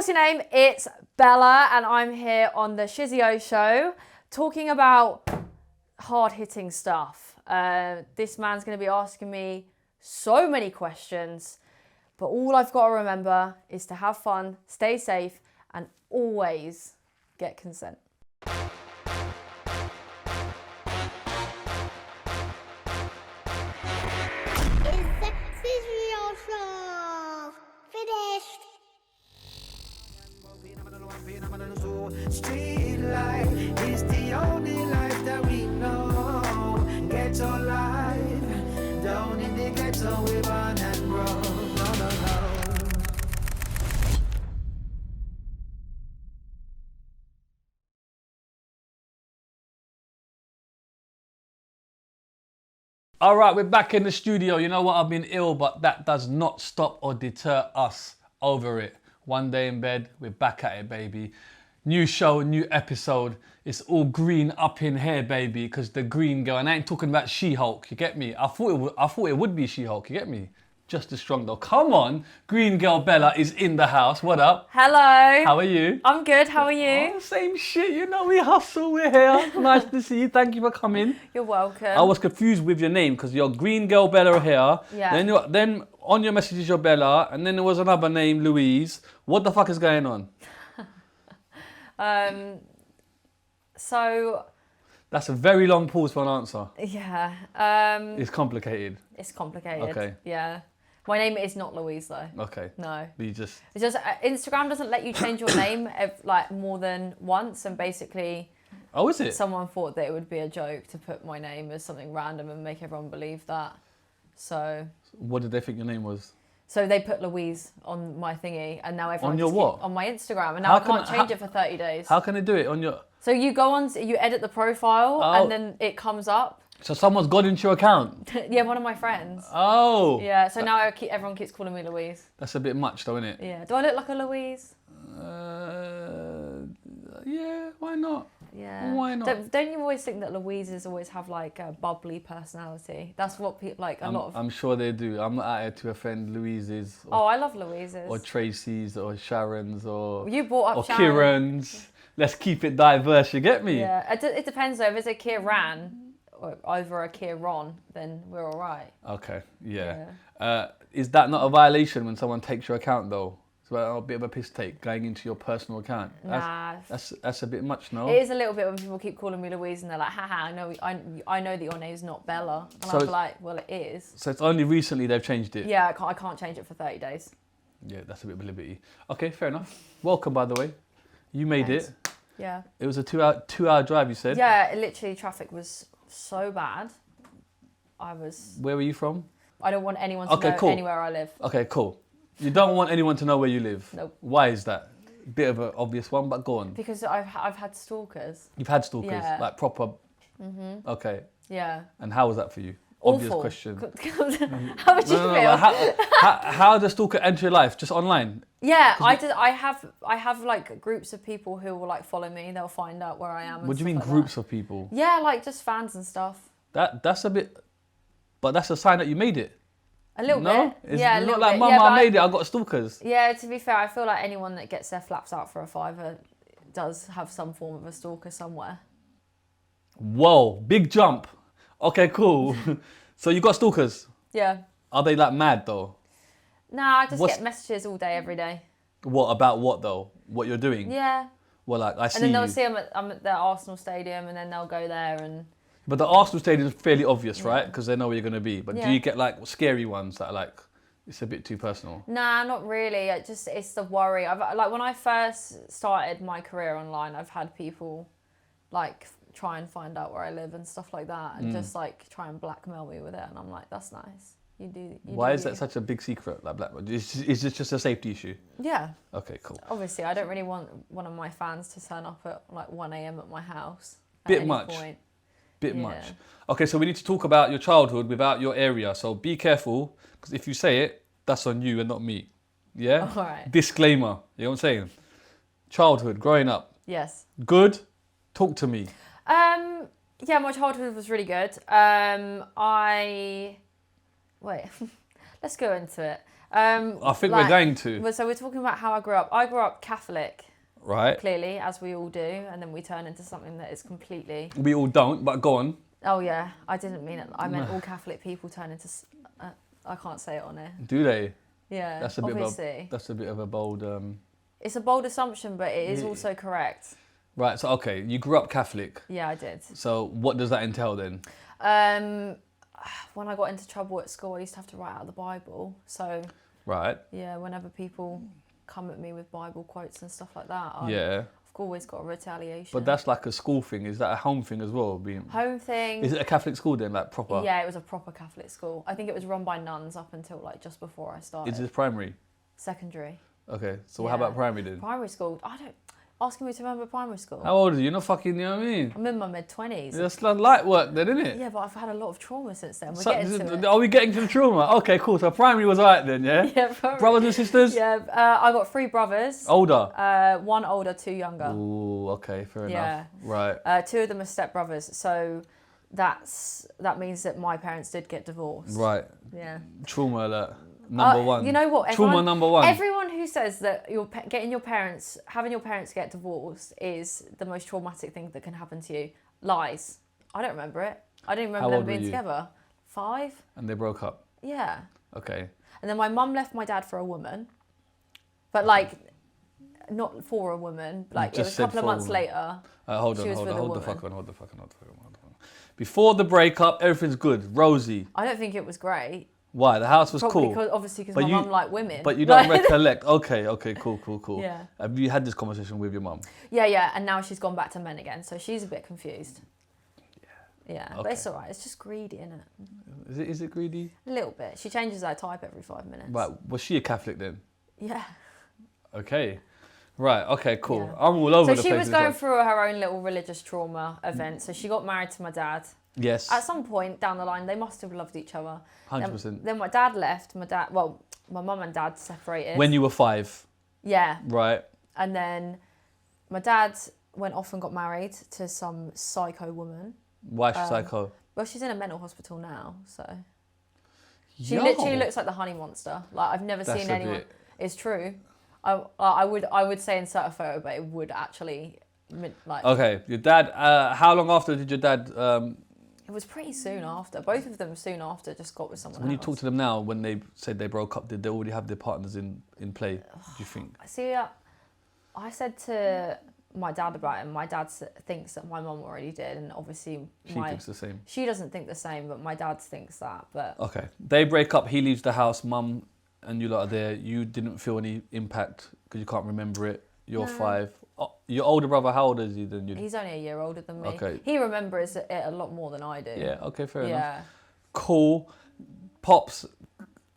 what's your name? It's Bella, and I'm here on the Shizzio show talking about hard-hitting stuff. This man's going to be asking me so many questions, but all I've got to remember is to have fun, stay safe, and always get consent. Streetlife is the only life that we know. Ghetto life, down in the ghetto we born and grow. No. All right, we're back in the studio. You know what? I've been ill, but that does not stop or deter us over it. One day in bed, we're back at it, baby. New show, new episode. It's all green up in here, baby, because the green girl, and I ain't talking about She-Hulk, you get me? I thought it would be She-Hulk, you get me? Just as strong though. Come on, green girl Bella is in the house. What up? Hello. How are you? I'm good, how are you? Oh, same shit, you know, we hustle, we're here. Nice to see you, thank you for coming. You're welcome. I was confused with your name because you're green girl Bella here. Yeah. Then on your messages you're Bella, and then there was another name, Louise. What the fuck is going on? So... That's a very long pause for an answer. Yeah. It's complicated. It's complicated. Okay. Yeah. My name is not Louise though. Okay. No. But you just... It's just Instagram doesn't let you change your name like more than once, and basically... Oh, is it? Someone thought that it would be a joke to put my name as something random and make everyone believe that. So... What did they think your name was? So they put Louise on my thingy, and now everyone... On your what? On my Instagram, and now I can't change it for 30 days. How can they do it on your... So you go on, you edit the profile, and then it comes up. So someone's got into your account? Yeah, one of my friends. Oh. Yeah, so now everyone keeps calling me Louise. That's a bit much though, isn't it? Yeah. Do I look like a Louise? Yeah, why not? Yeah. Why not? Don't you always think that Louises always have like a bubbly personality? That's what people like. I'm sure they do. I'm not out here to offend Louises. Oh, I love Louises. Or Tracy's, or Sharon's, or you brought up Sharon. Kiran's. Let's keep it diverse. You get me? Yeah. It depends though. If it's a Kiran or over a Kiron, then we're all right. Okay. Yeah. Is that not a violation when someone takes your account though? It's a bit of a piss take going into your personal account. Nah. That's a bit much, no? It is a little bit when people keep calling me Louise and they're like, haha, I know that your name's not Bella. And I'm like, well, it is. So it's only recently they've changed it? Yeah, I can't change it for 30 days. Yeah, that's a bit of a liberty. Okay, fair enough. Welcome, by the way. You made it. Yeah. It was a two-hour drive, you said? Yeah, literally traffic was so bad. Where were you from? I don't want anyone to know anywhere I live. Okay, cool. You don't want anyone to know where you live? Nope. Why is that? Bit of an obvious one, but go on. Because I've had stalkers. You've had stalkers? Yeah. Like proper? Mm-hmm. Okay. Yeah. And how was that for you? Awful. Obvious question. How would you feel? How does stalker enter your life? Just online? Yeah, I have like groups of people who will like follow me. They'll find out where I am. What do you mean groups of people? Yeah, like just fans and stuff. That's a bit, but that's a sign that you made it. A little bit. It's yeah, a little like, bit. Mama, I made it. I got stalkers. Yeah, to be fair, I feel like anyone that gets their flaps out for a fiver does have some form of a stalker somewhere. Whoa, big jump. Okay, cool. So you got stalkers? Yeah. Are they like mad though? Nah, I just get messages all day, every day. What about what though? What you're doing? Yeah. Well, like I see. And then they'll see I'm at the Arsenal stadium, and then they'll go there and. But the Arsenal stadium is fairly obvious, right? Because they know where you're going to be. But do you get like scary ones that are like, it's a bit too personal? Nah, not really. It's the worry. Like when I first started my career online, I've had people like try and find out where I live and stuff like that, and just like try and blackmail me with it. And I'm like, that's nice. Why is that such a big secret? Like blackmail? Is this just a safety issue? Yeah. Okay, cool. Obviously, I don't really want one of my fans to turn up at like 1 a.m. at my house. Bit much. Bit much. Okay, so we need to talk about your childhood without your area. So be careful, because if you say it, that's on you and not me. Yeah? All right. Disclaimer. You know what I'm saying? Childhood, growing up. Yes. Good? Talk to me. Yeah, my childhood was really good. Wait, let's go into it. I think we're going to. So we're talking about how I grew up. I grew up Catholic, Right. clearly, as we all do, and then we turn into something that is completely... We all don't, but go on. Oh yeah, I didn't mean it. I meant all Catholic people turn into... I can't say it on air. Do they? Yeah, That's a obviously. that's a bit of a bold... It's a bold assumption, but it is also correct. Right, so okay, you grew up Catholic. Yeah, I did. So what does that entail then? When I got into trouble at school, I used to have to write out the Bible. So, Right. yeah, whenever people come at me with Bible quotes and stuff like that, Yeah. I've always got a retaliation. But that's like a school thing. Is that a home thing as well? Home thing. Is it a Catholic school then, like proper? Yeah, it was a proper Catholic school. I think it was run by nuns up until like just before I started. Is this primary? Secondary. Okay, so how about primary then? Primary school. I don't... Asking me to remember primary school. How old are you? You're not fucking, you know what I mean? I'm in my mid-20s. That's like light work then, isn't it? Yeah, but I've had a lot of trauma since then. We're getting to it. Are we getting to the trauma? Okay, cool. So primary was alright then, yeah? Yeah, primary. Brothers and sisters? Yeah, I got 3 brothers. Older? 1 older, 2 younger. Ooh, okay, fair Yeah. enough. Right. 2 of them are stepbrothers, so that means that my parents did get divorced. Right. Yeah. Trauma alert. Number one. You know what? Trauma number one. Everyone who says that having your parents get divorced is the most traumatic thing that can happen to you, lies. I don't remember it. I didn't remember them being together. 5. And they broke up. Yeah. Okay. And then my mum left my dad for a woman, but like, not for a woman. Like it was a couple of months later. Hold the fuck on. Before the breakup, everything's good, rosy. I don't think it was great. Why? The house was Probably cool. Obviously, because my mum liked women. But you don't recollect. Okay, cool. Yeah. Have you had this conversation with your mum? Yeah, and now she's gone back to men again, so she's a bit confused. Yeah, Okay. but it's all right. It's just greedy, isn't it? Is it greedy? A little bit. She changes her type every 5 minutes. Right. Was she a Catholic then? Yeah. Okay. Right. Okay. Cool. Yeah. I'm all over the So place. she was going through her own little religious trauma event. So she got married to my dad. Yes. At some point down the line, they must have loved each other. 100%. Then my dad left. My mum and dad separated. When you were 5. Yeah. Right. And then my dad went off and got married to some psycho woman. Why is she psycho? Well, she's in a mental hospital now, so she literally looks like the honey monster. Like I've never seen anyone. It's true. I would say insert a photo, but it would actually like. Okay, your dad. How long after did your dad? It was pretty soon after. Both of them soon after just got with someone else. When you talk to them now, when they said they broke up, did they already have their partners in play? Do you think? See, I said to my dad about it. My dad thinks that my mum already did, and obviously She thinks the same. She doesn't think the same, but my dad thinks that. But okay, they break up. He leaves the house. Mum and you lot are there. You didn't feel any impact because you can't remember it. You're 5. Oh, your older brother, how old is he than you? He's only a year older than me. Okay. He remembers it a lot more than I do. Yeah. Okay. Fair Yeah. enough. Cool. Pops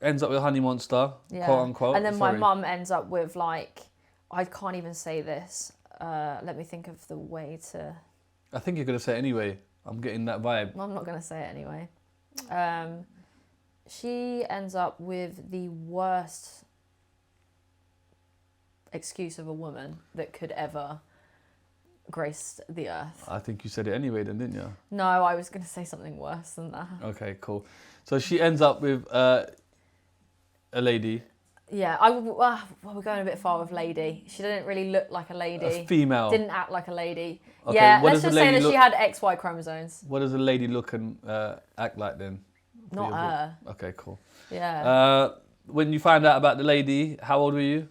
ends up with a honey monster, quote unquote. And then my mum ends up with like, I can't even say this. Let me think of the way to... I think you're going to say it anyway. I'm getting that vibe. I'm not going to say it anyway. She ends up with the worst excuse of a woman that could ever grace the earth. I think you said it anyway then, didn't you? No, I was going to say something worse than that. Okay, cool. So she ends up with a lady. Yeah, we're going a bit far with lady. She didn't really look like a lady. A female. Didn't act like a lady. Okay, yeah, let's just say that she had XY chromosomes. What does a lady look and act like then? Not her. Okay, cool. Yeah. When you found out about the lady, how old were you?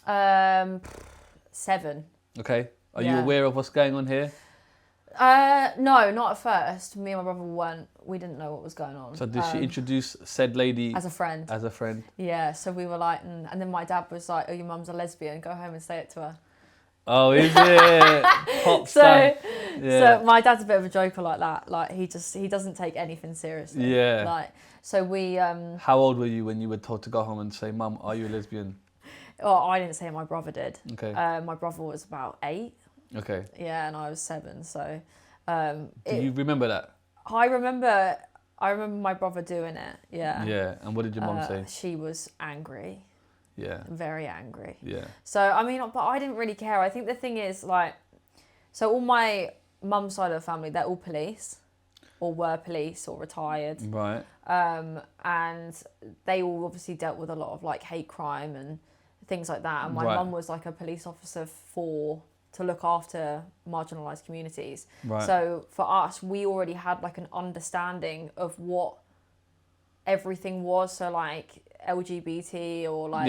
7. Okay. Are you aware of what's going on here? No, not at first. Me and my brother we didn't know what was going on. So did she introduce said lady as a friend? As a friend. Yeah. So we were like, and then my dad was like, "Oh, your mum's a lesbian. Go home and say it to her." Oh, is it? Pop so my dad's a bit of a joker like that. Like he doesn't take anything seriously. Yeah. Like so we. How old were you when you were told to go home and say, "Mum, are you a lesbian?" Oh, I didn't say it. My brother did. Okay. My brother was about 8. Okay. Yeah, and I was 7. So. Do you remember that? I remember my brother doing it. Yeah. Yeah. And what did your mum say? She was angry. Yeah. Very angry. Yeah. So I mean, but I didn't really care. I think the thing is like, so all my mum's side of the family, they're all police. or were police or retired. Right. And they all obviously dealt with a lot of like hate crime and things like that. And my Right. mum was like a police officer to look after marginalised communities. Right. So for us, we already had like an understanding of what everything was. So like LGBT or like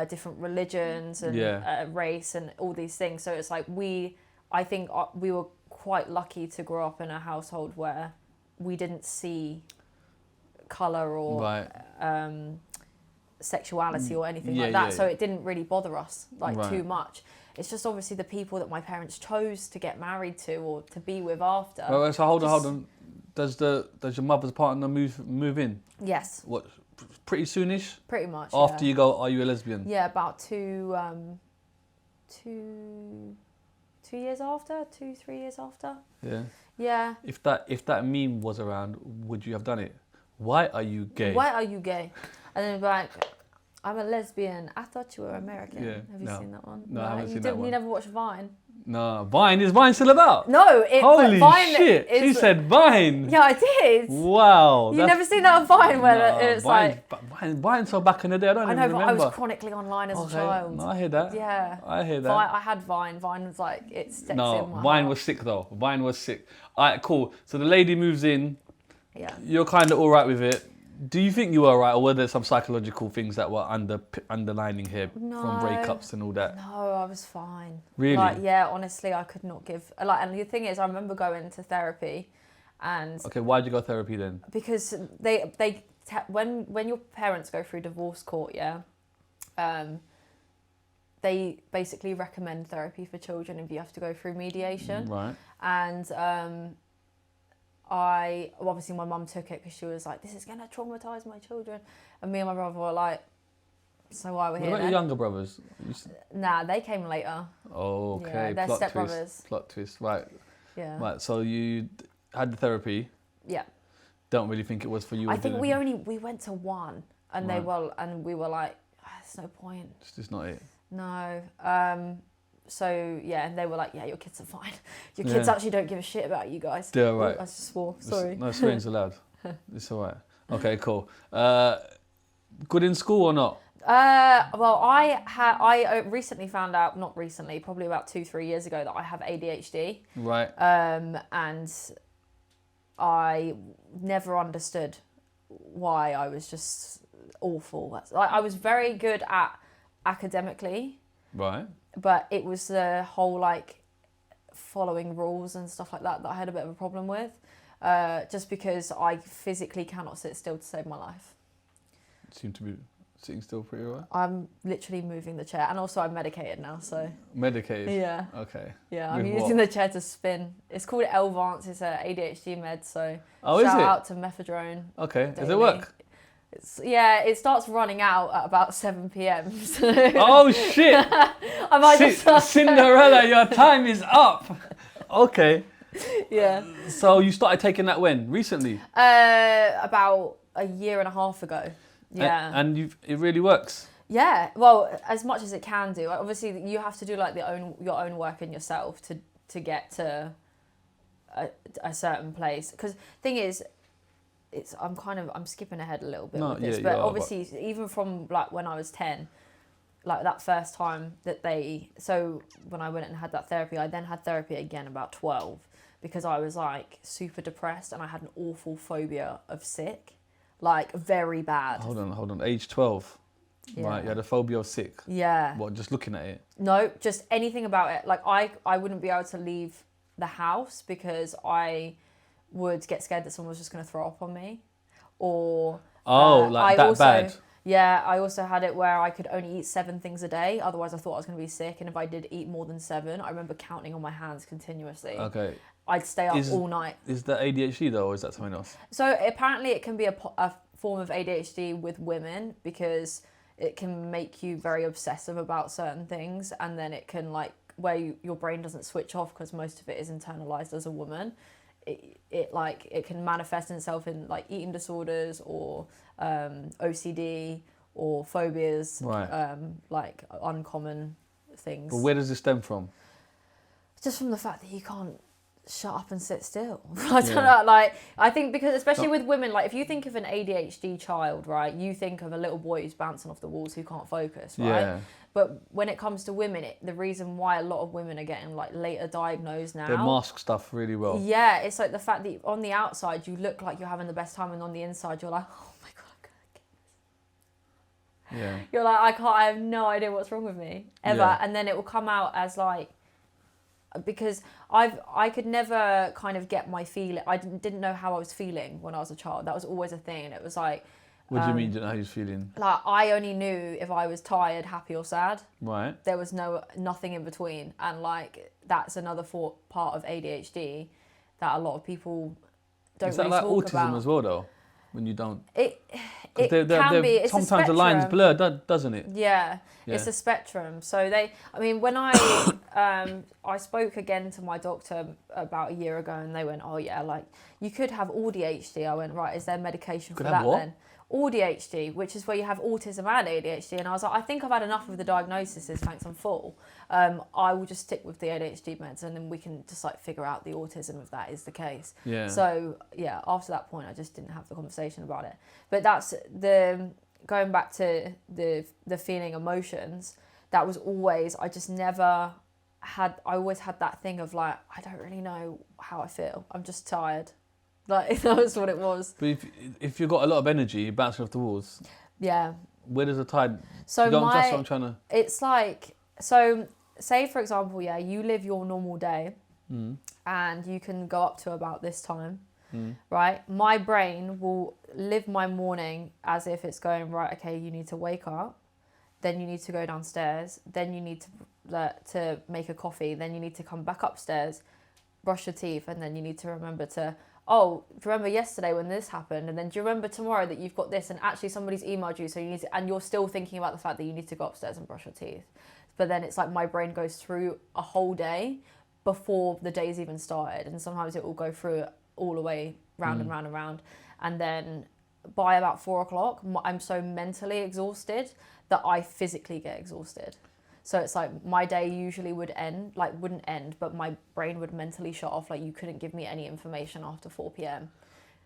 different religions and race and all these things. So it's like I think we were quite lucky to grow up in a household where we didn't see colour or sexuality or anything like that. So it didn't really bother us too much. It's just obviously the people that my parents chose to get married to or to be with after. Well, so hold on. Does your mother's partner move in? Yes. What? Pretty soonish. Pretty much. After you go, are you a lesbian? Yeah, about 2 years after, 2-3 years after. Yeah. Yeah. If that meme was around, would you have done it? Why are you gay? Why are you gay? And then like, I'm a lesbian. I thought you were American. Yeah. Have you seen that one? No, I haven't seen that one. You never watched Vine? No, Vine. Is Vine still about? No. Holy Vine shit! She said Vine. Yeah, I did. Wow. You've never seen that on Vine where it's Vine's so back in the day. I don't even remember. But I was chronically online as a child. No, I hear that. Yeah. I hear that. I had Vine. Vine was like, it sticks in my Vine heart. was sick though. Vine was sick. Alright, cool. So the lady moves in. Yeah. You're kind of alright with it. Do you think you were alright, or were there some psychological things that were underlining here from breakups and all that? No, I was fine. Really? Like, yeah, honestly, I could not give... and the thing is, I remember going to therapy and... Okay, why'd you go therapy then? Because when your parents go through divorce court, they basically recommend therapy for children if you have to go through mediation. Right. And... obviously my mum took it because she was like, this is going to traumatise my children. And me and my brother were like, so why are we here What about then? your younger brothers? Nah, they came later. Oh, okay. Yeah, they're Plot stepbrothers. twist. Plot twist. Right. Yeah. Right. So you had the therapy. Yeah. Don't really think it was for you. I think we went to one and we were like, there's no point. It's just not it. No. So yeah, and they were like, yeah, your kids are fine. Your kids actually don't give a shit about you guys. Yeah, right. I just swore. Sorry. No, swearing's allowed. It's all right. Okay, cool. Good in school or not? Well, I recently found out, not recently, probably about 2-3 years ago, that I have ADHD. Right. And I never understood why I was just awful. I was very good at academically. Right. But it was the whole like following rules and stuff like that I had a bit of a problem with, just because I physically cannot sit still to save my life. Seem to be sitting still pretty well. I'm literally moving the chair, and also I'm medicated now, so. Medicated? Yeah. Okay. Yeah, I'm using the chair to spin. It's called Elvance. It's a ADHD med, so shout out to methadone. Okay, daily. does it work? It starts running out at about 7 p.m. So Oh shit! I might just Cinderella, your time is up. Okay. Yeah. So you started taking that when? Recently? About a year and a half ago. Yeah. And it really works? Yeah. Well, as much as it can do. Obviously, you have to do like your own work in yourself to get to a certain place. Because thing is, I'm skipping ahead a little bit with this, but obviously even from like when I was 10, like that first time so when I went and had that therapy, I then had therapy again about 12 because I was like super depressed and I had an awful phobia of sick, like very bad. Hold on, age 12. Yeah. Right, you had a phobia of sick. Yeah. What, just looking at it? No, just anything about it. Like I wouldn't be able to leave the house because I would get scared that someone was just going to throw up on me, or bad. Yeah, I also had it where I could only eat 7 things a day. Otherwise, I thought I was going to be sick, and if I did eat more than 7, I remember counting on my hands continuously. Okay. I'd stay up all night. Is that ADHD though, or is that something else? So apparently, it can be a form of ADHD with women because it can make you very obsessive about certain things, and then it can where your brain doesn't switch off because most of it is internalized as a woman. It can manifest itself in like eating disorders or OCD or phobias, right. Like uncommon things. But where does this stem from? Just from the fact that you can't shut up and sit still. I don't know, like, I think because especially with women, like if you think of an ADHD child, right, you think of a little boy who's bouncing off the walls who can't focus, right? Yeah. But when it comes to women, the reason why a lot of women are getting like later diagnosed now, They mask stuff really well. yeah, it's like the fact that on the outside you look like you're having the best time, and on the inside you're like, oh my god, I'm gonna get this. Yeah. You're like, I have no idea what's wrong with me ever. Yeah. And then it will come out as like, because I could never kind of get my feeling. I didn't know how I was feeling when I was a child. That was always a thing. And it was like, What do you mean you didn't know how you was feeling? like I only knew if I was tired, happy or sad. Right. There was nothing in between. And like, that's another part of ADHD that a lot of people don't Is that really like talk autism about. as well though? When you don't... It They're- can be. It's sometimes a the lines spectrum. blur, doesn't it? Yeah, Yeah. it's a spectrum. So when I I spoke again to my doctor about a year ago, and they went, oh yeah, like you could have ADHD. I went, right, is there medication for Could have that what? then? ADHD, which is where you have autism and ADHD. And I was like, I think I've had enough of the diagnoses, thanks, I'm full. I will just stick with the ADHD meds, and then we can just like figure out the autism if that is the case. Yeah. So yeah, after that point, I just didn't have the conversation about it. But that's going back to the feeling emotions. That was always, I always had that thing of like, I don't really know how I feel. I'm just tired. Like, that was what it was. But if you've got a lot of energy bouncing off the walls, Yeah. where does the tide... So that's what I'm trying to... it's like, so say for example, yeah, you live your normal day and you can go up to about this time, right? My brain will live my morning as if it's going, right, okay, you need to wake up, then you need to go downstairs, then you need to make a coffee, then you need to come back upstairs, brush your teeth, and then you need to remember to, oh, do you remember yesterday when this happened? And then do you remember tomorrow that you've got this, and actually somebody's emailed you, so you need to, and you're still thinking about the fact that you need to go upstairs and brush your teeth. But then it's like my brain goes through a whole day before the day's even started, and sometimes it will go through it all the way round and round and round. And then by about 4 o'clock, I'm so mentally exhausted that I physically get exhausted. So it's like my day usually wouldn't end, but my brain would mentally shut off. Like, you couldn't give me any information after 4 p.m.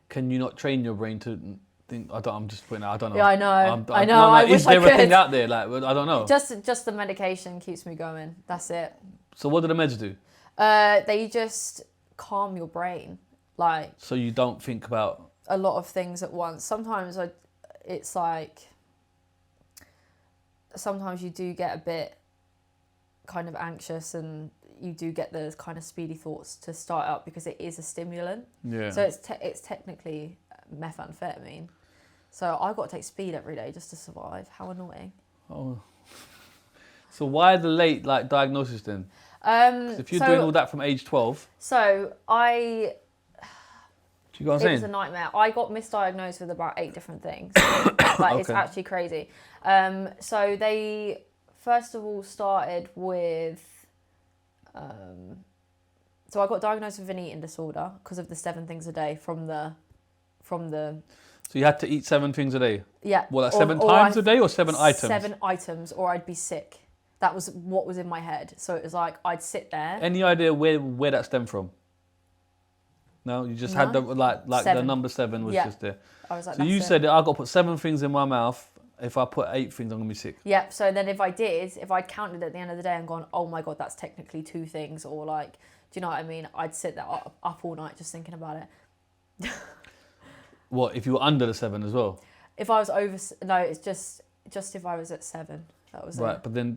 Can you not train your brain to think... I'm just putting out, I don't know. Yeah, I know. I know. No, I is wish I there a thing could. out there? Like, I don't know. Just the medication keeps me going. That's it. So what do the meds do? They just calm your brain. Like, So you don't think about... a lot of things at once. Sometimes it's like, sometimes you do get a bit kind of anxious, and you do get the kind of speedy thoughts to start up because it is a stimulant. Yeah. So it's technically methamphetamine. So I've got to take speed every day just to survive. How annoying. Oh. So why the late diagnosis then? 'Cause if you're doing all that from age 12... So Do you know what I'm it was a saying? nightmare. I got misdiagnosed with about 8 different things. Like, it's Okay. actually crazy. So they first of all started with... so I got diagnosed with an eating disorder because of the 7 things a day from the... So you had to eat 7 things a day? Yeah. Well, like 7 times a day or 7 items? 7 items, or I'd be sick. That was what was in my head. So it was like, I'd sit there. Any idea where that stemmed from? No, you just had the like the 7. number 7 was Yeah. just there. I was like, So you that's it. said that I got to put 7 things in my mouth. If I put 8 things, I'm gonna be sick. Yep. So then if I'd counted at the end of the day and gone, oh my God, that's technically 2 things, or like, do you know what I mean? I'd sit there up all night just thinking about it. What, if you were under the 7 as well? If I was over, no, it's just if I was at 7. That was Right, it. but then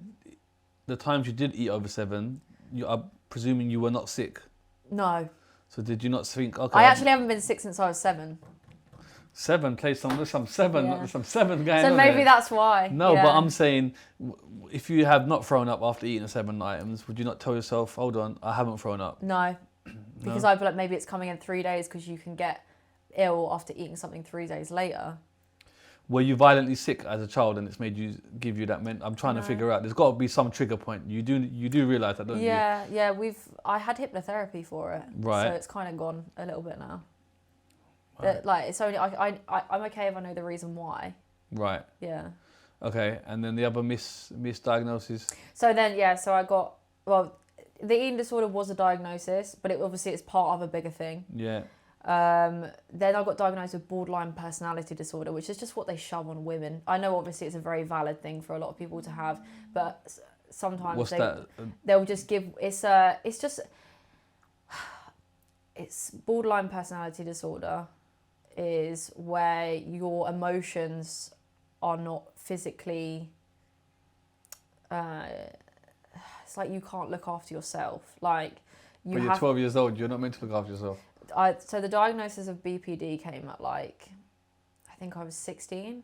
the times you did eat over 7, you are presuming you were not sick. No. So did you not think, okay, I actually haven't been sick since I was 7. 7, there's some 7, Yeah. some 7 going So on maybe there. that's why. No, yeah. but I'm saying, if you have not thrown up after eating the 7 items, would you not tell yourself, hold on, I haven't thrown up? No. Because I'd be like, maybe it's coming in 3 days, because you can get ill after eating something 3 days later. Were you violently sick as a child and it's made you give you that I'm trying to figure out. There's got to be some trigger point. You do realise that, don't you? Yeah. I had hypnotherapy for it. Right. So it's kind of gone a little bit now. Right. Like, it's only I'm okay if I know the reason why. Right. Yeah. Okay. And then the other misdiagnosis. So then, so I got, well, the eating disorder was a diagnosis, but obviously it's part of a bigger thing. Yeah. Then I got diagnosed with borderline personality disorder, which is just what they shove on women. I know obviously it's a very valid thing for a lot of people to have, but sometimes they'll just give, it's borderline personality disorder is where your emotions are not physically, it's like you can't look after yourself. Like But you're 12 years old, you're not meant to look after yourself. So the diagnosis of BPD came at like, I think I was 16,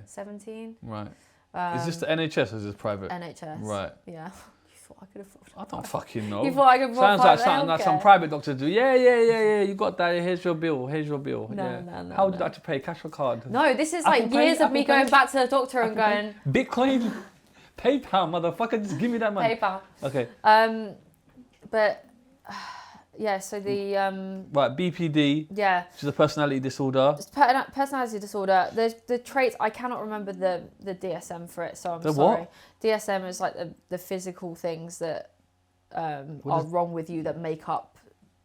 17. Right. Is this the NHS or is this private? NHS. Right. Yeah. You thought I could afford it. I don't fucking know. You thought I could afford Sounds like something like some private doctor do. Yeah. You got that. Here's your bill. No. How would you like to pay? Cash or card? No, this is like years of me going back to the doctor and going... Bitcoin? PayPal, motherfucker. Just give me that money. PayPal. Okay. But... Yeah, so the... Right, BPD. Yeah. Which is a personality disorder. It's personality disorder. There's the traits, I cannot remember the DSM for it, so I'm sorry. What? DSM is like the physical things that are wrong with you that make up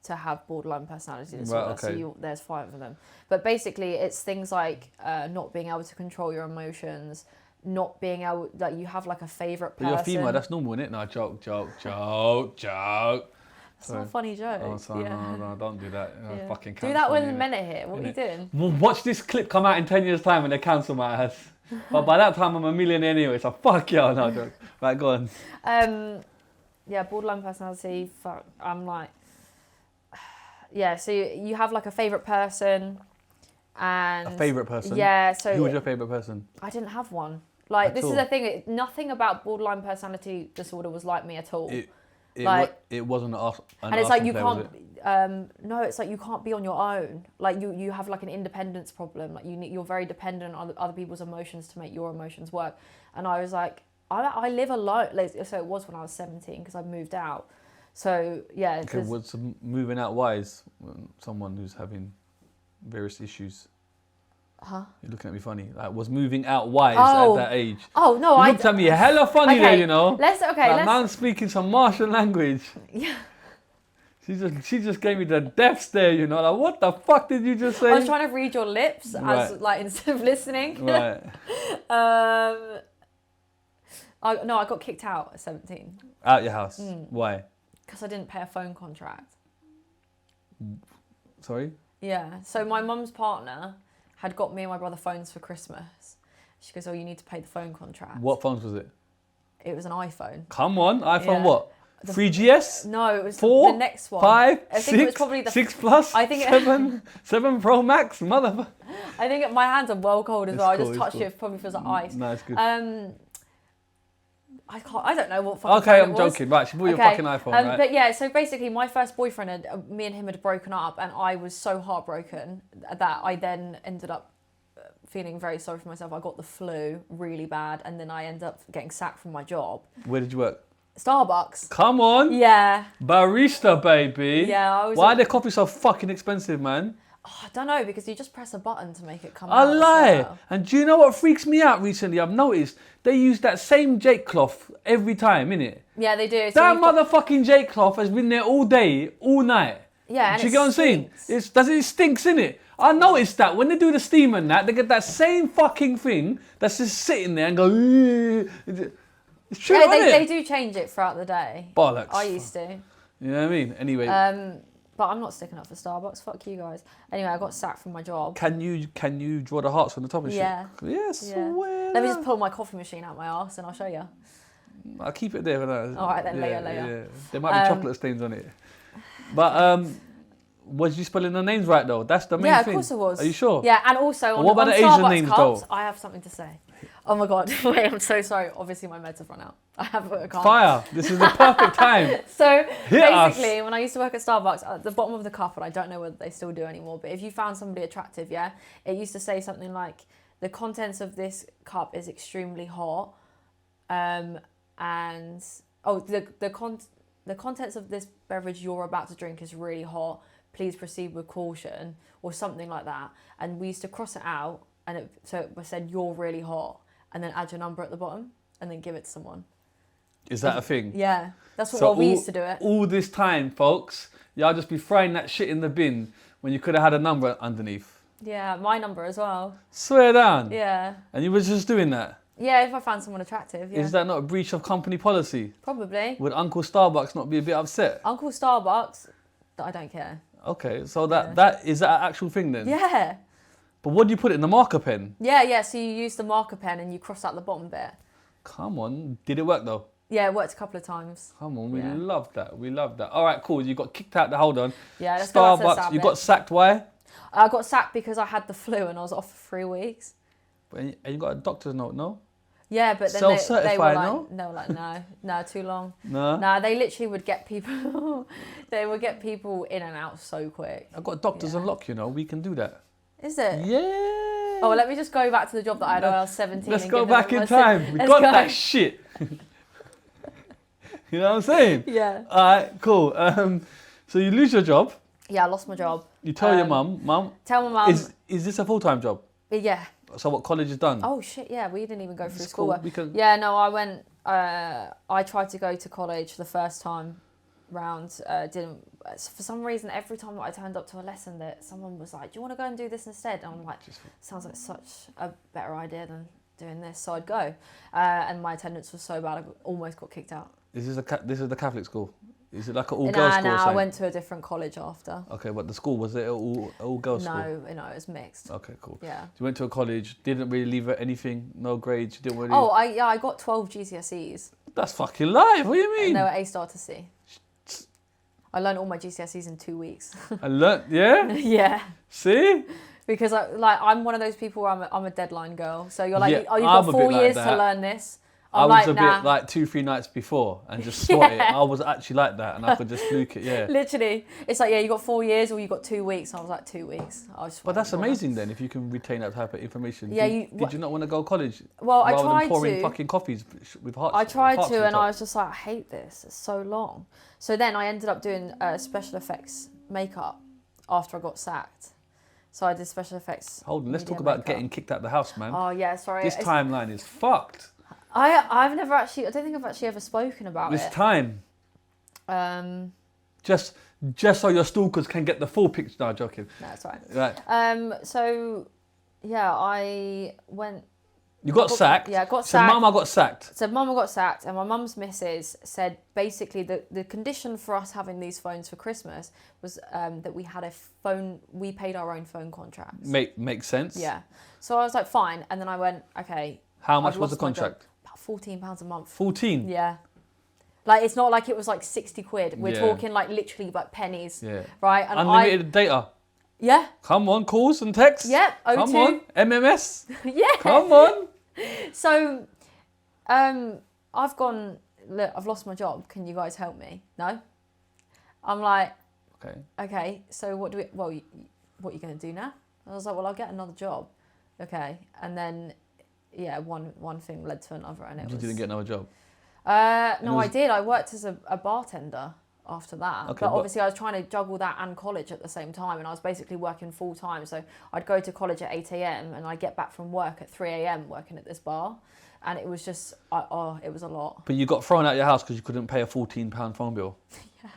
to have borderline personality disorder. Right, okay. So there's 5 of them. But basically it's things like not being able to control your emotions, not being able... Like you have like a favourite person. But you're female, that's normal, isn't it? No, joke. It's not a funny joke. Oh, sorry, no, don't do that. Yeah. Fucking do that when me, men are here. What are you doing? Well, watch this clip come out in 10 years' time when they cancel my ass. But by that time, I'm a millionaire anyway, so fuck y'all. No, joke. Right, go on. Yeah, borderline personality. Fuck, I'm like... Yeah, so you have like a favourite person and... A favourite person? Yeah, so... Who was your favourite person? I didn't have one. Like, this all? is the thing. Nothing about borderline personality disorder was like me at all. It wasn't an and it's like you can't no, it's like you can't be on your own. Like you have like an independence problem. Like you're very dependent on other people's emotions to make your emotions work. And I was like, I live alone. So it was when I was 17 because I moved out. So yeah. Okay, was moving out wise someone who's having various issues? Huh? You're looking at me funny. Like, was moving out wise at that age? Oh no, you looked at me hella funny there, you know. Let's man's speaking some martial language. Yeah. She just gave me the death stare, you know. Like, what the fuck did you just say? I was trying to read your lips as like instead of listening. Right. I got kicked out at 17. Out your house? Why? Because I didn't pay a phone contract. Sorry? Yeah. So my mum's partner had got me and my brother phones for Christmas. She goes, oh, you need to pay the phone contract. What phones was it? It was an iPhone. Come on, iPhone what? 3GS? No, it was 4, the next one. 5, I think 6, it was probably the 6 Plus, I think 7 Pro Max, motherfucker. I think my hands are well cold as well. I just touched cool. it probably feels like ice. No, it's good. I don't know what fucking Okay, phone I'm it was. joking. Right, she bought your fucking iPhone, right? But yeah, so basically my first boyfriend, me and him had broken up and I was so heartbroken that I then ended up feeling very sorry for myself. I got the flu really bad and then I ended up getting sacked from my job. Where did you work? Starbucks. Come on. Yeah. Barista, baby. Yeah. Why are their coffees so fucking expensive, man? Oh, I don't know, because you just press a button to make it come out. I lie. Well. And do you know what freaks me out recently? I've noticed they use that same Jake cloth every time, innit? Yeah, they do. So that motherfucking Jake cloth has been there all day, all night. Yeah, and do you get what I'm saying? It stinks, innit? I noticed that when they do the steam and that, they get that same fucking thing that's just sitting there and go. It's true, yeah, isn't it? They do change it throughout the day. Bollocks. I used to. You know what I mean? Anyway. But I'm not sticking up for Starbucks. Fuck you guys. Anyway, I got sacked from my job. Can you draw the hearts on the top of yeah. shit? Yes. Yeah. Let me just pull my coffee machine out my arse and I'll show you. I'll keep it there for that. All right then, later. Yeah. There might be chocolate stains on it. But was you spelling the names right though? That's the main thing. Yeah, of course it was. Are you sure? Yeah, and also on, what about on the Asian Starbucks names cups, though? I have something to say. Oh my god, wait, I'm so sorry. Obviously my meds have run out. I have a card. Fire! This is the perfect time. So basically, us. when I used to work at Starbucks, at the bottom of the cup, and I don't know whether they still do anymore, but if you found somebody attractive, yeah, it used to say something like, the contents of this cup is extremely hot, and the contents of this beverage you're about to drink is really hot. Please proceed with caution, or something like that. And we used to cross it out, and it said you're really hot, and then add your number at the bottom, and then give it to someone. Is that a thing? Yeah. That's what So well, we used to do it. All this time, folks, y'all just be throwing that shit in the bin when you could have had a number underneath. Yeah, my number as well. Swear down. Yeah. And you were just doing that. Yeah, if I found someone attractive, yeah. Is that not a breach of company policy? Probably. Would Uncle Starbucks not be a bit upset? Uncle Starbucks, I don't care. Okay, so that is that an actual thing then? Yeah. But what do you put it in the marker pen? Yeah, so you use the marker pen and you cross out the bottom bit. Come on, did it work though? Yeah, it worked a couple of times. Come on, we love that. We love that. All right, cool. You got kicked out. Hold on. Yeah, let's go back to the sad You bit. got sacked. Why? I got sacked because I had the flu and I was off for 3 weeks. And you got a doctor's note, no? Yeah, but then they were like, no, too long. No. They literally would get people. They would get people in and out so quick. I got doctors unlock. You know, we can do that. Is it? Yeah. Oh, well, let me just go back to the job that I had when I was 17. Let's and go give them back in my time. We Let's got go. that shit. You know what I'm saying? Yeah. All right, cool. So you lose your job. Yeah, I lost my job. You tell your mum. Tell my mum. Is this a full-time job? Yeah. So what college is done? Oh shit! Yeah, we didn't even go through It's school. cool. Yeah, no, I went. I tried to go to college the first time round. Didn't. For some reason, every time that I turned up to a lesson, that someone was like, "Do you want to go and do this instead?" And I'm like, "Sounds like such a better idea than doing this." So I'd go, and my attendance was so bad, I almost got kicked out. This is the Catholic school. Is it like an all-girls school? I went to a different college after. Okay, but the school, was it all-girls school? No, it was mixed. Okay, cool. Yeah. You went to a college, didn't really leave anything, no grades, you didn't really... Oh, I got 12 GCSEs. That's fucking live, what do you mean? And they were A star to C. I learned all my GCSEs in 2 weeks. I learnt, yeah? Yeah. See? Because I'm one of those people where I'm a deadline girl. So you're like, Yeah, oh, you've I'm got a 4 bit like years that. to learn this. I I'm was a nah. bit like 2-3 nights before and just swat it. I was actually like that and I could just fluke it, yeah. Literally. It's like, yeah, you got 4 years or you got 2 weeks. I was like, 2 weeks. But that's amazing then, if you can retain that type of information. Yeah, did you not want to go to college? Well, I rather tried than pouring to. fucking coffees with hearts. I tried hearts to, on and top. I was just like, I hate this. It's so long. So then I ended up doing special effects makeup after I got sacked. So I did special effects. Hold on, let's media talk about makeup. getting kicked out the house, man. Oh yeah, sorry. This timeline is fucked. I've never actually. I don't think I've actually ever spoken about This it. time. Just so your stalkers can get the full picture. No, joking. No, it's fine. Right. So yeah, I went. You got sacked. Yeah, I got so sacked. Mama got sacked. So Mama got sacked, and my mum's missus said basically the condition for us having these phones for Christmas was that we had a phone. We paid our own phone contracts. Makes sense. Yeah. So I was like, fine, and then I went, okay. How much I've was the lost my job. contract? About £14 a month. 14. Yeah. Like it's not like it was like 60 quid. We're Yeah. talking like literally like pennies. Yeah. Right. And Unlimited data. Yeah. Come on, calls and texts. Yep. O2. Come on, MMS. Yeah. Come on. So, I've gone. Look, I've lost my job. Can you guys help me? No. I'm like, okay. So what what are you going to do now? I was like, well, I'll get another job. Okay. And then, yeah, one thing led to another, and You didn't get another job. No, I did. I worked as a bartender after that. Okay, but obviously I was trying to juggle that and college at the same time, and I was basically working full time. So I'd go to college at 8 a.m. and I'd get back from work at 3 a.m. working at this bar. And it was just, it was a lot. But you got thrown out your house because you couldn't pay a £14 phone bill. Yeah.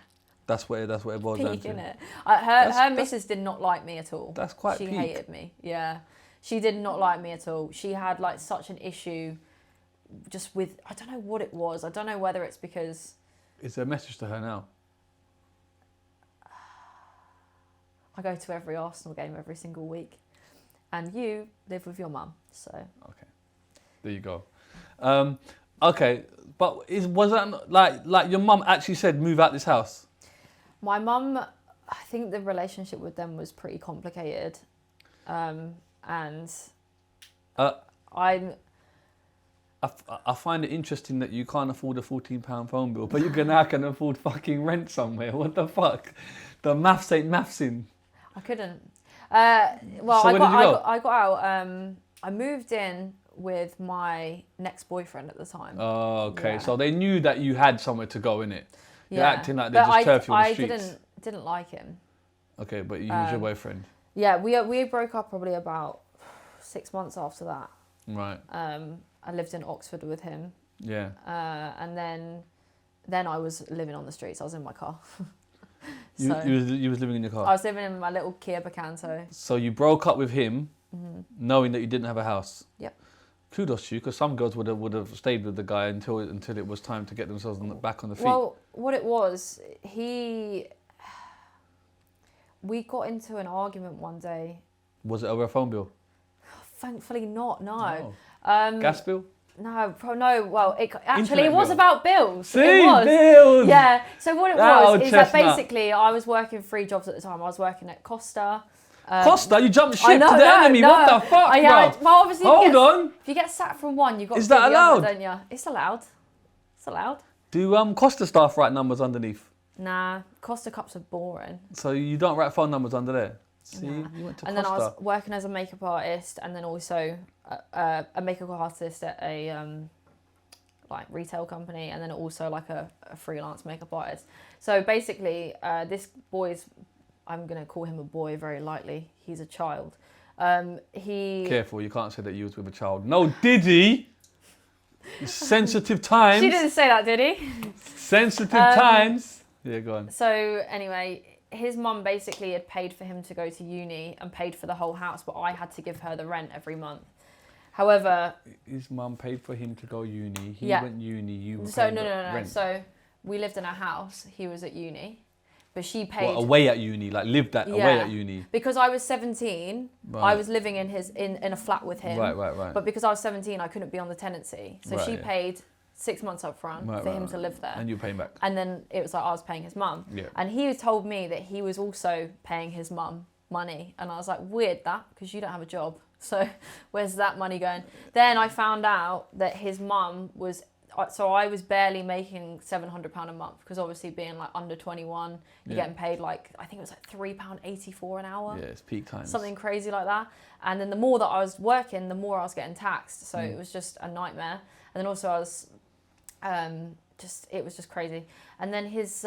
That's what it boils down Peak, to. innit? Her missus did not like me at all. That's quite She peak. hated me, yeah. She did not like me at all. She had like such an issue just with, I don't know what it was. I don't know whether it's because... Is there a message to her now? I go to every Arsenal game every single week. And you live with your mum, so... Okay. There you go. Okay, but was that like your mum actually said move out this house? My mum, I think the relationship with them was pretty complicated. And I find it interesting that you can't afford a £14 phone bill, but you now can afford fucking rent somewhere. What the fuck? The maths ain't mathsing. I couldn't. Well, So I where did you go? I got out. I moved in with my next boyfriend at the time. Oh, okay. Yeah. So they knew that you had somewhere to go in it. You're Yeah. acting like they just turf you on the streets. I didn't like him. Okay, but he was your boyfriend. Yeah, we broke up probably about 6 months after that. Right. I lived in Oxford with him. Yeah. And then then I was living on the streets. I was in my car. You was living in your car? I was living in my little Kia Picanto. So you broke up with him knowing that you didn't have a house? Yep. Kudos to you, because some girls would have stayed with the guy until it was time to get themselves back on the feet. Well, what it was, we got into an argument one day. Was it over a phone bill? Thankfully not, no. Gas bill? No, well, it Internet was bill. about bills. See, it was. bills! Yeah, so what it Old was is that chestnut. basically I was working 3 jobs at the time. I was working at Costa. Costa, you jumped ship I know, to the enemy. no. What the fuck, bruv? Well, obviously, Hold on. If you get sacked from one, you've got Is to do that the other, allowed? don't you? It's allowed. It's allowed. Do Costa staff write numbers underneath? Nah, Costa cups are boring. So you don't write phone numbers under there? See, Nah. you went to And Costa. then I was working as a makeup artist, and then also a makeup artist at a like retail company, and then also like a freelance makeup artist. So basically, this boy's, I'm gonna call him a boy very lightly. He's a child. Careful, you can't say that you was with a child. No, did he? Sensitive times. She didn't say that, did he? Sensitive times. Yeah, go on. So anyway, his mum basically had paid for him to go to uni and paid for the whole house, but I had to give her the rent every month. However, His mum paid for him to go uni. He Yeah. went uni. You were so paying no. rent. So we lived in a house. He was at uni, but she paid. What, away at uni, like lived away at uni. Because I was 17, I Right. was living in in a flat with him. Right. But because I was 17, I couldn't be on the tenancy. So Right, she yeah. paid 6 months up front for him to live there. And you were paying back. And then it was like I was paying his mum. Yeah. And he told me that he was also paying his mum money. And I was like, weird that, because you don't have a job. So where's that money going? Then I found out that his mum was, so I was barely making £700 a month, because obviously being like under 21, you're getting paid like, I think it was like £3.84 an hour. Yeah, it's peak times. Something crazy like that. And then the more that I was working, the more I was getting taxed. So it was just a nightmare. And then also I was, it was just crazy. And then his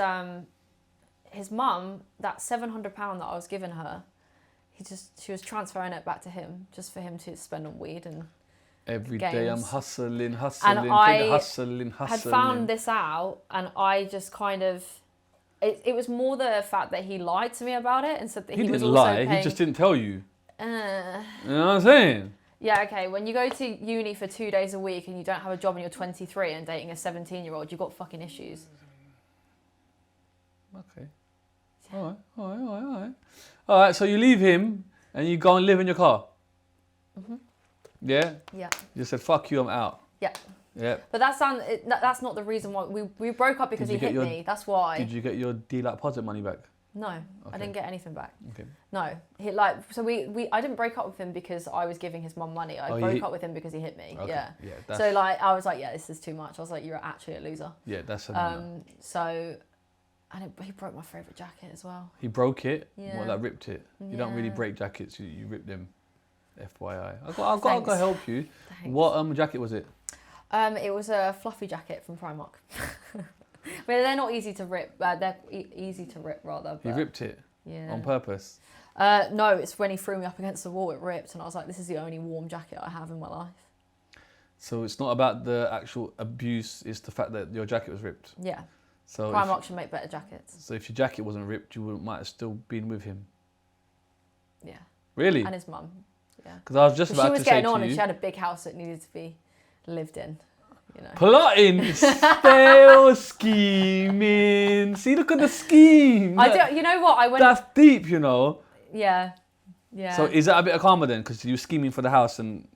mum, that £700 that I was giving her, she was transferring it back to him just for him to spend on weed and Every games. day I'm hustling. And I hustling. had found this out, and I just kind of, it was more the fact that he lied to me about it and said that He he was didn't also lie. paying. He just didn't tell you. Uh, You know what I'm saying? Yeah, okay, when you go to uni for 2 days a week and you don't have a job and you're 23 and dating a 17-year-old, you've got fucking issues. Okay. All right. All right, so you leave him and you go and live in your car? Mm-hmm. Yeah? Yeah. You said, fuck you, I'm out. Yeah. Yeah. But that's not the reason why. We broke up because Did he you get hit me, that's why. Did you get your deposit money back? No, I Okay. didn't get anything back. Okay. No, I didn't break up with him because I was giving his mum money. I broke up with him because he hit me. Okay. Yeah. Yeah, So like I was like, yeah, this is too much. I was like, you're actually a loser. Yeah, that's a So, and he broke my favourite jacket as well. He broke it? Yeah. Well, that ripped it. You don't really Yeah. break jackets, you rip them. FYI. I've got to Thanks. help you. Thanks. What jacket was it? It was a fluffy jacket from Primark. But they're not easy to rip. They're easy to rip rather. He But, ripped it yeah. on purpose. No, it's when he threw me up against the wall, it ripped, and I was like, this is the only warm jacket I have in my life. So it's not about the actual abuse, it's the fact that your jacket was ripped. Yeah. So Primark should make better jackets. So if your jacket wasn't ripped, might have still been with him. Yeah. Really? And his mum. Yeah. Because I was just She about was to say getting to on and you, she had a big house that needed to be lived in. You know. plotting, still scheming. See, look at the scheme. You know what? I went. That's deep, you know. Yeah. Yeah. So is that a bit of karma then? Because you were scheming for the house and...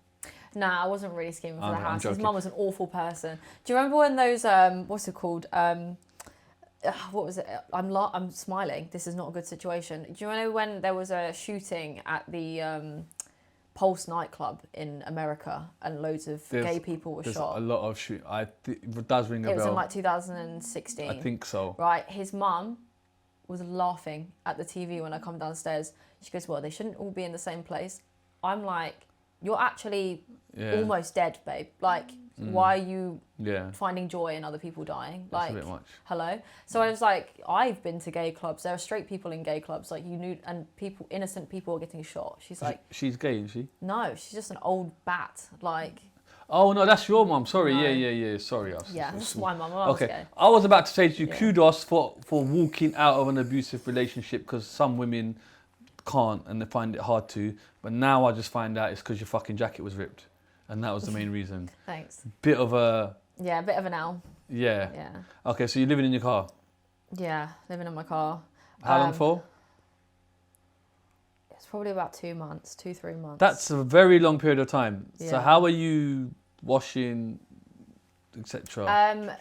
Nah, I wasn't really scheming for the I'm house. His joking. mum was an awful person. Do you remember when those what's it called? What was it? I'm smiling. This is not a good situation. Do you remember when there was a shooting at the Pulse nightclub in America and loads of gay people were There's shot? a lot of shoot. It does ring a bell. It was in like 2016. I think so. Right, his mum was laughing at the TV when I come downstairs. She goes, well, they shouldn't all be in the same place. I'm like, you're actually almost dead, babe. Like, why are you finding joy in other people dying? That's like, a bit much. Hello? So I was like, I've been to gay clubs. There are straight people in gay clubs. Like, and innocent people are getting shot. She's like... She's gay, isn't she? No, she's just an old bat. Like... Oh no, that's your mum. Sorry, yeah. Sorry, That's why my mum's okay. gay. I was about to say to you, kudos for walking out of an abusive relationship, because some women can't and they find it hard to. But now I just find out it's because your fucking jacket was ripped, and that was the main reason. Thanks. Bit of a. Yeah, a bit of an L. Yeah. Yeah. Okay, so you're living in your car. Yeah, living in my car. How long for? It's probably about 2 months, 3 months. That's a very long period of time. Yeah. So how are you washing, etc.?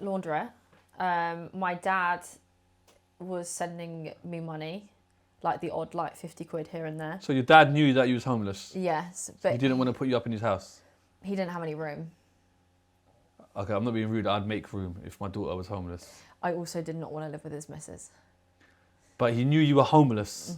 Laundrette. My dad was sending me money, like the odd 50 quid here and there. So your dad knew that you was homeless. Yes, So but he didn't want to put you up in his house. he didn't have any room. Okay, I'm not being rude. I'd make room if my daughter was homeless. I also did not want to live with his missus. But he knew you were homeless.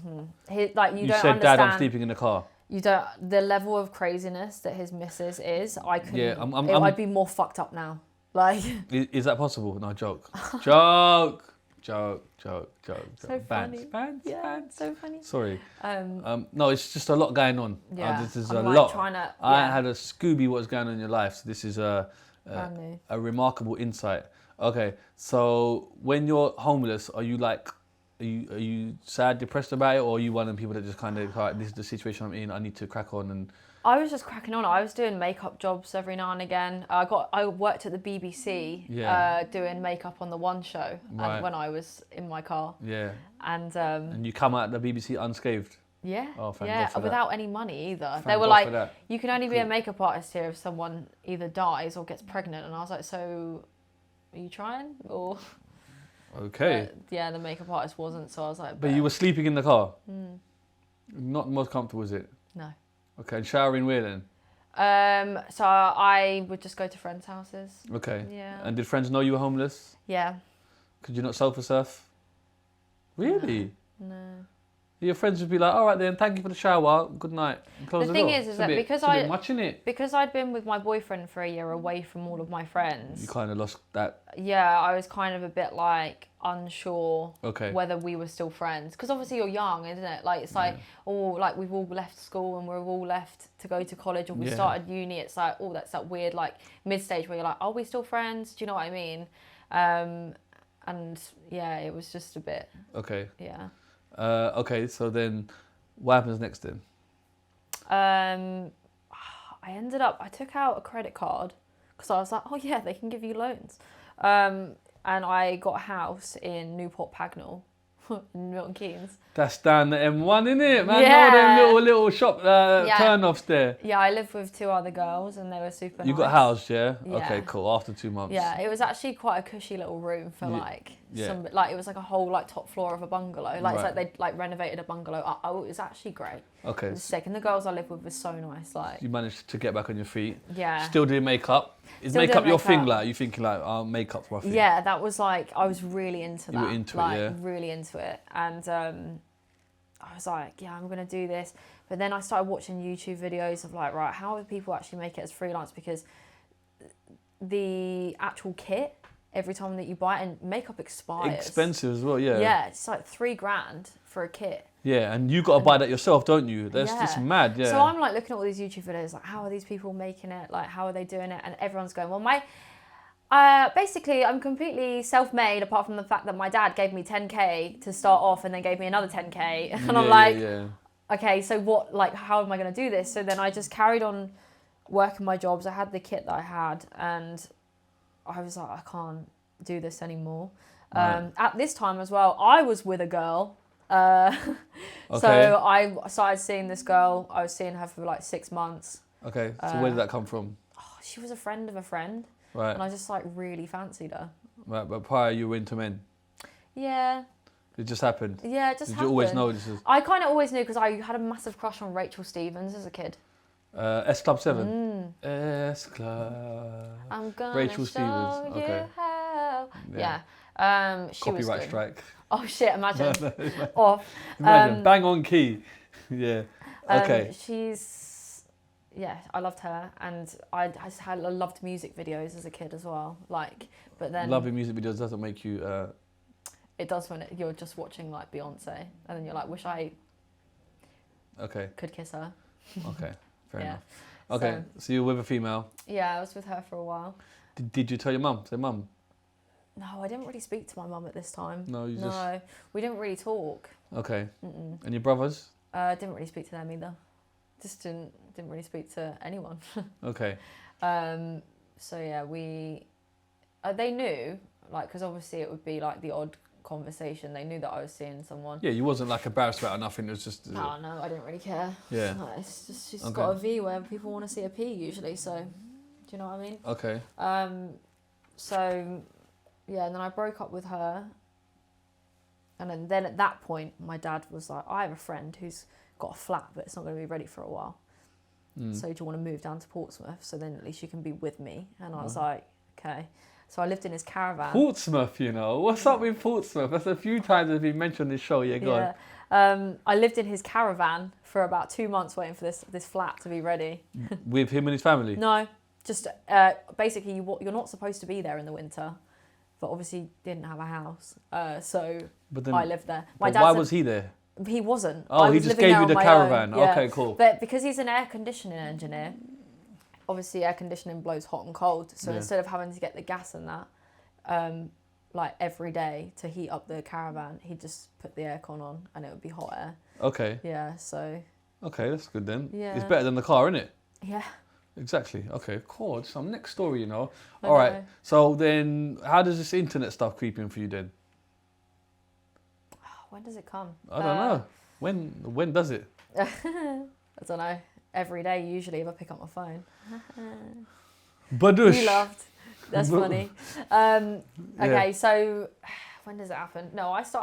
He, you You don't said, understand. Dad, I'm sleeping in the car. You don't. The level of craziness that his missus is, I couldn't. Yeah, I'd be more fucked up now. Like. Is that possible? No, joke. Joke. So funny. Bants. So funny. Sorry. No, it's just a lot going on. Yeah. This is I'm a like lot. trying to, I had a Scooby what's going on in your life. So this is a remarkable insight. Okay, so when you're homeless, are you sad, depressed about it, or are you one of the people that just kind of like, this is the situation I'm in, I need to crack on? And I was just cracking on. I was doing makeup jobs every now and again. I worked at the BBC doing makeup on the One show, and when I was in my car. Yeah. And you come out the BBC unscathed. Yeah. Oh, thank yeah, God for without any money either. Thank they were God like, for that. you can only be a makeup artist here if someone either dies or gets pregnant. And I was like, so are you trying? Or okay. Yeah, the makeup artist wasn't, so I was like. But you were sleeping in the car. Not the most comfortable, was it? No. Okay, and showering where then? So I would just go to friends' houses. Okay. Yeah. And did friends know you were homeless? Yeah. Could you not sofa surf? Really? No. Your friends would be like, all right then, thank you for the shower, good night. And close The the thing door. is It's that a bit, because it's a bit much, innit? because I'd been with my boyfriend for a year away from all of my friends. You kind of lost that. Yeah, I was kind of a bit like unsure Okay. whether we were still friends, because obviously you're young, isn't it? Like it's like like we've all left school and we're all left to go to college, or we started uni. It's like that's that weird like mid stage where you're like, are we still friends? Do you know what I mean? And yeah, it was just a bit. Okay. Yeah. Okay, so then what happens next then? I took out a credit card because I was like, oh yeah, they can give you loans. And I got a house in Newport Pagnell, in Milton Keynes. That's down the M1, innit? Man, Yeah. all them little shop turn-offs there. Yeah, I lived with 2 other girls and they were super nice. You got housed, yeah? Yeah. Okay, cool. After 2 months. Yeah, it was actually quite a cushy little room for it was like a whole like top floor of a bungalow. Like it's like they like renovated a bungalow. Oh, it was actually great. Okay. It was sick, and the girls I lived with were so nice. Like You managed to get back on your feet. Yeah. Still doing makeup. Is Still makeup doing your thing? makeup. Like you thinking like, oh, makeup's my thing. Yeah, that was like I was really into that. You were into like, it, yeah. Really into it, and I was like, yeah, I'm gonna do this. But then I started watching YouTube videos of like, right, how do people actually make it as freelance? Because the actual kit, every time that you buy it, and makeup expires. Expensive as well, yeah. Yeah, it's like $3,000 for a kit. Yeah, and you got to buy that yourself, don't you? That's just mad, yeah. So I'm like looking at all these YouTube videos, like, how are these people making it? Like, how are they doing it? And everyone's going, well, basically, I'm completely self-made, apart from the fact that my dad gave me 10K to start off and then gave me another 10K. And I'm like, okay, so what, like, how am I going to do this? So then I just carried on working my jobs. I had the kit that I had, and I was like, I can't do this anymore. Right. At this time as well, I was with a girl. Okay. So I started seeing this girl. I was seeing her for like 6 months. Okay, so where did that come from? Oh, she was a friend of a friend. Right. And I just like really fancied her. Right, but prior you were into men? Yeah. It just happened? Yeah, it just happened. Did you always know this is... I kind of always knew because I had a massive crush on Rachel Stevens as a kid. S Club 7? S Club... I'm gonna Rachel show Stevens, you okay. how. Yeah. She was Copyright good. strike. Oh shit, imagine. Off. Imagine, bang on key. Yeah. Okay. Yeah, I loved her, and I loved music videos as a kid as well. Like, but then Loving music videos doesn't make you... It does when you're just watching like Beyonce, and then you're like, wish I Okay. could kiss her. Okay, fair Okay, so you were with a female. Yeah, I was with her for a while. Did you tell your mum? Say, mum. No, I didn't really speak to my mum at this time. No, we didn't really talk. Okay. Mm-mm. And your brothers? Didn't really speak to them either. Just didn't really speak to anyone. Okay. So yeah, they knew, like, because obviously it would be like the odd conversation. They knew that I was seeing someone. Yeah, you wasn't like embarrassed about it or nothing. It was just. Oh no, I didn't really care. Yeah. Like, it's just she's got a V where people want to see a P usually. So, do you know what I mean? Okay. So, yeah, and then I broke up with her. And then at that point, my dad was like, I have a friend who's got a flat, but it's not going to be ready for a while. So do you want to move down to Portsmouth? So then at least you can be with me. And I was like, okay. So I lived in his caravan. Portsmouth, you know. What's up with Portsmouth? That's a few times it's been mentioned on this show. Yeah, go on. I lived in his caravan for about 2 months waiting for this flat to be ready. With him and his family? No, just basically you're not supposed to be there in the winter. But obviously didn't have a house. So I lived there. Why was he there? He wasn't. Oh, he just gave you the caravan. Yeah. Okay, cool. But because he's an air conditioning engineer, obviously air conditioning blows hot and cold. So instead of having to get the gas and that, like every day to heat up the caravan, he'd just put the aircon on and it would be hot air. Okay. Yeah, so. Okay, that's good then. Yeah. It's better than the car, isn't it? Yeah. Exactly. Okay, cool. Some next story, you know. All right. So then, how does this internet stuff creep in for you then? When does it come? I don't know. When does it? I don't know. Every day, usually, if I pick up my phone. Badoosh. You laughed. That's funny. Okay, so when does it happen? No, I was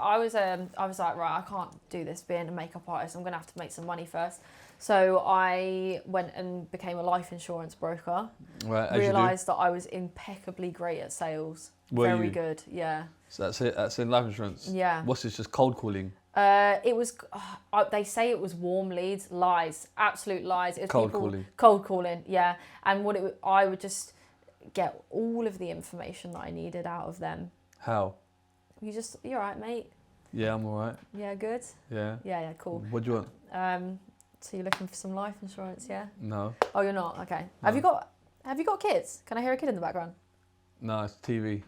like, right, I can't do this being a makeup artist. I'm gonna have to make some money first. So I went and became a life insurance broker. Right. Realised that I was impeccably great at sales. Very good. Yeah. So that's it. That's in life insurance. Yeah. What's this? Just cold calling. It was. They say it was warm leads. Lies. Absolute lies. It was cold calling. Cold calling. Yeah. And I would just get all of the information that I needed out of them. How? You're right, mate. Yeah, I'm all right. Yeah, good. Yeah. Yeah, cool. What do you want? So you're looking for some life insurance, yeah? No. Oh, you're not. Okay. No. Have you got kids? Can I hear a kid in the background? No, it's TV.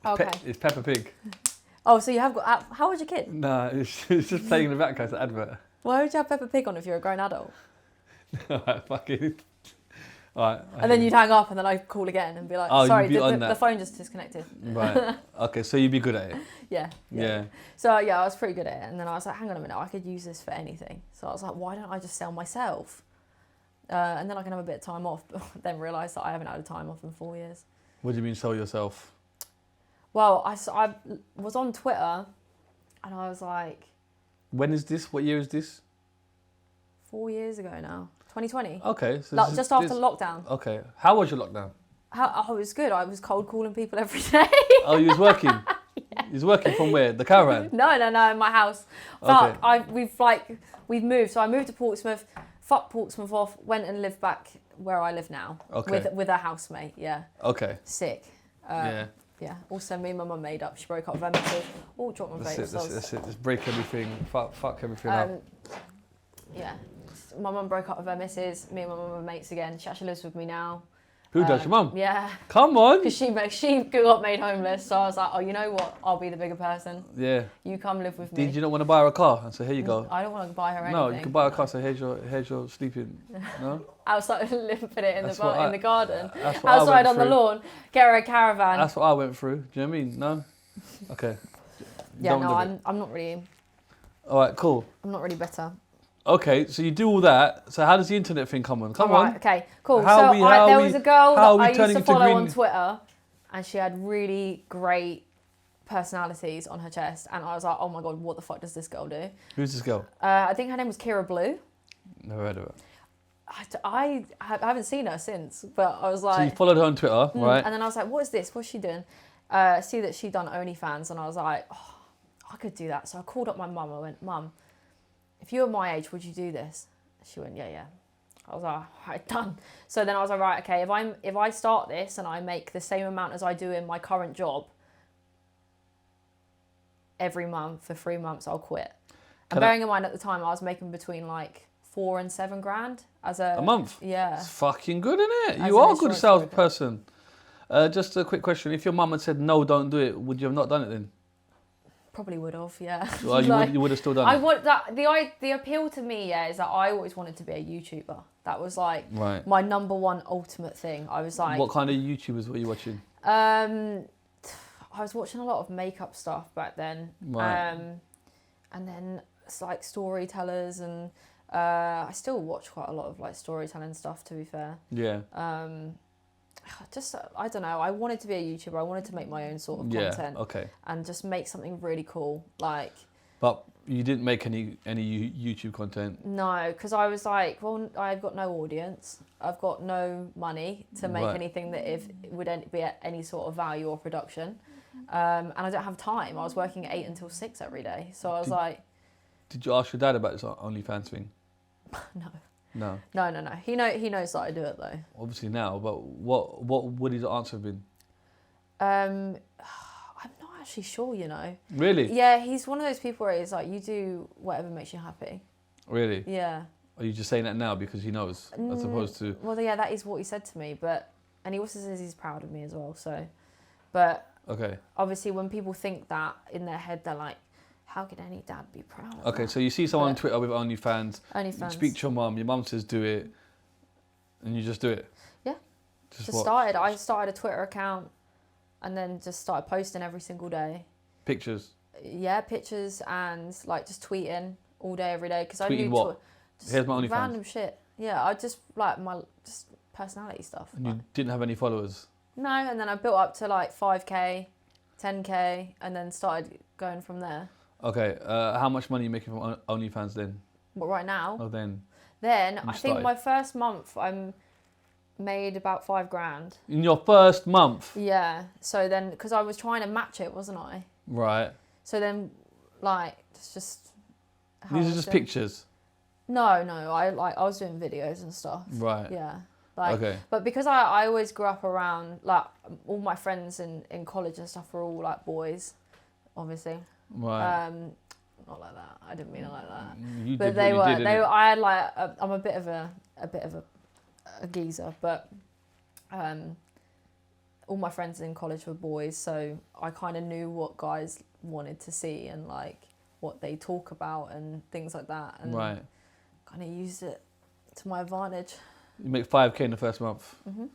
Okay. It's Peppa Pig. Oh, so you have got. How old's your kid? No, it's just playing in the background. It's an advert. Why would you have Peppa Pig on if you're a grown adult? Alright, fuck it. Alright. And then you'd hang up and then I'd call again and be like, sorry, the phone just disconnected. Right. Okay, so you'd be good at it. Yeah. So yeah, I was pretty good at it. And then I was like, hang on a minute, I could use this for anything. So I was like, why don't I just sell myself? And then I can have a bit of time off. But then realised that I haven't had a time off in 4 years. What do you mean sell yourself? Well, I was on Twitter and I was like... When is this? What year is this? 4 years ago now. 2020. Okay. So just after lockdown. Okay. How was your lockdown? It was good. I was cold calling people every day. Oh, you was working? Yeah. You was working from where? The caravan? No, in my house. Fuck, okay. We've moved. So I moved to Portsmouth, fucked Portsmouth off, went and lived back where I live now. Okay. With a housemate, yeah. Okay. Sick. Yeah. Yeah. Also, me and my mum made up. She broke up with her missus. Oh, drop my vape. That's it. Just break everything. Fuck everything up. Yeah. My mum broke up with her missus. Me and my mum are mates again. She actually lives with me now. Who does, your mum? Yeah. Come on. Because she got made homeless. So I was like, oh, you know what? I'll be the bigger person. Yeah. You come live with me. Did you not want to buy her a car? And say, here you go. I don't want to buy her anything. No, you can buy a car. Say, here's your sleeping. No. Outside, put it in the garden. That's what outside on the lawn. Get her a caravan. That's what I went through. Do you know what I mean? No. Okay. Yeah. No, I'm not really. All right. Cool. I'm not really bitter. Okay, so you do all that. So how does the internet thing come on? Come on. Right, okay, cool. There was a girl that I used to follow on Twitter, and she had really great personalities on her chest, and I was like, oh my god, what the fuck does this girl do? Who's this girl? I think her name was Kira Blue. Never heard of her. I haven't seen her since, but I was like... So you followed her on Twitter, right? And then I was like, what is this? What's she doing? See that she'd done OnlyFans, and I was like, oh, I could do that. So I called up my mum. I went, Mum, if you were my age, would you do this? She went, yeah. I was like, all right, done. So then I was like, right, okay, if I start this and I make the same amount as I do in my current job every month for 3 months, I'll quit. And bearing in mind at the time, I was making between like 4 and 7 grand as a month. Yeah. It's fucking good, isn't it? As You an are a good insurance broker. salesperson. Just a quick question: if your mum had said no, don't do it, would you have not done it then? Probably would have, yeah. Well, you would have still done I it. want that. The appeal to me, yeah, is that I always wanted to be a YouTuber. That was like Right. my number one ultimate thing. I was like, What kind of YouTubers were you watching? I was watching a lot of makeup stuff back then. Right. And then it's like storytellers, and I still watch quite a lot of like storytelling stuff, to be fair. Yeah. Just, I don't know, I wanted to be a YouTuber. I wanted to make my own sort of Yeah. content Okay. and just make something really cool. Like, But you didn't make any YouTube content. no, because I was like, well, I've got no audience. I've got no money to make Right. anything that if would be at any sort of value or production. And I don't have time. I was working 8 until 6 every day. So I was like, Did you ask your dad about this OnlyFans thing? no. No. No. He knows that I do it though. Obviously now, but what would his answer have been? I'm not actually sure, you know. Really? Yeah, he's one of those people where he's like, you do whatever makes you happy. Really? Yeah. Are you just saying that now because he knows, as opposed to? Well, yeah, that is what he said to me, and he also says he's proud of me as well. So, but Okay. obviously, when people think that in their head, they're like, how could any dad be proud of Okay, that? so you see someone on But- Twitter with OnlyFans. You OnlyFans. speak to your mum says do it, and you just do it. Yeah. Just Just what? started. I started a Twitter account, and then just started posting every single day. Pictures. Yeah, pictures and like just tweeting all day, every day. Because I Tweeting knew what? just Here's my OnlyFans. random shit. Yeah, I just like my just personality stuff. And you didn't have any followers. No, and then I built up to like 5k, 10k, and then started going from there. Okay. How much money are you making from OnlyFans then? But right now, Oh, then. then I started. think my first month I made about 5 grand. In your first month. Yeah. So then, because I was trying to match it, wasn't I? Right. So then, like, it's just. how These I are was just doing. pictures. No, I was doing videos and stuff. Right. Yeah. Like, Okay. But because I always grew up around, like, all my friends in college and stuff were all like boys, obviously. Right. Not like that. I didn't mean it like that. You But did they what were. you did, They were. innit? I had like. I'm a bit of a geezer, but all my friends in college were boys, so I kind of knew what guys wanted to see and like what they talk about and things like that, and Right. kind of used it to my advantage. You make 5k in the first month. Mhm.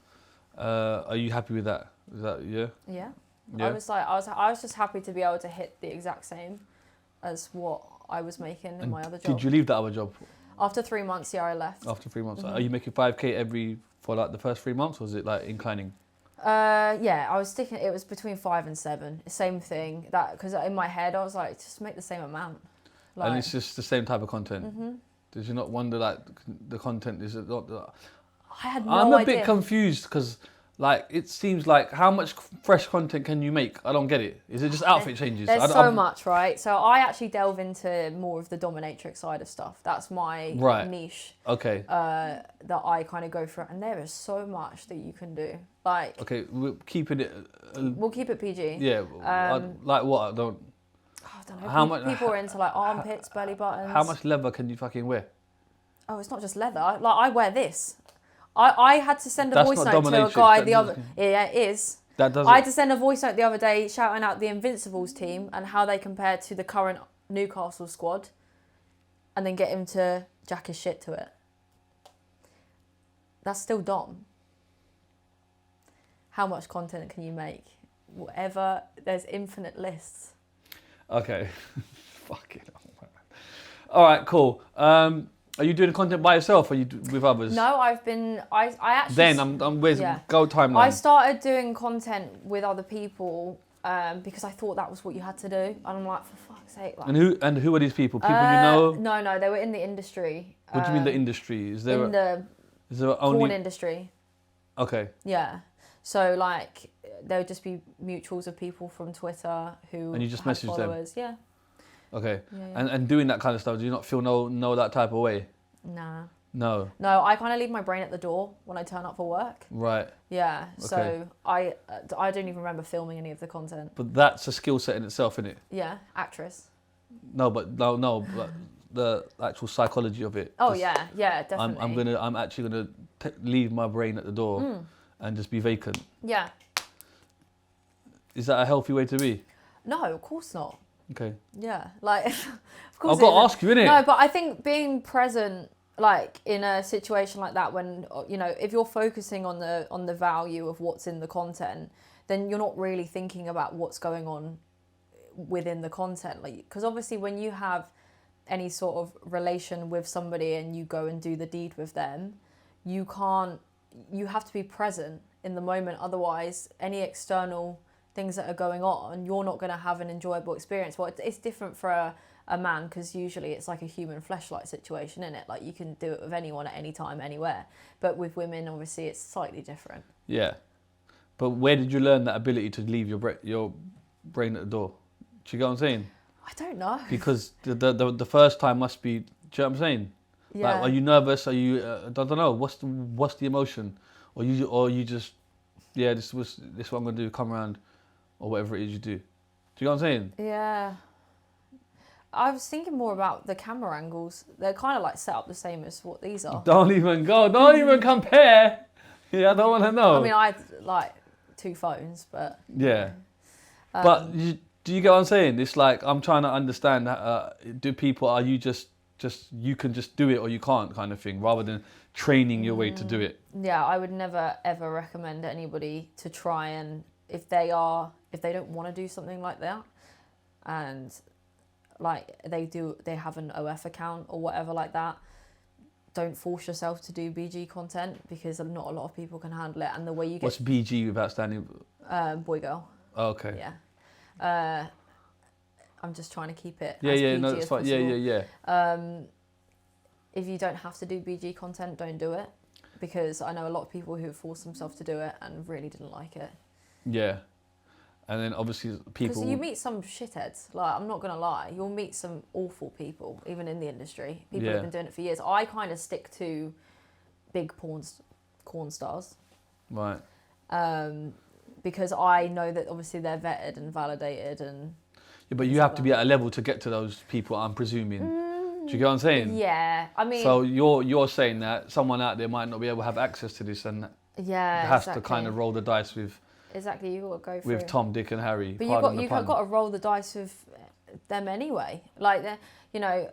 Are you happy with that? Is that yeah? Yeah. Yeah. I was just happy to be able to hit the exact same as what I was making in And my other job. did you leave that other job After 3 months, yeah, I left. after 3 months? Mhm. Are you making 5k for like the first 3 months, or is it like inclining? Yeah, I was sticking. It was between 5 and 7. Same thing. That because in my head I was like, just make the same amount. Like, And it's just the same type of content. Mhm. Did you not wonder like the content is it not? I had no I'm a idea. bit confused because like it seems like how much fresh content can you make? I don't get it. Is it just outfit changes? There's I so don't- much, right? So I actually delve into more of the dominatrix side of stuff. That's my Right. niche Okay. that I kind of go through, and there is so much that you can do. Like, Okay. We're keeping it. we'll keep it PG. Yeah. Like what? I don't. I don't know. How People, much- people are into like armpits, belly buttons. How much leather can you fucking wear? Oh, it's not just leather. Like I wear this. I had to send a That's voice not note to a dominatrix, guy that the other. doesn't- Yeah, it is. That doesn't. I had to send a voice note the other day shouting out the Invincibles team and how they compare to the current Newcastle squad, and then get him to jack his shit to it. That's still dom. How much content can you make? Whatever. There's infinite lists. Okay. Fucking hell, man. All right. Cool. Are you doing content by yourself or are you with others? No, I've been. I actually. Then I'm where's Yeah. go timeline? I started doing content with other people because I thought that was what you had to do, and I'm like, for fuck's sake, like. And who are these people? People you know? No, they were in the industry. What do you mean the industry? Is there In the is there porn only industry. okay? Yeah. So like there would just be mutuals of people from Twitter who And you just had message them? followers. Yeah. Okay. Yeah. And doing that kind of stuff, do you not feel no that type of way? Nah. No. No, I kind of leave my brain at the door when I turn up for work. Right. Yeah. Okay. So I don't even remember filming any of the content. But that's a skill set in itself, isn't it? Yeah. Actress. No, but no. But the actual psychology of it. Oh yeah, definitely. I'm actually gonna leave my brain at the door and just be vacant. Yeah. Is that a healthy way to be? No, of course not. Okay. Yeah, like of course. I've got to ask you, innit? No, but I think being present, like in a situation like that, when if you're focusing on the value of what's in the content, then you're not really thinking about what's going on within the content. Like, because obviously when you have any sort of relation with somebody and you go and do the deed with them, you have to be present in the moment. Otherwise, any external things that are going on, you're not going to have an enjoyable experience. Well, it's different for a man, because usually it's like a human fleshlight situation, isn't it? Like, you can do it with anyone at any time, anywhere. But with women, obviously, it's slightly different. Yeah. But where did you learn that ability to leave your brain at the door? Do you get what I'm saying? I don't know. Because the first time must be, do you know what I'm saying? Yeah. Like, are you nervous? Are you, I don't know, what's the emotion? Or you just, yeah, this is what I'm going to do, come around, or whatever it is you do. Do you know what I'm saying? Yeah. I was thinking more about the camera angles. They're kind of like set up the same as what these are. Don't even compare. Yeah, I don't want to know. I mean, I had like 2 phones, but... Yeah. But do you get what I'm saying? It's like, I'm trying to understand, are you just you can just do it or you can't kind of thing, rather than training your way to do it? Yeah, I would never ever recommend anybody to try, and if they don't want to do something like that, and like they have an OF account or whatever like that, don't force yourself to do BG content, because not a lot of people can handle it. And the way you get... What's BG without standing? Boy girl. Oh, okay. Yeah. I'm just trying to keep it yeah, as yeah, PG no, that's as fine. possible. Yeah. If you don't have to do BG content, don't do it, because I know a lot of people who forced themselves to do it and really didn't like it. Yeah. And then obviously people... Because you meet some shitheads, like, I'm not going to lie, you'll meet some awful people, even in the industry. People who've been doing it for years. I kind of stick to big porn stars. Right. Because I know that obviously they're vetted and validated and... Yeah, but you have to be at a level to get to those people, I'm presuming. Do you get what I'm saying? Yeah, I mean... So you're saying that someone out there might not be able to have access to this, and has to kind of roll the dice with... Exactly, you've got to go through... With Tom, Dick and Harry. But you've got to roll the dice with them anyway. Like,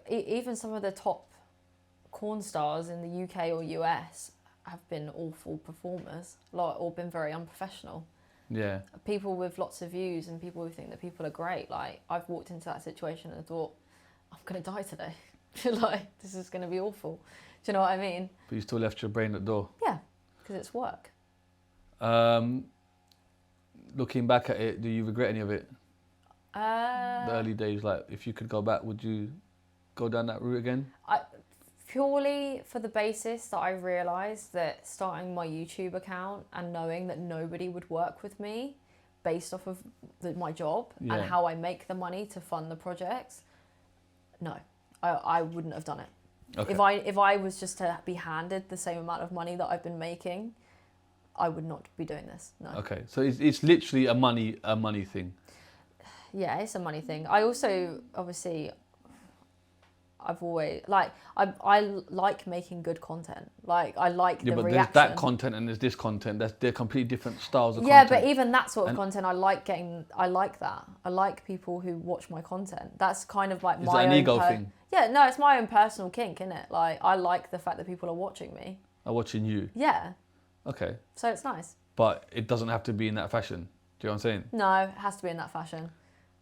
even some of the top corn stars in the UK or US have been awful performers, like, or been very unprofessional. Yeah. People with lots of views and people who think that people are great. Like, I've walked into that situation and thought, I'm going to die today. Like, this is going to be awful. Do you know what I mean? But you still left your brain at the door. Yeah, because it's work. Looking back at it, do you regret any of it? The early days, like, if you could go back, would you go down that route again? Purely for the basis that I realised that starting my YouTube account and knowing that nobody would work with me based off of my job and how I make the money to fund the projects, no, I wouldn't have done it. Okay. If I was just to be handed the same amount of money that I've been making, I would not be doing this. No. Okay, so it's literally a money thing. Yeah, it's a money thing. I also obviously. I've always I like making good content. Like, I like the reaction. There's that content and there's this content. They're completely different styles of content. Yeah, but even that sort of content, I like that. I like people who watch my content. That's kind of like my own... Is that an ego thing? Yeah, no, it's my own personal kink, isn't it? Like, I like the fact that people are watching me. Are watching you? Yeah. Okay. So it's nice. But it doesn't have to be in that fashion. Do you know what I'm saying? No, it has to be in that fashion.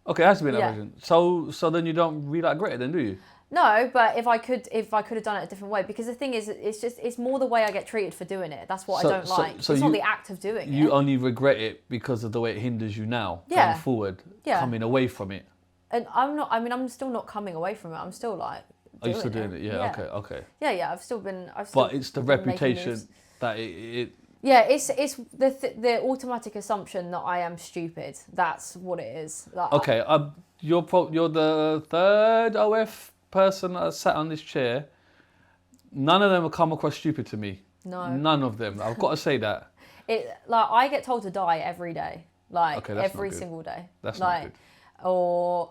Okay, it has to be in that fashion. So then you don't really regret it then, do you? No, but if I could have done it a different way, because the thing is, it's more the way I get treated for doing it. That's what I don't like. So it's not the act of doing it. You only regret it because of the way it hinders you now, going forward, coming away from it. And I'm still not coming away from it. I'm still like. Are you still doing it? Yeah. Okay. Yeah. I've still but it's the reputation that it. Yeah, it's the automatic assumption that I am stupid. That's what it is. Okay, you're the third OF person that sat on this chair. None of them have come across stupid to me. No. None of them. I've got to say that. I get told to die every day. Like, every single day. That's not good. Or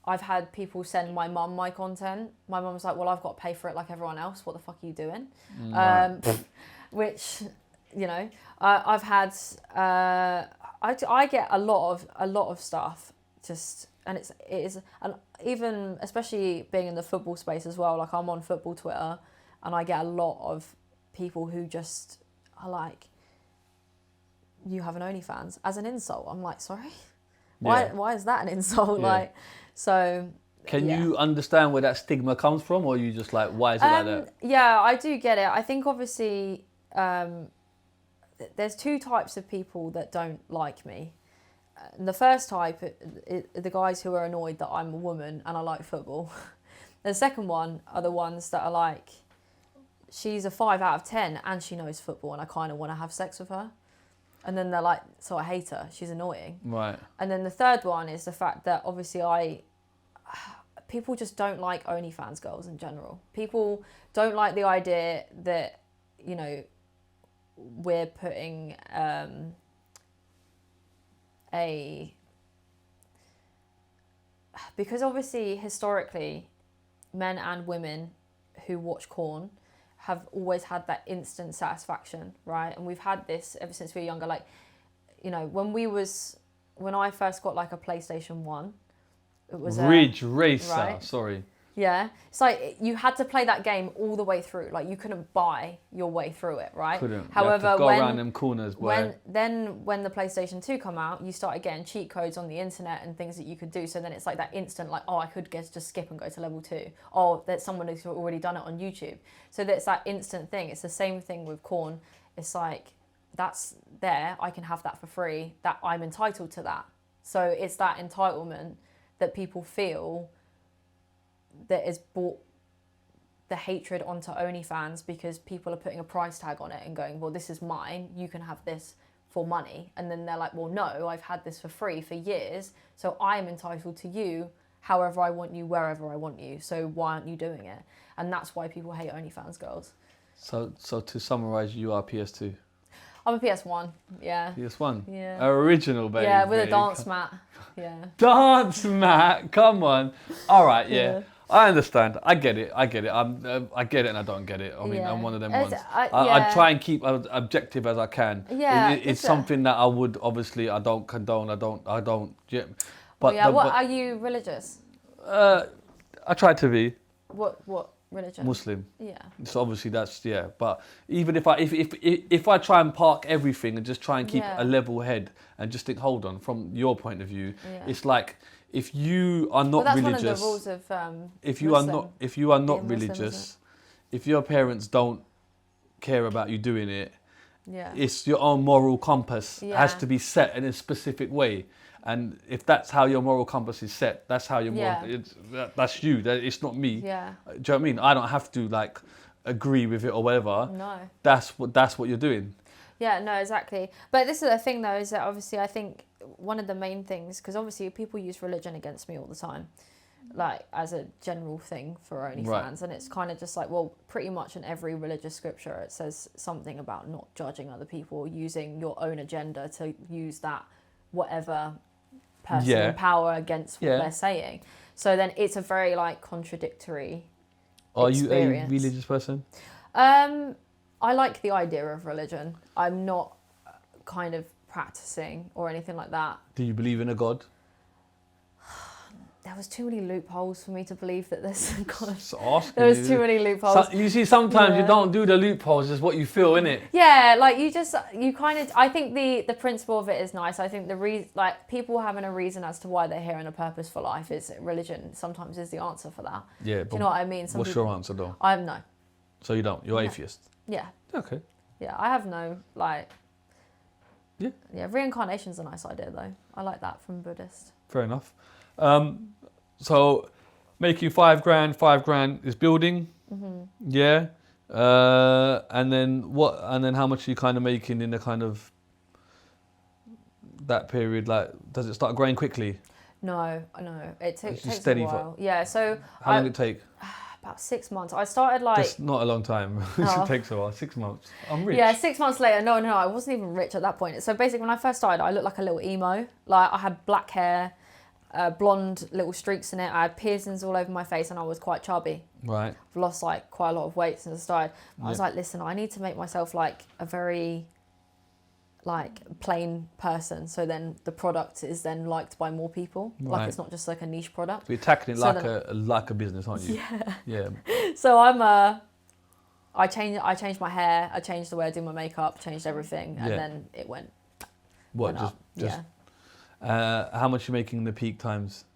I've had people send my mum my content. My mum's like, well, I've got to pay for it like everyone else. What the fuck are you doing? Which, you know, I've had. I get a lot of stuff. Just and it is, and even especially being in the football space as well. Like I'm on football Twitter, and I get a lot of people who just are like, "You have an OnlyFans" as an insult. I'm like, sorry. Why is that an insult? Yeah. Like, so. Can you understand where that stigma comes from, or are you just like, why is it like that? Yeah, I do get it. I think obviously there's two types of people that don't like me. The first type are the guys who are annoyed that I'm a woman and I like football. The second one are the ones that are like, she's a 5 out of 10 and she knows football and I kind of want to have sex with her. And then they're like, so I hate her. She's annoying. Right. And then the third one is the fact that obviously people just don't like OnlyFans girls in general. People don't like the idea that, you know, we're putting because obviously historically men and women who watch porn have always had that instant satisfaction, right? And we've had this ever since we were younger. Like, you know, when I first got like a PlayStation 1, it was Ridge Racer, right? sorry. Yeah, it's like you had to play that game all the way through. Like you couldn't buy your way through it, right? Couldn't. However, you had to go around them corners, boy. When the PlayStation 2 come out, you started getting cheat codes on the internet and things that you could do. So then it's like that instant, like, oh, I could just skip and go to level 2. Oh, there's someone who's already done it on YouTube. So that's that instant thing. It's the same thing with corn. It's like that's there. I can have that for free. That I'm entitled to that. So it's that entitlement that people feel that is brought the hatred onto OnlyFans because people are putting a price tag on it and going, well, this is mine, you can have this for money. And then they're like, well, no, I've had this for free for years, so I'm entitled to you however I want you, wherever I want you. So why aren't you doing it? And that's why people hate OnlyFans girls. So to summarise, you are PS2. I'm a PS1, yeah. PS1? Yeah. Original, baby. Yeah, with a dance mat, yeah. Dance mat, come on. All right, yeah. I understand. I get it. I get it and I don't get it. I mean, I'm one of them ones. I try and keep as objective as I can. Yeah. It's something that I would, obviously, I don't condone. I don't. Yeah. But are you religious? I try to be. What religion? Muslim. Yeah. So obviously that's, yeah. But even if I try and park everything and just try and keep a level head and just think, hold on, from your point of view, it's like, if you are not religious, one of the rules of if you are not religious, if your parents don't care about you doing it, it's your own moral compass has to be set in a specific way. And if that's how your moral compass is set, that's how your moral, that's you. It's not me. Yeah. Do you know what I mean? I don't have to like agree with it or whatever. No. That's what you're doing. Yeah, no, exactly. But this is the thing, though, is that obviously I think one of the main things, because obviously people use religion against me all the time, like as a general thing for OnlyFans, right. And it's kind of just like, well, pretty much in every religious scripture it says something about not judging other people, using your own agenda to use that whatever person in power against what they're saying. So then it's a very like contradictory experience. Are you a religious person? I like the idea of religion. I'm not kind of practicing or anything like that. Do you believe in a God? There was too many loopholes for me to believe that there's a God. There was too many loopholes. You see, sometimes you don't do the loopholes, it's what you feel, innit? Yeah, like you kind of, I think the principle of it is nice. I think like people having a reason as to why they're here and a purpose for life is religion sometimes is the answer for that. Yeah. Do you know what I mean? What's your answer though? No. So you don't? You're atheist? Yeah. Okay. Yeah, I have no, like... Yeah. Yeah, reincarnation's a nice idea, though. I like that from Buddhist. Fair enough. So, making £5,000 is building. Mm-hmm. Yeah. And then how much are you kind of making in the kind of that period? Like, does it start growing quickly? No. It takes steady a while. Yeah, so... How long did it take? About 6 months. I started like... That's not a long time. It takes a while. 6 months. I'm rich. Yeah, 6 months later. No, I wasn't even rich at that point. So basically when I first started, I looked like a little emo. Like I had black hair. blonde little streaks in it. I had piercings all over my face, and I was quite chubby. Right. I've lost like quite a lot of weight since I started. I was like, listen, I need to make myself like a very like plain person, so then the product is then liked by more people. Right. Like it's not just like a niche product. You're tackling it So like a business, aren't you? Yeah. Yeah. So I changed my hair, I changed the way I do my makeup, changed everything, and then it went. What? Went Just. Yeah. How much are you making the peak times?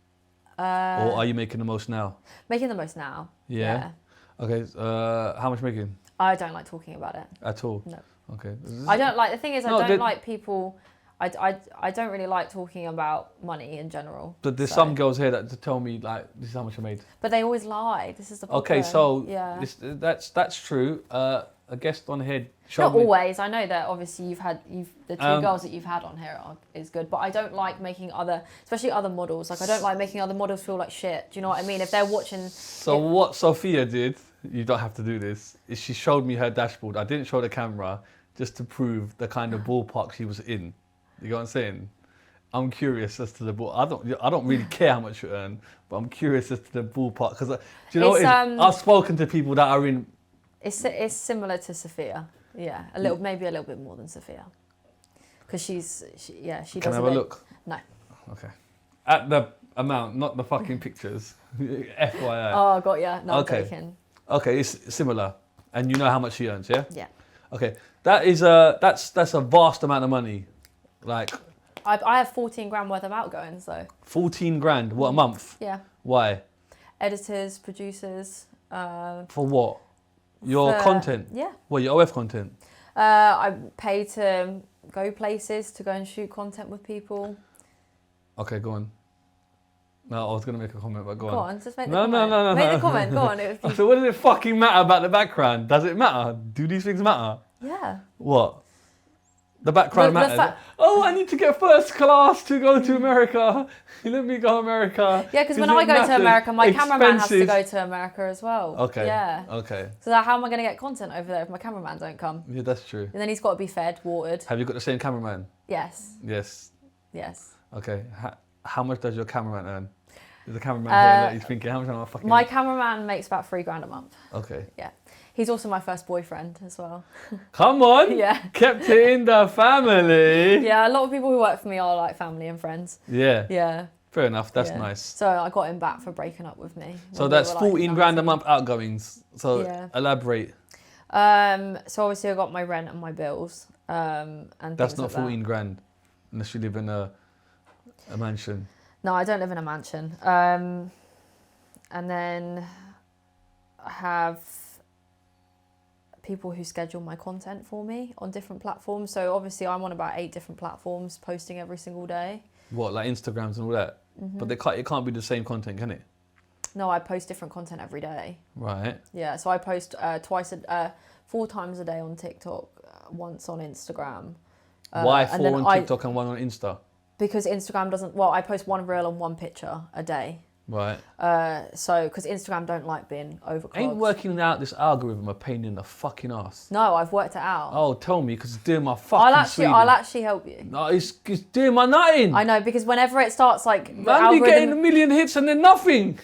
Or are you making the most now? Making the most now. Yeah. Okay. How much are you making? I don't like talking about it. At all? No. Okay. I don't like. The thing is, I No, don't like people. I don't really like talking about money in general. But there's some girls here that tell me like, this is how much I made. But they always lie. This is the problem. Okay, so yeah. that's true. A guest on here showed Not me. always. I know that obviously the two girls that you've had on here is good, but I don't like making especially other models. Like I don't like making other models feel like shit. Do you know what I mean? If they're watching. So what Sophia did, you don't have to do this, is she showed me her dashboard. I didn't show the camera just to prove the kind of ballpark she was in. You know what I'm saying? I'm curious as to the ball. I don't really care how much you earn, but I'm curious as to the ballpark because do you know what it is? I've spoken to people that are in. It's similar to Sophia, yeah, maybe a little bit more than Sophia, because she does. Can I have a look? No. Okay. At the amount, not the fucking pictures. FYI. Oh, got ya. No, okay. I'm joking. Okay, it's similar, and you know how much she earns, yeah? Yeah. Okay, that's a vast amount of money, like. I have 14 grand worth of outgoings though. 14 grand, what, a month? Yeah. Why? Editors, producers. For what? Your content? Yeah. What, your OF content? I pay to go places, to go and shoot content with people. Okay, go on. No, I was going to make a comment, but go on. Go on, just make the comment. No. Make the comment, go on. So what does it fucking matter about the background? Does it matter? Do these things matter? Yeah. What? The background matters. Oh, I need to get first class to go to America. Let me go America. Yeah, because when I go to America, my cameraman has to go to America as well. Okay. Yeah. Okay. So how am I going to get content over there if my cameraman don't come? Yeah, that's true. And then he's got to be fed, watered. Have you got the same cameraman? Yes. Yes. Yes. Okay. How much does your cameraman earn? There's a cameraman here that he's thinking, how much am I fucking... My cameraman makes about 3 grand a month. Okay. Yeah. He's also my first boyfriend as well. Come on! Yeah. Kept it in the family! Yeah, a lot of people who work for me are like family and friends. Yeah. Yeah. Fair enough, that's Yeah. nice. So I got him back for breaking up with me. So that's 14 grand a month outgoings. So Yeah. elaborate. So obviously I got my rent and my bills. And That's things not like 14 grand unless you live in a mansion. No, I don't live in a mansion. And then I have people who schedule my content for me on different platforms. So obviously I'm on about 8 different platforms, posting every single day. What, like Instagrams and all that? Mm-hmm. But it can't be the same content, can it? No, I post different content every day. Right. Yeah, so I post 4 times a day on TikTok, once on Instagram. Why 4 on TikTok and 1 on Insta? Because Instagram doesn't, I post 1 reel and 1 picture a day. Right. So, because Instagram don't like being overclocked. Ain't working out this algorithm a pain in the fucking ass? No, I've worked it out. Oh, tell me, because it's doing my fucking I'll actually help you. No, it's doing my nutting. I know, because whenever it starts like... Man, you're getting a million hits and then nothing.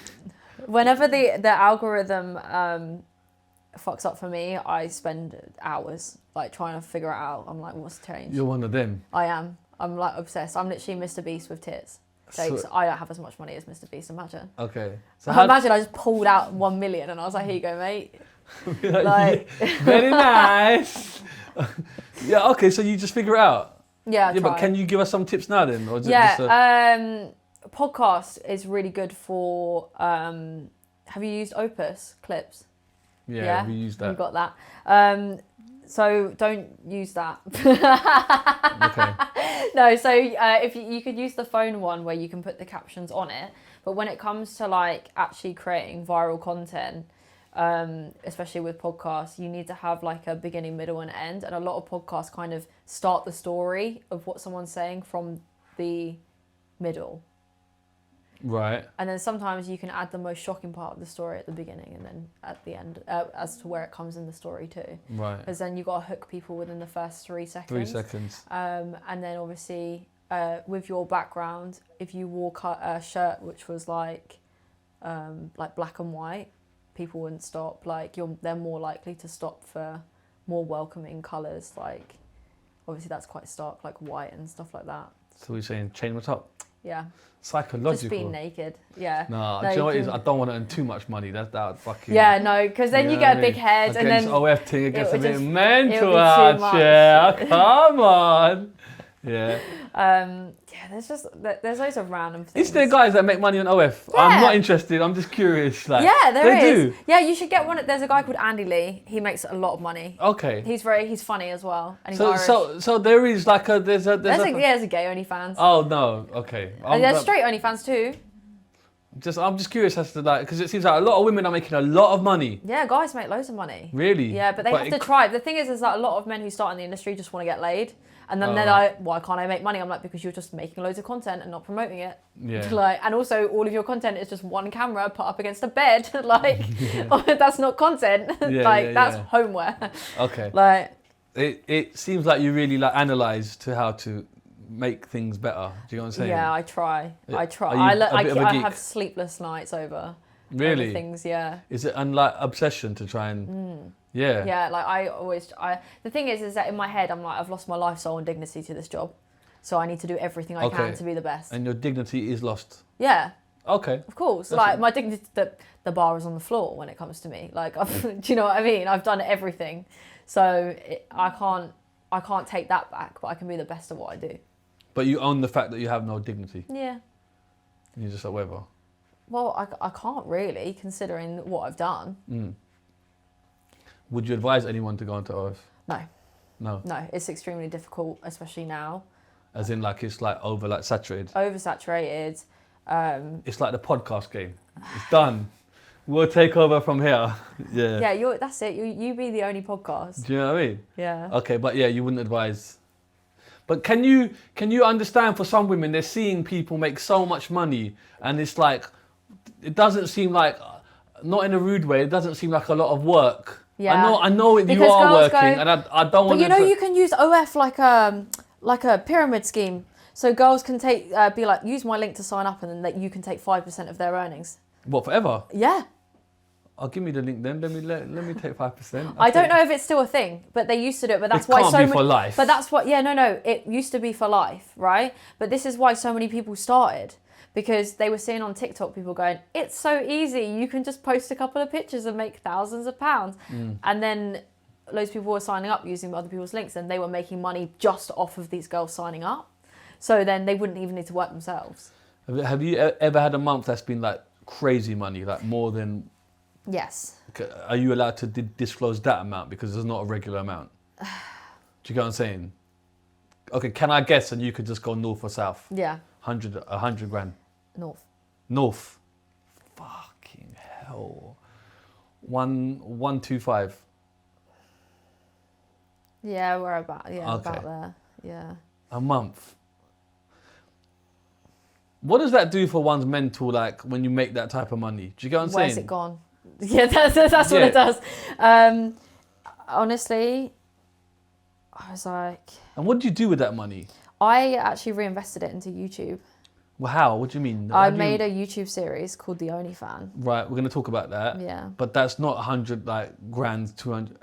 Whenever the algorithm fucks up for me, I spend hours like trying to figure it out. I'm like, what's changed? You're one of them. I am. I'm like obsessed. I'm literally Mr. Beast with tits. Jokes. I don't have as much money as Mr. Beast, imagine. Okay. So imagine I just pulled out 1 million and I was like, here you go, mate. Like, very nice. Yeah, okay, so you just figure it out. Yeah, but can you give us some tips now then? Or is it podcast is really good for, have you used Opus clips? Yeah, we use that. You got that. So don't use that. Okay. No, so if you could use the phone one where you can put the captions on it, but when it comes to like actually creating viral content, especially with podcasts, you need to have like a beginning, middle and end, and a lot of podcasts kind of start the story of what someone's saying from the middle. Right. And then sometimes you can add the most shocking part of the story at the beginning and then at the end as to where it comes in the story too. Right. Because then you've got to hook people within the first 3 seconds. 3 seconds. And then obviously with your background, if you wore a shirt which was like black and white, people wouldn't stop. Like they're more likely to stop for more welcoming colours. Like obviously that's quite stark, like white and stuff like that. So we're saying chain on top? Yeah. Psychological. Just being naked. Yeah. No, do you know what it is? I don't want to earn too much money. That fucking. Yeah, no, because then you get a big head, and then this OF thing, it gets a bit it'll mental be out too much. here. Come on. Yeah. Yeah, there's loads of random things. Is there guys that make money on OF? Yeah. I'm not interested. I'm just curious. Like, yeah, there is. do. Yeah, you should get one. There's a guy called Andy Lee. He makes a lot of money. Okay. He's funny as well, and he's Irish. So there is like there's a there's a gay OnlyFans. Oh no. Okay. And there's straight OnlyFans too. I'm just curious as to like, because it seems like a lot of women are making a lot of money. Yeah, guys make loads of money. Really? Yeah, but they have to try. The thing is that a lot of men who start in the industry just want to get laid. And then they're like, why can't I make money? I'm like, because you're just making loads of content and not promoting it. Yeah. Like, and also all of your content is just one camera put up against a bed. Like, that's not content. Yeah, that's homeware. Okay. Like, it seems like you really like analyse to how to make things better. Do you know what I'm saying? yeah, I try. I try. Are you a bit of a I geek? have sleepless nights over Really? things. Yeah. Is it like obsession to try and? Yeah. Yeah, like the thing is that in my head I'm like, I've lost my life, soul and dignity to this job. So I need to do everything I can to be the best. And your dignity is lost. Yeah. Okay. Of course. My dignity, the bar is on the floor when it comes to me. Like, do you know what I mean? I've done everything. So I can't take that back, but I can be the best at what I do. But you own the fact that you have no dignity. Yeah. And you're just like, whatever. Well, I can't really, considering what I've done. Would you advise anyone to go into OF? No. No. No, it's extremely difficult, especially now. As in, like, it's like saturated. Oversaturated. It's like the podcast game. It's done. We'll take over from here. Yeah. Yeah, that's it. You be the only podcast. Do you know what I mean? Yeah. Okay, but yeah, you wouldn't advise. But can you understand, for some women, they're seeing people make so much money, and it's like, it doesn't seem like, not in a rude way, it doesn't seem like a lot of work. Yeah. I know Because you are girls working, go, and I don't want. But you know, you can use OF like a pyramid scheme. So girls can be like, use my link to sign up, and then that you can take 5% of their earnings. What, forever? Yeah. I'll give me the link then. Let me take 5%. I don't know if it's still a thing, but they used to do it. But that's why can't so be many. for life. But that's what. Yeah, no. It used to be for life, right? But this is why so many people started. Because they were seeing on TikTok people going, it's so easy. You can just post a couple of pictures and make thousands of pounds. And then loads of people were signing up using other people's links, and they were making money just off of these girls signing up. So then they wouldn't even need to work themselves. Have you ever had a month that's been like crazy money, like more than? Yes. Are you allowed to disclose that amount, because there's not a regular amount? Do you get what I'm saying? Okay, can I guess, and you could just go north or south? Yeah. 100 grand. North. Fucking hell. 125. Yeah, we're about Okay. about there. Yeah. A month. What does that do for one's mental, like, when you make that type of money? Do you get what I'm saying? Where's it gone? Yeah, that's what it does. Honestly, I was like... And what do you do with that money? I actually reinvested it into YouTube. Well, how? What do you mean? I made a YouTube series called The Only Fan. Right, we're going to talk about that. Yeah. But that's not 100, like, grand, 200...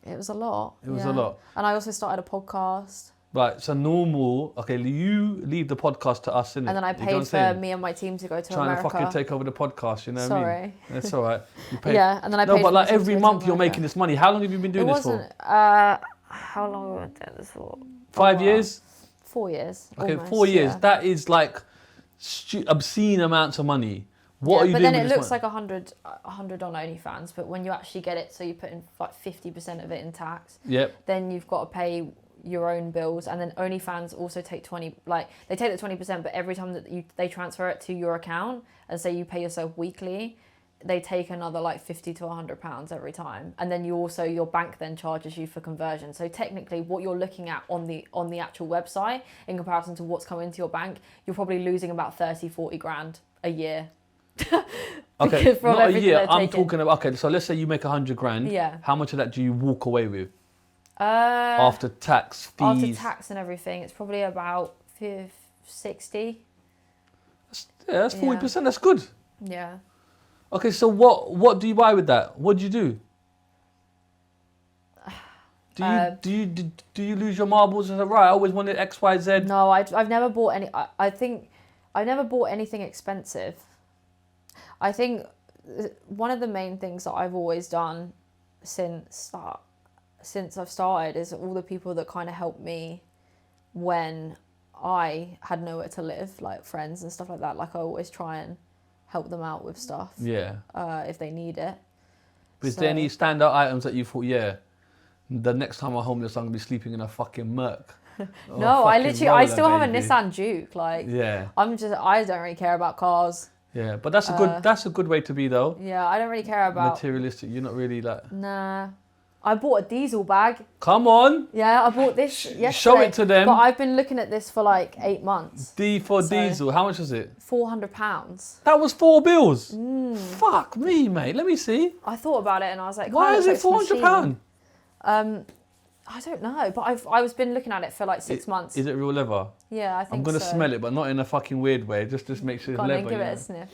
It was a lot. It was a lot. And I also started a podcast. Right, so normal... Okay, you leave the podcast to us, innit? And then I paid for me and my team to go to America. Trying to fucking take over the podcast, you know what I mean? Sorry. That's all right. You paid... Yeah, and then I paid No, but for like my team to every go to month you're America. making this money. How long have you been doing this for? How long have I been doing this for? 5 years? 4 years. Okay, almost, 4 years. yeah. That is like obscene amounts of money. What are you but doing then with it this looks money? like 100 on OnlyFans, but when you actually get it, so you put in like 50% of it in tax. Yep. Then you've got to pay your own bills, and then OnlyFans also take 20. Like they take the 20%, but every time that they transfer it to your account, and say you pay yourself weekly, they take another like 50 to 100 pounds every time, and then your bank then charges you for conversion. So technically, what you're looking at on the actual website in comparison to what's coming into your bank, you're probably losing about 30-40 grand a year. Okay, from not a everything year. they're I'm taking. talking about. Okay, so let's say you make 100 grand. Yeah. How much of that do you walk away with? After tax, fees. After tax and everything, it's probably about 60. That's 40%. That's good. Yeah. Okay, so what do you buy with that? What do you do? Do you lose your marbles and say, right, I always wanted X, Y, Z? No, I've never bought any. I think I never bought anything expensive. I think one of the main things that I've always done since I've started is all the people that kind of helped me when I had nowhere to live, like friends and stuff like that. Like I always try and help them out with stuff. Yeah. If they need it. But is there any standout items that you thought, the next time I'm homeless, I'm gonna be sleeping in a fucking Merc? No, I still have a Nissan Juke. Like, yeah. I don't really care about cars. Yeah, but that's a good way to be though. Yeah, I don't really care about materialistic. You're not really like. Nah, I bought a diesel bag. Come on. Yeah, I bought this yesterday. Show it to them. But I've been looking at this for like 8 months. Diesel. How much was it? £400. That was 4 bills. Fuck me, mate. Let me see. I thought about it and I was like, why is it £400? I don't know, but I've been looking at it for like 6 months. Is it real leather? Yeah, I think so. I'm gonna smell it, but not in a fucking weird way. Just make sure it's leather. Give it a sniff.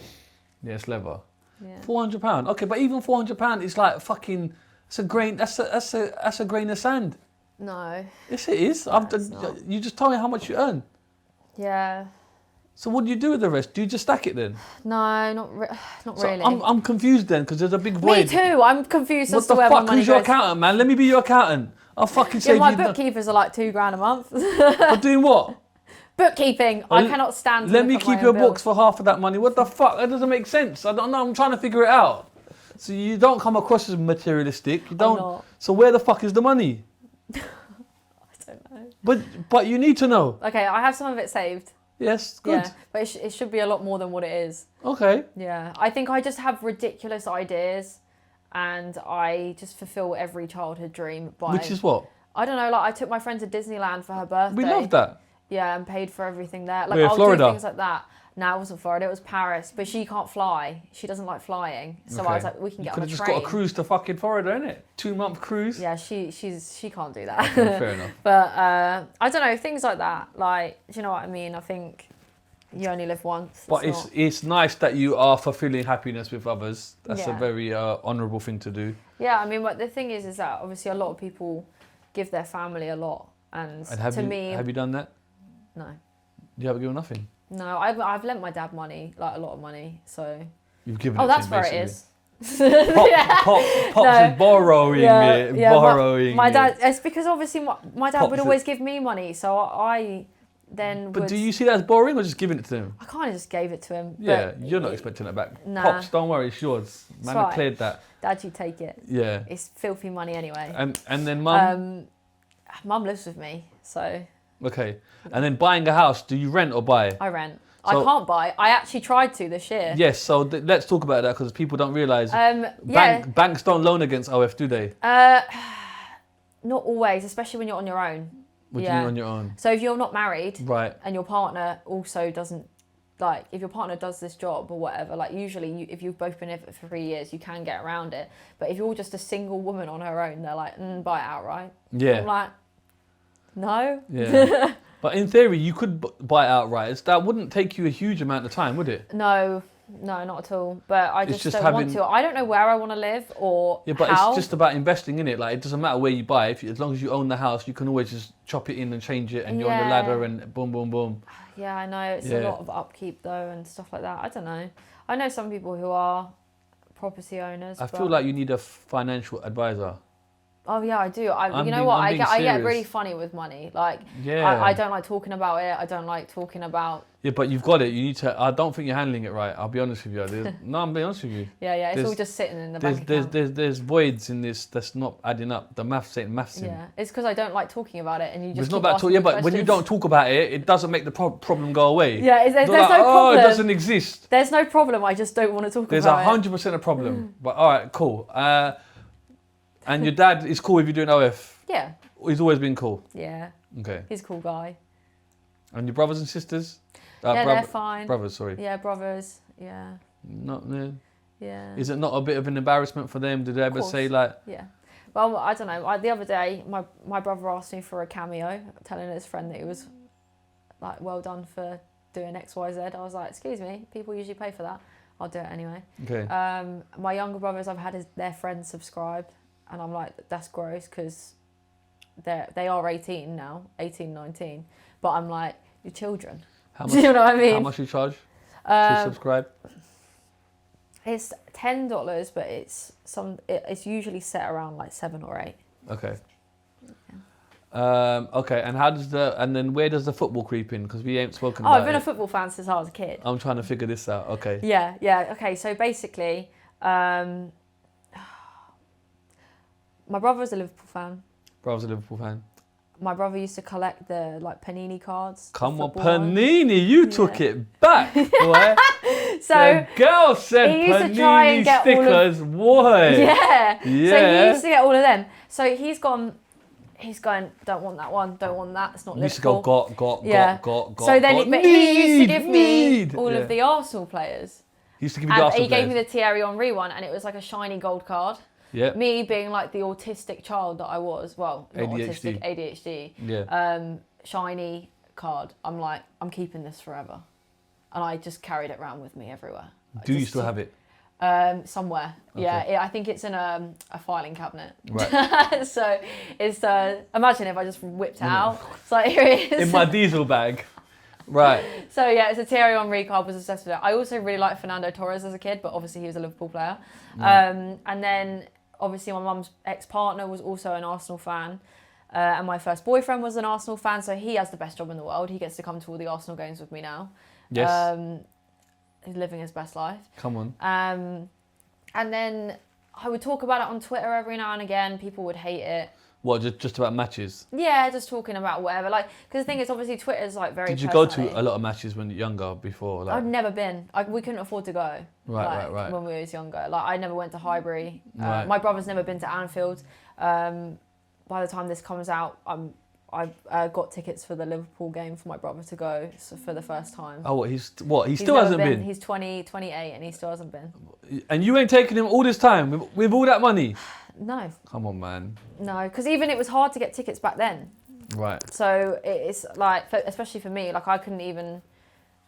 Yeah, it's leather. Yeah. £400. Okay, but even £400 is like fucking. It's a grain. That's a grain of sand. No. Yes, it is. You just told me how much you earn. Yeah. So what do you do with the rest? Do you just stack it then? No, not really. I'm confused then because there's a big void. Me too. I'm confused as to where my money goes. What the fuck? Who's your accountant, man? Let me be your accountant. I'll fucking save you. My bookkeepers are like £2,000 a month. For doing what? Bookkeeping. I cannot stand to let me look at my keep your own books bills. for half of that money. What the fuck? That doesn't make sense. I don't know. I'm trying to figure it out. So you don't come across as materialistic. You don't. I'm not. So where the fuck is the money? I don't know. But you need to know. Okay, I have some of it saved. Yes, good. Yeah, but it should be a lot more than what it is. Okay. Yeah, I think I just have ridiculous ideas, and I just fulfill every childhood dream by. Which is what? I don't know. Like I took my friend to Disneyland for her birthday. We love that. Yeah, and paid for everything there. Like Where, I'll Florida? do things like that. No, it wasn't Florida. It was Paris. But she can't fly. She doesn't like flying. So I was like, we can get on a train. You could have just got a cruise to fucking Florida, innit? 2-month cruise. Yeah, she can't do that. Okay, fair enough. But I don't know, things like that. Like, do you know what I mean? I think you only live once. But it's nice that you are fulfilling happiness with others. That's a very honourable thing to do. Yeah, I mean, but the thing is that obviously a lot of people give their family a lot, and have you done that? No. You haven't given nothing. No, I've lent my dad money, like a lot of money. So you've given. Oh, it that's to him, where basically. it is. Pops is borrowing it. Borrowing. My dad. It's because obviously my dad would always give me money, so I then. But do you see that as borrowing or just giving it to him? I kind of just gave it to him. Yeah, you're not expecting it back. Nah. Pops, don't worry, it's yours. Man, I cleared that. Dad, you take it. Yeah. It's filthy money anyway. And then mum. Mum lives with me, so. Okay, and then buying a house, do you rent or buy? I rent. So, I can't buy. I actually tried to this year. Yes, so let's talk about that because people don't realise. Banks don't loan against OF, do they? Not always, especially when you're on your own. What do you mean on your own? So if you're not married, right, and your partner also doesn't, like, if your partner does this job or whatever, like usually if you've both been in it for 3 years, you can get around it. But if you're just a single woman on her own, they're like, buy it outright. Yeah. I'm like, no. Yeah. But in theory, you could buy it outright. That wouldn't take you a huge amount of time, would it? No, not at all. But I just don't want to. I don't know where I want to live or but how. It's just about investing in it. Like, it doesn't matter where you buy. As long as you own the house, you can always just chop it in and change it, and you're on the ladder, and boom, boom, boom. Yeah, I know. It's a lot of upkeep, though, and stuff like that. I don't know. I know some people who are property owners. I feel like you need a financial advisor. Oh yeah, I do. You know what? I get really funny with money. Like, I don't like talking about it. I don't like talking about. Yeah, but you've got it. You need to. I don't think you're handling it right. I'll be honest with you. No, I'm being honest with you. Yeah. It's all just sitting in the bank account. There's voids in this that's not adding up. The maths ain't mathsing. Yeah, it's because I don't like talking about it, and you just. It's not about talking. Yeah, but when you don't talk about it, it doesn't make the problem go away. Yeah, there's no problem. Oh, it doesn't exist. There's no problem. I just don't want to talk about it. There's 100% a problem. But all right, cool. And your dad is cool if you're doing OF? Yeah. He's always been cool? Yeah. Okay. He's a cool guy. And your brothers and sisters? They're fine. Brothers, sorry. Yeah, brothers. Yeah. Yeah. Is it not a bit of an embarrassment for them? Did they ever say like... Yeah. Well, I don't know. The other day, my brother asked me for a cameo, telling his friend that he was like, well done for doing X, Y, Z. I was like, excuse me, people usually pay for that. I'll do it anyway. Okay. My younger brothers, I've had their friends subscribe, and I'm like, that's gross because they are 18 now, 18, 19. But I'm like, you're children. How much, do you know what I mean? How much you charge to subscribe? It's $10, but it's usually set around like 7 or 8. Okay. Okay, and then where does the football creep in? Because we ain't spoken about it. I've been a football fan since I was a kid. I'm trying to figure this out. Okay. Yeah. Okay, so basically, my brother was a Liverpool fan. Brother's a Liverpool fan. My brother used to collect the like Panini cards. Come on, Panini, you took it back, boy. So the girl said he used Panini to try and get stickers, boy. Yeah. So Yeah. he used to get all of them. So he's going, don't want that one, don't want that, it's not You used to Liverpool. go, got. So then, but he used to give me need. all of the Arsenal players. He used to give you the And Arsenal he gave me players. the Thierry Henry one, and it was like a shiny gold card. Yeah. Me being like the autistic child that I was, well, not ADHD. autistic, ADHD. Yeah. Shiny card. I'm like, I'm keeping this forever, and I just carried it around with me everywhere. Do you still have it? Somewhere. Okay. Yeah, I think it's in a filing cabinet. Right. So it's imagine if I just whipped it out. It's like, here it is. In my diesel bag. Right. So yeah, it's a Thierry Henry card. Was obsessed with it. I also really liked Fernando Torres as a kid, but obviously he was a Liverpool player. Right. And then obviously my mum's ex-partner was also an Arsenal fan. And my first boyfriend was an Arsenal fan, so he has the best job in the world. He gets to come to all the Arsenal games with me now. Yes. He's living his best life. Come on. And then I would talk about it on Twitter every now and again. People would hate it. What, just about matches? Yeah, just talking about whatever. Like, because the thing is, obviously, Twitter's like very. Did you go to a lot of matches when you're younger before? Like... I'd never been. We couldn't afford to go. Right. When we was younger, like I never went to Highbury. Right. My brother's never been to Anfield. By the time this comes out, I got tickets for the Liverpool game for my brother to go for the first time. Oh, he still never hasn't been. He's 28 and he still hasn't been. And you ain't taking him all this time with all that money? No. Come on, man. No, because even it was hard to get tickets back then. Right. So it's like, especially for me, like I couldn't even,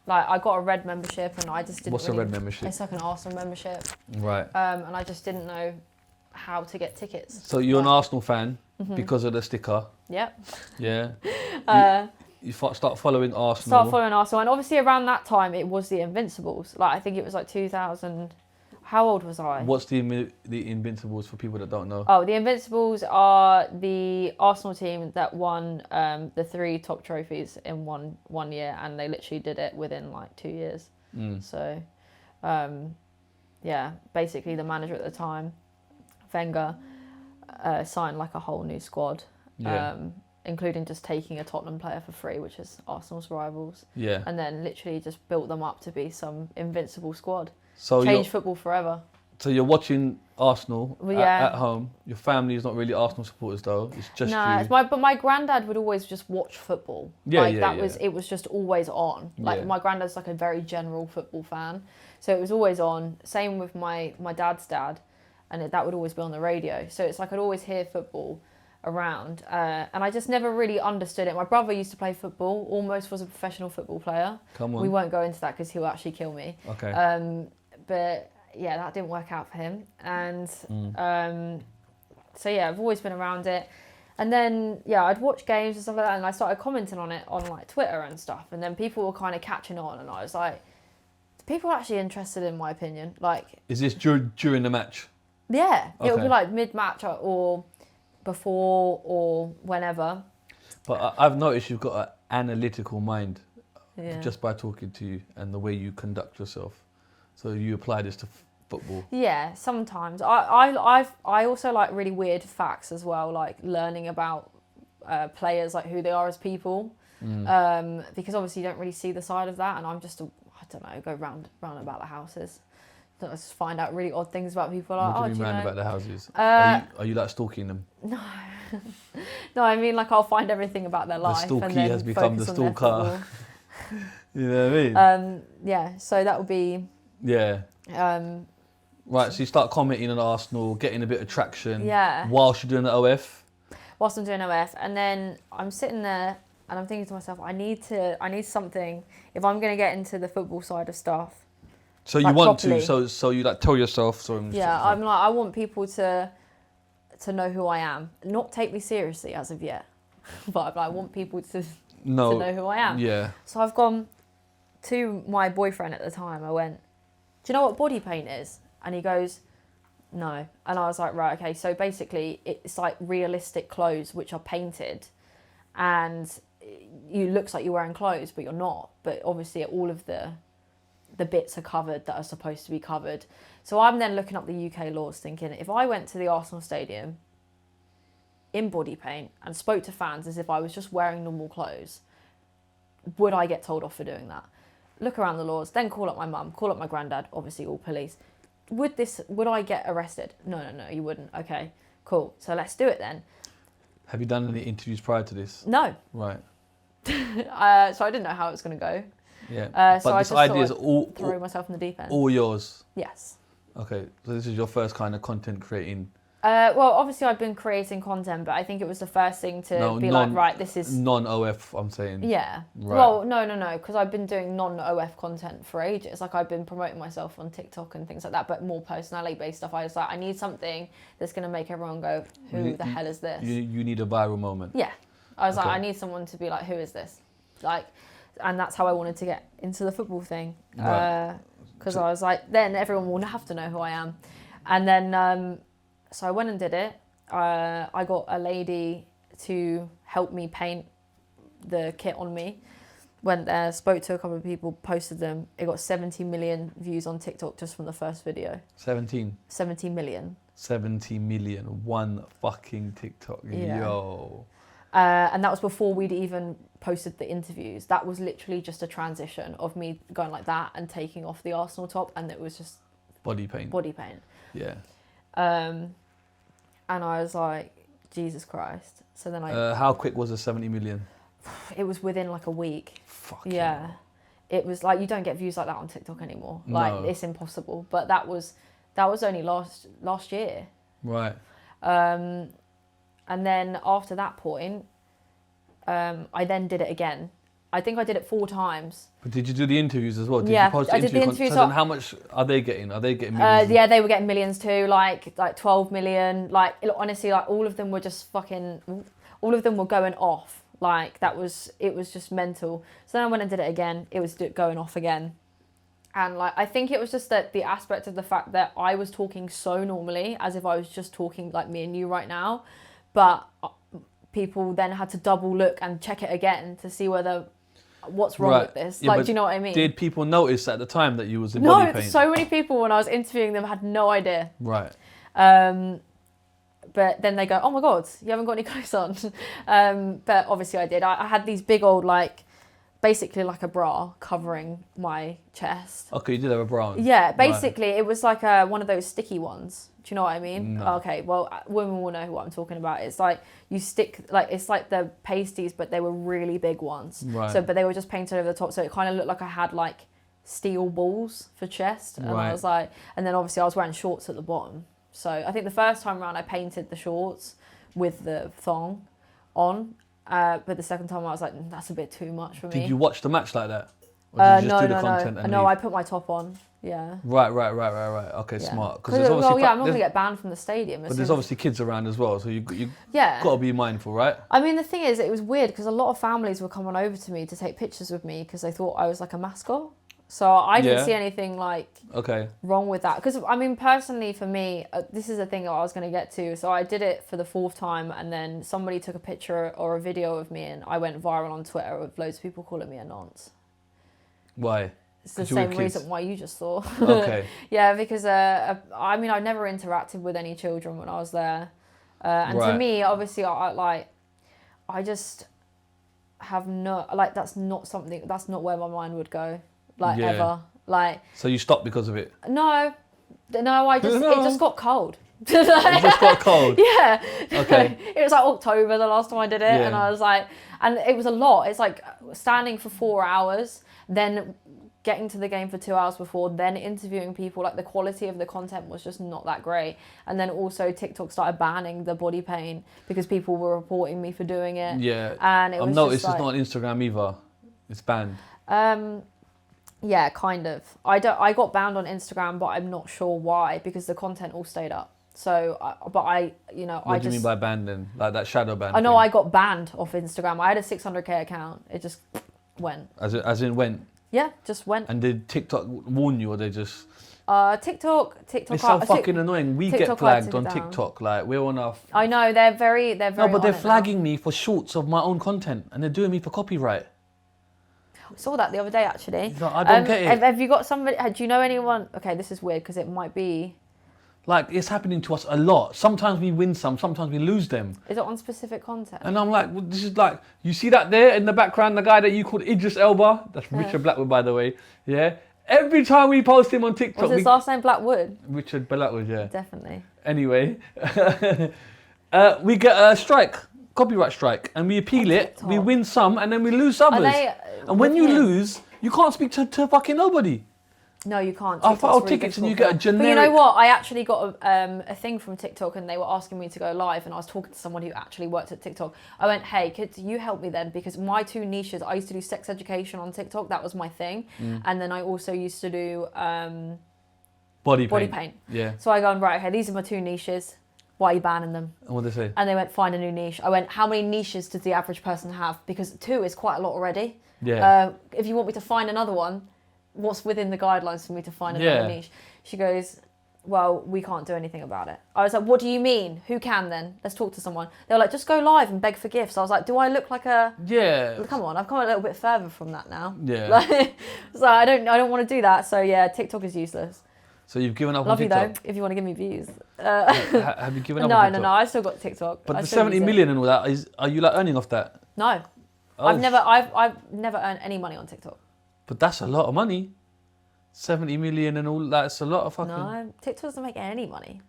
like I got a red membership and I just didn't. What's a red membership? It's like an Arsenal membership. Right. And I just didn't know how to get tickets. So you're an Arsenal fan because of the sticker. Yep. Yeah. You start following Arsenal. Start following Arsenal, and obviously around that time it was the Invincibles. Like I think it was like 2000. How old was I? What's the Invincibles for people that don't know? Oh, the Invincibles are the Arsenal team that won the 3 top trophies in one year, and they literally did it within like 2 years. So, yeah, basically the manager at the time, Wenger, signed like a whole new squad, including just taking a Tottenham player for free, which is Arsenal's rivals. Yeah. And then literally just built them up to be some invincible squad. So Change football forever. So you're watching Arsenal Yeah. at home. Your family is not really Arsenal supporters though. It's just No, you. but my granddad would always just watch football. Yeah, like yeah, that yeah. was it was just always on. Like Yeah. my granddad's like a very general football fan, so it was always on. Same with my dad's dad, and that would always be on the radio. So it's like I'd always hear football around, and I just never really understood it. My brother used to play football, almost was a professional football player. Come on. We won't go into that because he'll actually kill me. Okay. But yeah, that didn't work out for him, and so yeah, I've always been around it. And then yeah, I'd watch games and stuff like that, and I started commenting on it on like Twitter and stuff, and then people were kind of catching on, and I was like, people are actually interested in my opinion. Like, is this during the match? Yeah, it'll Okay. be like mid-match or before or whenever. But I've noticed you've got an analytical mind Yeah. just by talking to you and the way you conduct yourself. So you apply this to football. Yeah, sometimes. I also like really weird facts as well, like learning about players, like who they are as people, because obviously you don't really see the side of that, and I'm just, I don't know, go round about the houses. I just find out really odd things about people. Like, What do you do mean you round know? about the houses? Are you like stalking them? No, I mean like I'll find everything about their life. stalkie and then has become the focus on their stalker. football. You know what I mean? Yeah, so that would be. Yeah. Um, Right, so you start commenting on Arsenal, getting a bit of traction. Yeah. Whilst you're doing the OF. Whilst I'm doing OF, and then I'm sitting there and I'm thinking to myself, I need something if I'm going to get into the football side of stuff. So you like, want properly. so you like tell yourself. Yeah, I'm like, I want people to know who I am, not take me seriously as of yet, but I want people to know who I am. Yeah. So I've gone to my boyfriend at the time. I went, do you know what body paint is? And he goes, no. And I was like, right, okay. So basically, it's like realistic clothes which are painted, and you looks like you're wearing clothes, but you're not. But obviously, all of the bits are covered that are supposed to be covered. So I'm then looking up the UK laws, thinking if I went to the Arsenal stadium in body paint and spoke to fans as if I was just wearing normal clothes, would I get told off for doing that? Look around the laws, then call up my mum, call up my granddad, obviously all police. Would I get arrested? No, you wouldn't. Okay, cool. So let's do it then. Have you done any interviews prior to this? No. Right. So I didn't know how it was going to go. Yeah. So but I this just idea is throw myself in the deep end. all yours. Yes. Okay, so this is your first kind of content creating. Well, obviously I've been creating content, but I think it was the first thing to be like, right, this is... Non-OF, I'm saying. Yeah. Right. Well, no, because I've been doing non-OF content for ages. Like, I've been promoting myself on TikTok and things like that, but more personality-based stuff. I was like, I need something that's going to make everyone go, who the hell is this? You need a viral moment. Yeah. I was Okay. like, I need someone to be like, who is this? Like, and that's how I wanted to get into the football thing. Right. Because I was like, then everyone will have to know who I am. And then, so I went and did it. I got a lady to help me paint the kit on me. Went there, spoke to a couple of people, posted them. It got 70 million views on TikTok just from the first video. 17. 70 million. 70 million. One fucking TikTok. Yeah. Yo. And that was before we'd even posted the interviews. That was literally just a transition of me going like that and taking off the Arsenal top, and it was just Body paint. Yeah. And I was like, Jesus Christ. So then How quick was the 70 million? it was within like a week. Fuck Yeah. It was like, you don't get views like that on TikTok anymore. Like, No. it's impossible. But that was only last year. Right. And then after that point, I then did it again. I think I did it 4 times. But did you do the interviews as well? Did Yeah, you post I did the interviews. So then how much are they getting? Are they getting millions? Yeah, they were getting millions too, like 12 million. Like, honestly, like all of them were just all of them were going off. Like, it was just mental. So then I went and did it again. It was going off again. And like, I think it was just that the aspect of the fact that I was talking so normally, as if I was just talking like me and you right now. But people then had to double look and check it again to see what's wrong with this. Yeah, like, do you know what I mean? Did people notice at the time that you was in body paint? No, so many people when I was interviewing them had no idea. Right. But then they go, oh my God, you haven't got any clothes on. But obviously I did. I had these big old, like, basically like a bra covering my chest. Okay, you did have a bra on. Yeah, basically it was like one of those sticky ones. Do you know what I mean? No. Okay, well, women will know what I'm talking about. It's like you stick, like, it's like the pasties, but they were really big ones. Right. So, but they were just painted over the top, so it kind of looked like I had like steel balls for chest. And Right. I was like, and then obviously I was wearing shorts at the bottom. So I think the first time around I painted the shorts with the thong on, but the second time I was like, that's a bit too much for me. Did you watch the match like that? Or did you just do the content and No, leave? I put my top on. Yeah. Right. Okay, Yeah. smart. Because I'm not going to get banned from the stadium. But there's obviously kids around as well, so you yeah. got to be mindful, right? I mean, the thing is, it was weird because a lot of families were coming over to me to take pictures with me because they thought I was like a mascot. So I didn't see anything like wrong with that. Because I mean, personally for me, this is the thing I was going to get to. So I did it for the 4th time, and then somebody took a picture or a video of me, and I went viral on Twitter with loads of people calling me a nonce. Why? It's the same reason why you just thought. Okay. Yeah, because I mean, I never interacted with any children when I was there, and to me, obviously, I just have no, like, that's not where my mind would go, like, ever, like. So you stopped because of it? No, it just got cold. It just got cold. Yeah. Okay. It was like October the last time I did it, and I was like, and it was a lot. It's like standing for 4 hours, then getting to the game for 2 hours before, then interviewing people, like the quality of the content was just not that great. And then also TikTok started banning the body paint because people were reporting me for doing it. Yeah. And it was I've noticed just it's not on Instagram either. It's banned. Yeah, kind of. I got banned on Instagram, but I'm not sure why, because the content all stayed up. So, you know, What do you mean by banned then? Like that shadow ban? I know thing? I got banned off Instagram. I had a 600k account. It just went. As in went? Yeah, just went. And did TikTok warn you, or they just... TikTok. It's so fucking annoying. We TikTok get flagged on took it down. TikTok. Like, we're on our... I know, they're very No, but they're on it flagging me for shorts of my own content, and they're doing me for copyright. now. I saw that the other day, actually. No, I don't get it. Have you got somebody... Do you know anyone... Okay, this is weird, because it might be... Like, it's happening to us a lot. Sometimes we win some, sometimes we lose them. Is it on specific content? And I'm like, well, this is like, you see that there in the background, the guy that you called Idris Elba? That's Richard Blackwood, by the way. Yeah. Every time we post him on TikTok... Was his last name Blackwood? Richard Blackwood, yeah. Definitely. Anyway, we get a strike, copyright strike, and we appeal it. TikTok. We win some, and then we lose others. And when you lose, you can't speak to fucking nobody. No, you can't. I TikTok's file really tickets and you difficult get a But you know generic- what? I actually got a thing from TikTok, and they were asking me to go live, and I was talking to someone who actually worked at TikTok. I went, hey, could you help me then? Because my two niches, I used to do sex education on TikTok. That was my thing. And then I also used to do Body paint. Yeah. So I go, right, okay, these are my two niches. Why are you banning them? And what they say? And they went, find a new niche. I went, how many niches does the average person have? Because 2 is quite a lot already. Yeah. If you want me to find another one, what's within the guidelines for me to find another niche? She goes, well, we can't do anything about it. I was like, what do you mean? Who can then? Let's talk to someone. They were like, just go live and beg for gifts. I was like, do I look like a... Yeah. Come on, I've come a little bit further from that now. Yeah. Like, so I don't want to do that. So yeah, TikTok is useless. So you've given up Love on you TikTok? though, if you want to give me views. Have you given up on TikTok? No, I still got TikTok. But I the still 70 use it. million and all that, are you like earning off that? No. Oh, I've never earned any money on TikTok. But that's a lot of money. 70 million and all that's a lot of fucking... No, TikTok doesn't make any money.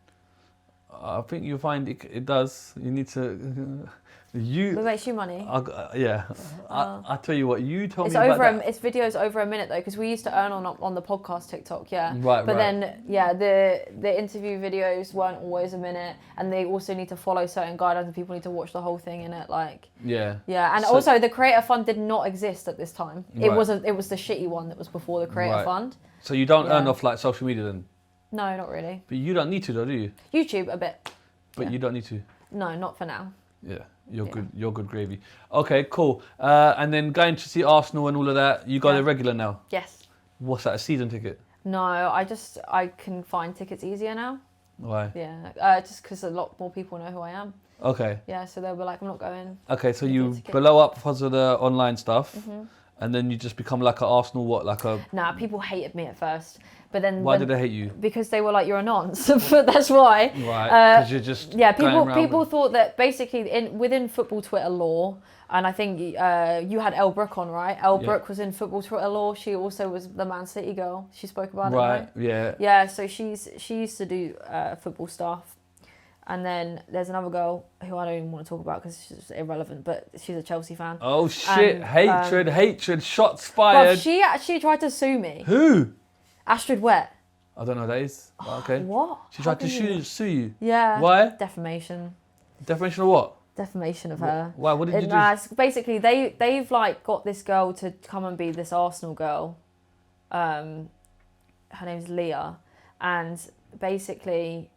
I think you'll find it does. You need to... It makes you money. Yeah. I tell you what, you told It's me about that. It's videos over a minute though, because we used to earn on the podcast TikTok, yeah. Right, But right. then, yeah, the interview videos weren't always a minute, and they also need to follow certain guidelines, and people need to watch the whole thing in it, like. Yeah. Yeah, and So- also the Creator Fund did not exist at this time. It Right. was the shitty one that was before the Creator Right. Fund. So you don't earn Yeah. off like social media then? No, not really. But you don't need to though, do you? YouTube a bit. But Yeah. you don't need to. No, not for now. Yeah. You're Yeah. good. You're good gravy. Okay, cool. And then going to see Arsenal and all of that, you got Yeah. a regular now. Yes. What's that? A season ticket? No, I can find tickets easier now. Why? Yeah, just because a lot more people know who I am. Okay. Yeah, so they'll be like, I'm not going. Okay, so Ticket, you ticket. blow up because of the online stuff, and then you just become like an Arsenal Nah, people hated me at first, but then Why did they hate you? Because they were like, you're a nonce. But that's why. Right, because you're just Yeah, going around people with- thought that basically within football Twitter law, and I think you had Elle Brooke on, right? Elle Yeah. Brooke was in football Twitter law. She also was the Man City girl. She spoke about it, Right, right? yeah. Yeah, so she used to do football stuff. And then there's another girl who I don't even want to talk about because she's irrelevant, but she's a Chelsea fan. Oh shit! And, Hatred! Shots Bruv, fired. she actually tried to sue me. Who? Astrid Wett. I don't know who that is. Okay. What? She How tried to can you- sue you. Yeah. Why? Defamation. Defamation of what? Defamation of her. Why? What did you do? It's basically, they've like got this girl to come and be this Arsenal girl. Her name's Leah, and basically,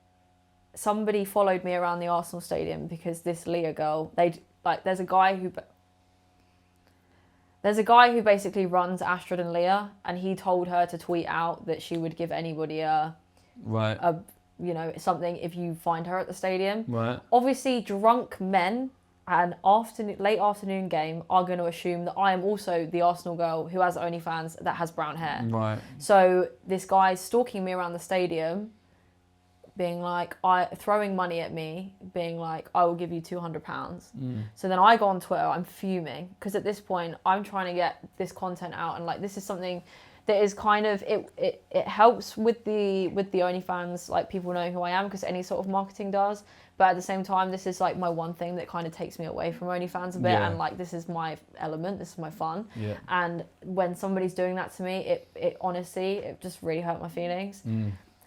somebody followed me around the Arsenal stadium because this Leah girl, there's a guy who basically runs Astrid and Leah, and he told her to tweet out that she would give anybody Right. something if you find her at the stadium. Right. Obviously, drunk men at an late afternoon game are going to assume that I am also the Arsenal girl who has OnlyFans that has brown hair. Right. So this guy's stalking me around the stadium, being like, throwing money at me, being like, I will give you £200. So then I go on Twitter, I'm fuming, because at this point, I'm trying to get this content out, and like, this is something that is kind of it helps with the OnlyFans, like people know who I am because any sort of marketing does. But at the same time, this is like my one thing that kind of takes me away from OnlyFans a bit, and like this is my element, this is my fun. Yeah. And when somebody's doing that to me, it honestly, it just really hurt my feelings.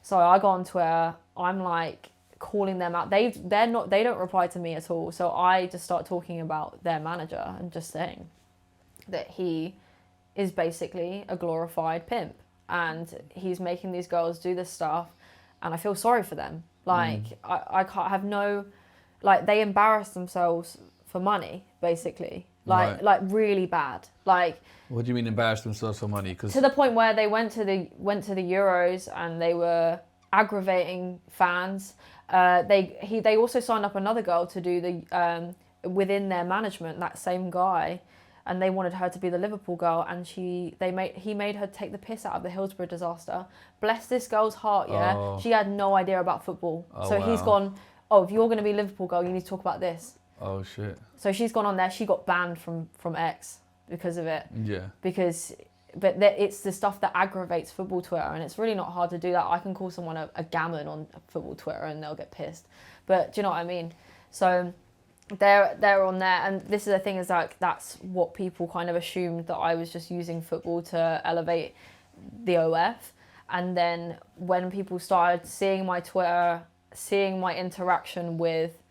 So I go on Twitter, I'm like calling them out. They don't reply to me at all. So I just start talking about their manager and just saying that he is basically a glorified pimp and he's making these girls do this stuff, and I feel sorry for them. Like, I can't have no... Like, they embarrass themselves for money, basically. Like, like really bad. Like... What do you mean embarrass themselves for money? 'Cause... To the point where they went to the Euros and they were aggravating fans. They also signed up another girl to do the... within their management, that same guy, and they wanted her to be the Liverpool girl, and he made her take the piss out of the Hillsborough disaster. Bless this girl's heart, yeah. Oh. She had no idea about football. Oh, so he's gone, oh, if you're going to be Liverpool girl, you need to talk about this. Oh, shit. So she's gone on there. She got banned from X because of it. Yeah. But it's the stuff that aggravates football Twitter, and it's really not hard to do that. I can call someone a gammon on football Twitter and they'll get pissed. But do you know what I mean? So... They're on there, and this is the thing, is like that's what people kind of assumed, that I was just using football to elevate the OF. And then when people started seeing my Twitter, seeing my interaction with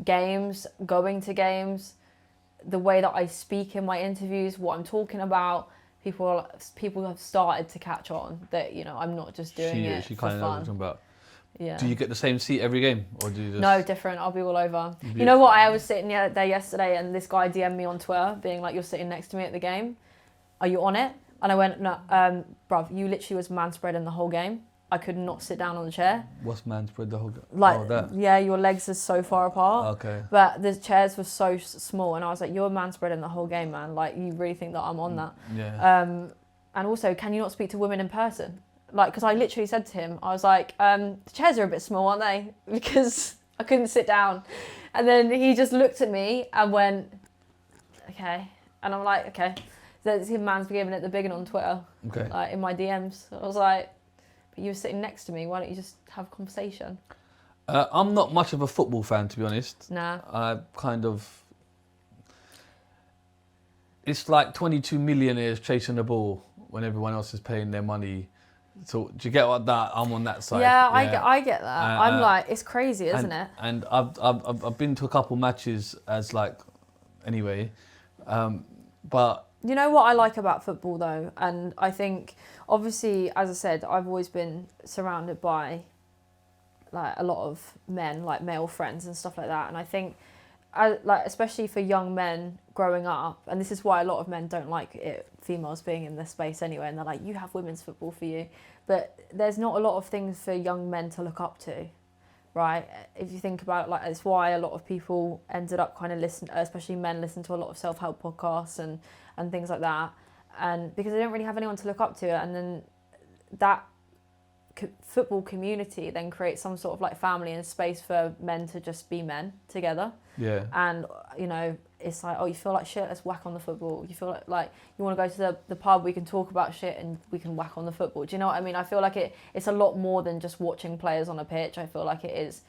games, going to games, the way that I speak in my interviews, what I'm talking about, people have started to catch on that, you know, I'm not just doing it for fun. Knows what I'm talking about. Yeah. Do you get the same seat every game, or do you just... No, different. I'll be all over. You know what? I was sitting there yesterday, and this guy DM'd me on Twitter, being like, "You're sitting next to me at the game. Are you on it?" And I went, "No, bruv, you literally was man spreading the whole game. I could not sit down on the chair." What's man spread the whole game? Like, that? Yeah, your legs are so far apart. Okay. But the chairs were so small, and I was like, "You're man spreading the whole game, man. Like, you really think that I'm on that?" Yeah. And also, can you not speak to women in person? Like, because I literally said to him, I was like, the chairs are a bit small, aren't they? Because I couldn't sit down. And then he just looked at me and went, okay. And I'm like, okay. There's him, man's giving it the big one on Twitter. Okay. Like, in my DMs. I was like, but you were sitting next to me. Why don't you just have a conversation? I'm not much of a football fan, to be honest. Nah. I kind of... It's like 22 millionaires chasing the ball when everyone else is paying their money. So do you get what that? I'm on that side. Yeah, I get that. I'm like, it's crazy, isn't it? And I've been to a couple matches as like, anyway, but you know what I like about football though, and I think obviously, as I said, I've always been surrounded by like a lot of men, like male friends and stuff like that, and I think, like especially for young men growing up, and this is why a lot of men don't like it, females being in this space anyway, and they're like, you have women's football for you, but there's not a lot of things for young men to look up to, right? If you think about it, like, it's why a lot of people ended up kind of especially men listen to a lot of self-help podcasts and things like that, and because they don't really have anyone to look up to, and then that football community then creates some sort of like family and space for men to just be men together. Yeah. And you know, it's like, oh, you feel like shit, let's whack on the football. You feel like you want to go to the pub, we can talk about shit and we can whack on the football. Do you know what I mean? I feel like it's a lot more than just watching players on a pitch. I feel like it is.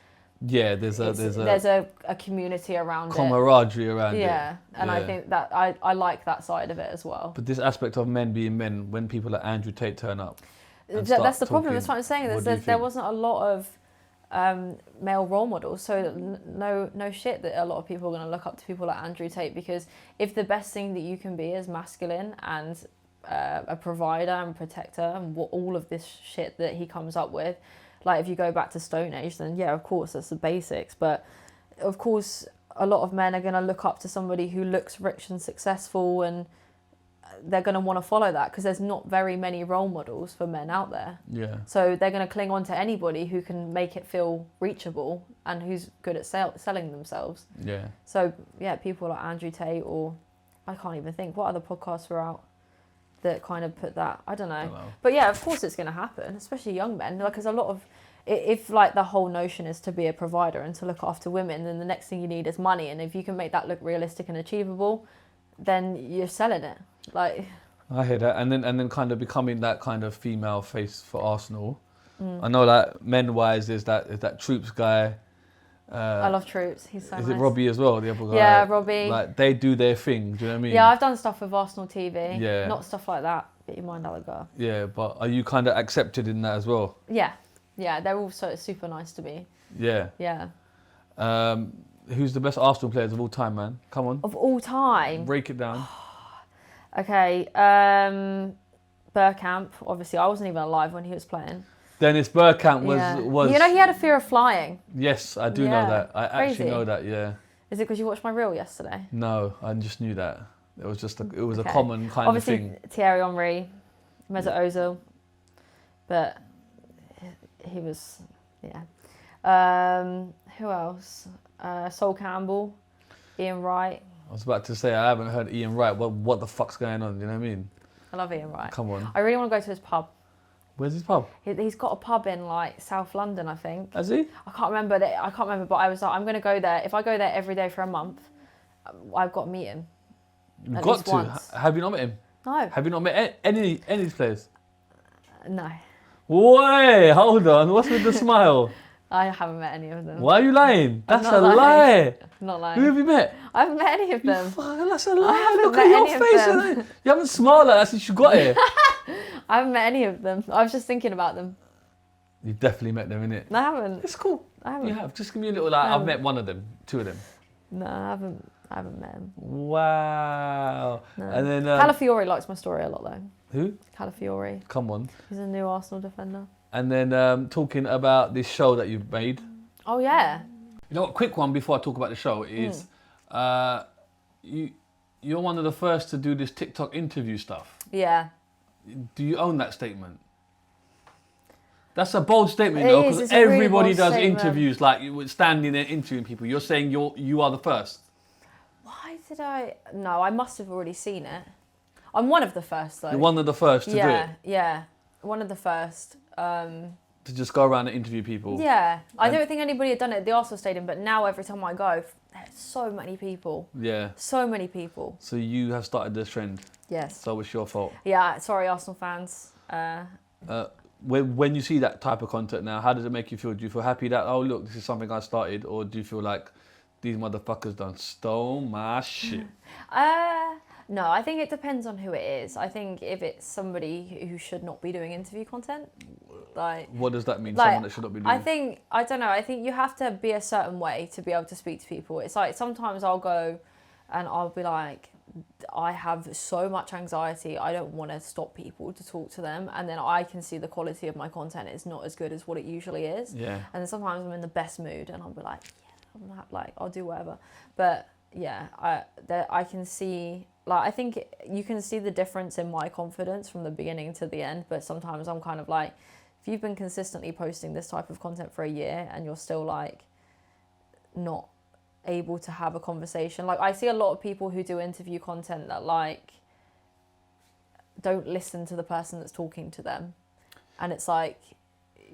Yeah, there's a community around camaraderie around it. Yeah, and I think that I like that side of it as well. But this aspect of men being men, when people like Andrew Tate turn up, that's the problem. That's what I'm saying. There wasn't a lot of male role models, so no shit that a lot of people are going to look up to people like Andrew Tate, because if the best thing that you can be is masculine and a provider and protector and all of this shit that he comes up with, like if you go back to Stone Age, then yeah, of course that's the basics, but of course a lot of men are going to look up to somebody who looks rich and successful, and they're going to want to follow that because there's not very many role models for men out there. Yeah. So they're going to cling on to anybody who can make it feel reachable and who's good at selling themselves. Yeah. So yeah, people like Andrew Tate, or I can't even think what other podcasts were out that kind of put that. I don't know. But yeah, of course it's going to happen, especially young men. Like, there's a lot of, if like the whole notion is to be a provider and to look after women, then the next thing you need is money. And if you can make that look realistic and achievable, then you're selling it. Like, I hear that, and then kind of becoming that kind of female face for Arsenal. I know that men-wise, there's that Troops guy. I love Troops. He's so nice. Is it Robbie as well, the other guy? Yeah, Robbie. Like, they do their thing, do you know what I mean? Yeah, I've done stuff with Arsenal TV. Yeah. Not stuff like that. Get your mind out of the gutter. Yeah, but are you kind of accepted in that as well? Yeah. Yeah, they're all super nice to me. Yeah. Yeah. Who's the best Arsenal players of all time, man? Come on. Of all time? Break it down. Okay. Bergkamp, obviously. I wasn't even alive when he was playing. Dennis Bergkamp Yeah. was... You know, he had a fear of flying. Yes, I do know Yeah, that. I actually crazy. know that, yeah. Is it because you watched my reel yesterday? No, I just knew that. It was just a Okay. common kind Obviously, of thing. Thierry Henry, Mesut Ozil, but he was, yeah. Who else? Sol Campbell, Ian Wright. I was about to say, I haven't heard Ian Wright. What the fuck's going on? You know what I mean? I love Ian Wright. Come on. I really want to go to his pub. Where's his pub? He's got a pub in like South London, I think. Has he? I can't remember, but I was like, I'm going to go there. If I go there every day for a month, I've got to meet him. You've At got least to. once. Have you not met him? No. Have you not met any of these players? No. Wait, hold on. What's with the smile? I haven't met any of them. Why are you lying? I'm That's not a lying. lie. I'm not lying. Who have you met? I haven't met any of them. Fuck, that's a lie. haven't Look met at your any of face. them. You haven't smiled like that since you got here. I haven't met any of them. I was just thinking about them. You definitely met them, innit? No, I haven't. It's cool. I haven't. You have. Just give me a little like, I've met one of them, two of them. No, I haven't met him. Wow. No. And then... Calafiori likes my story a lot though. Who? Calafiori. Come on. He's a new Arsenal defender. And then talking about this show that you've made. Oh yeah. You know what, quick one before I talk about the show is you're one of the first to do this TikTok interview stuff. Yeah. Do you own that statement? That's a bold statement It though, is, because it's a really everybody bold does statement. interviews like you standing there interviewing people. You're saying you are the first. Why did I? No, I must have already seen it. I'm one of the first though. You're one of the first to do it. Yeah. One of the first. To just go around and interview people. Yeah. I And- don't think anybody had done it at the Arsenal Stadium, but now every time I go, there's so many people. Yeah. So many people. So you have started this trend. Yes. So it's your fault. Yeah, sorry, Arsenal fans. When you see that type of content now, how does it make you feel? Do you feel happy that, oh look, this is something I started, or do you feel like these motherfuckers done stole my shit? No, I think it depends on who it is. I think if it's somebody who should not be doing interview content, like... What does that mean, like, someone that should not be doing? I don't know, I think you have to be a certain way to be able to speak to people. It's like sometimes I'll go and I'll be like, I have so much anxiety, I don't want to stop people to talk to them, and then I can see the quality of my content is not as good as what it usually is. Yeah. And then sometimes I'm in the best mood and I'll be like, I'll do whatever. But yeah, I can see, like, I think you can see the difference in my confidence from the beginning to the end, but sometimes I'm kind of like, if you've been consistently posting this type of content for a year and you're still like not able to have a conversation, like I see a lot of people who do interview content that like don't listen to the person that's talking to them, and it's like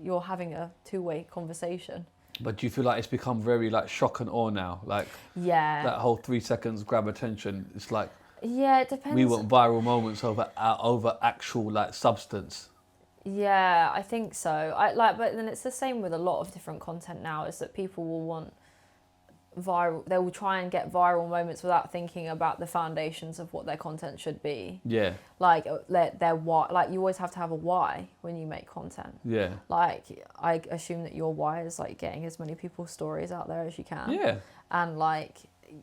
you're having a two-way conversation. But do you feel like it's become very like shock and awe now? Like Yeah. that whole 3 seconds grab attention. It's like Yeah, it depends. we want viral moments over actual like substance. Yeah, I think so. But then it's the same with a lot of different content now, is that people will want viral, they will try and get viral moments without thinking about the foundations of what their content should be. Yeah. Like their why, like you always have to have a why when you make content. Yeah. Like I assume that your why is like getting as many people's stories out there as you can. Yeah. And like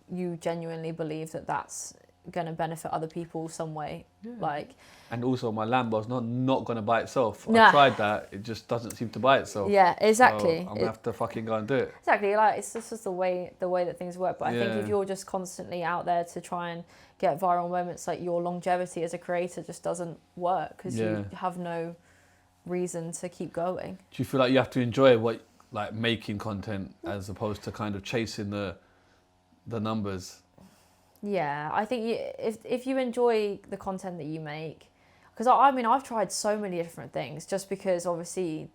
you genuinely believe that that's going to benefit other people some way. Yeah. Like, and also my Lambo's not going to buy itself. Nah. I tried that, it just doesn't seem to buy itself. yeah, exactly. So I'm going to have to fucking go and do it. Exactly, like it's just the way that things work. But I think Yeah. if you're just constantly out there to try and get viral moments, like your longevity as a creator just doesn't work because Yeah. you have no reason to keep going. Do you feel like you have to enjoy like making content as opposed to kind of chasing the numbers? Yeah, I think if you enjoy the content that you make, because I mean I've tried so many different things just because obviously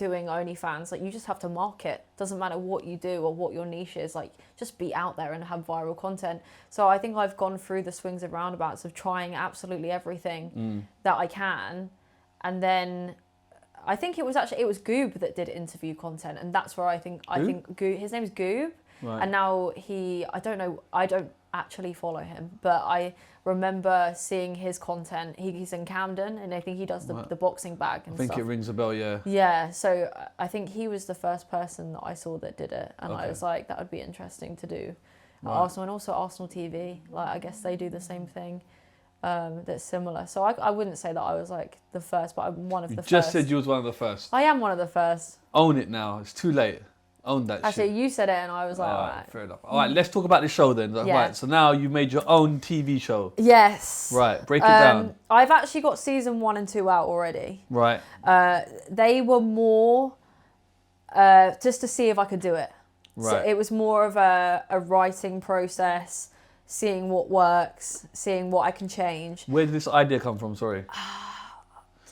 doing OnlyFans. Like, you just have to market. Doesn't matter what you do or what your niche is. Like, just be out there and have viral content. So I think I've gone through the swings and roundabouts of trying absolutely everything that I can. And then I think it was Goob that did interview content, and that's where I think Goob, his name's Goob, and now I don't actually follow him, but I remember seeing his content. He's in Camden, and I think he does the boxing bag and stuff. I think it rings a bell, yeah. Yeah, so I think he was the first person that I saw that did it, and I was like, that would be interesting to do at Arsenal, and also Arsenal TV. Like, I guess they do the same thing. That's similar. So I wouldn't say that I was like the first, but I'm one of the first. You just said you was one of the first. I am one of the first. Own it now. It's too late. Own that Actually, shit. you said it and I was like, alright. Fair enough. Alright, let's talk about the show then. Yeah. Right, so now you made your own TV show. Yes. Right, break it down. I've actually got season 1 and 2 out already. Right. They were more just to see if I could do it. Right. So it was more of a writing process, seeing what works, seeing what I can change. Where did this idea come from? Sorry.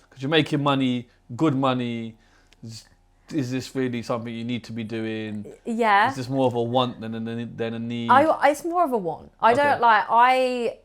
Because you're making money, good money. Is this really something you need to be doing? Yeah. Is this more of a want than a need? It's more of a want. I don't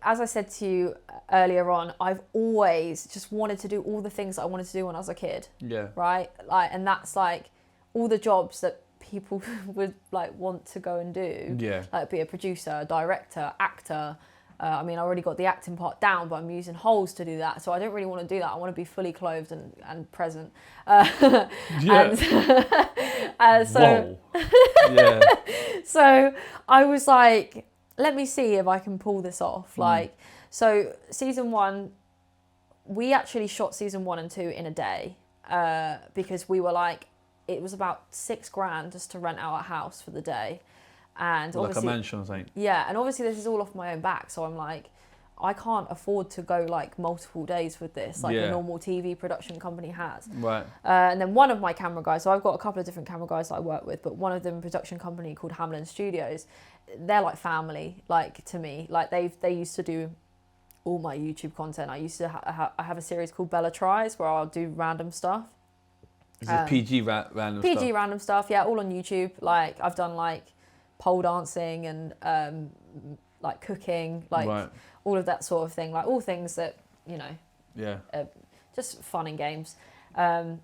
as I said to you earlier on, I've always just wanted to do all the things that I wanted to do when I was a kid. Yeah. Right? Like, and that's like all the jobs that people would like want to go and do. Yeah. Like, be a producer, director, actor. I mean, I already got the acting part down, but I'm using holes to do that. So I don't really want to do that. I want to be fully clothed and present. Yeah. So, yeah. So I was like, let me see if I can pull this off. Like, so season 1, we actually shot season 1 and 2 in a day because we were like, it was about $6,000 just to rent out a house for the day. And like a mansion or something. Yeah, and obviously this is all off my own back, so I'm like, I can't afford to go like multiple days with this, like a normal TV production company has. Right. And then one of my camera guys, so I've got a couple of different camera guys that I work with, but one of them, production company called Hamlin Studios, they're like family, like to me. Like they used to do all my YouTube content. I used to I have a series called Bella Tries where I'll do random stuff. Is it PG random stuff? PG random stuff, yeah, all on YouTube. Like I've done like pole dancing and like cooking, like all of that sort of thing, like all things that, you know, just fun and games. And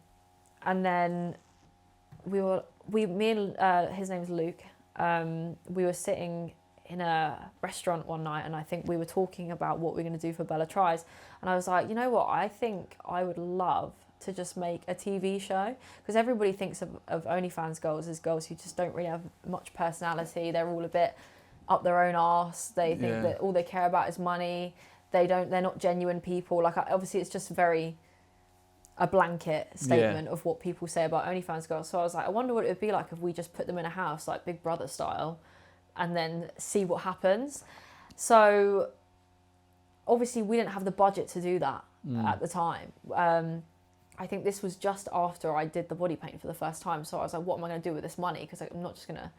then me and his name's Luke, we were sitting in a restaurant one night, and I think we were talking about what we're going to do for Bella Tries, and I was like, you know what, I think I would love to just make a TV show, because everybody thinks of OnlyFans girls as girls who just don't really have much personality. They're all a bit up their own arse. They think that all they care about is money. They're not genuine people. Like, obviously it's just very a blanket statement of what people say about OnlyFans girls. So I was like, I wonder what it would be like if we just put them in a house, like Big Brother style, and then see what happens. So obviously we didn't have the budget to do that at the time. I think this was just after I did the body paint for the first time. So I was like, what am I going to do with this money? Because I'm not just going to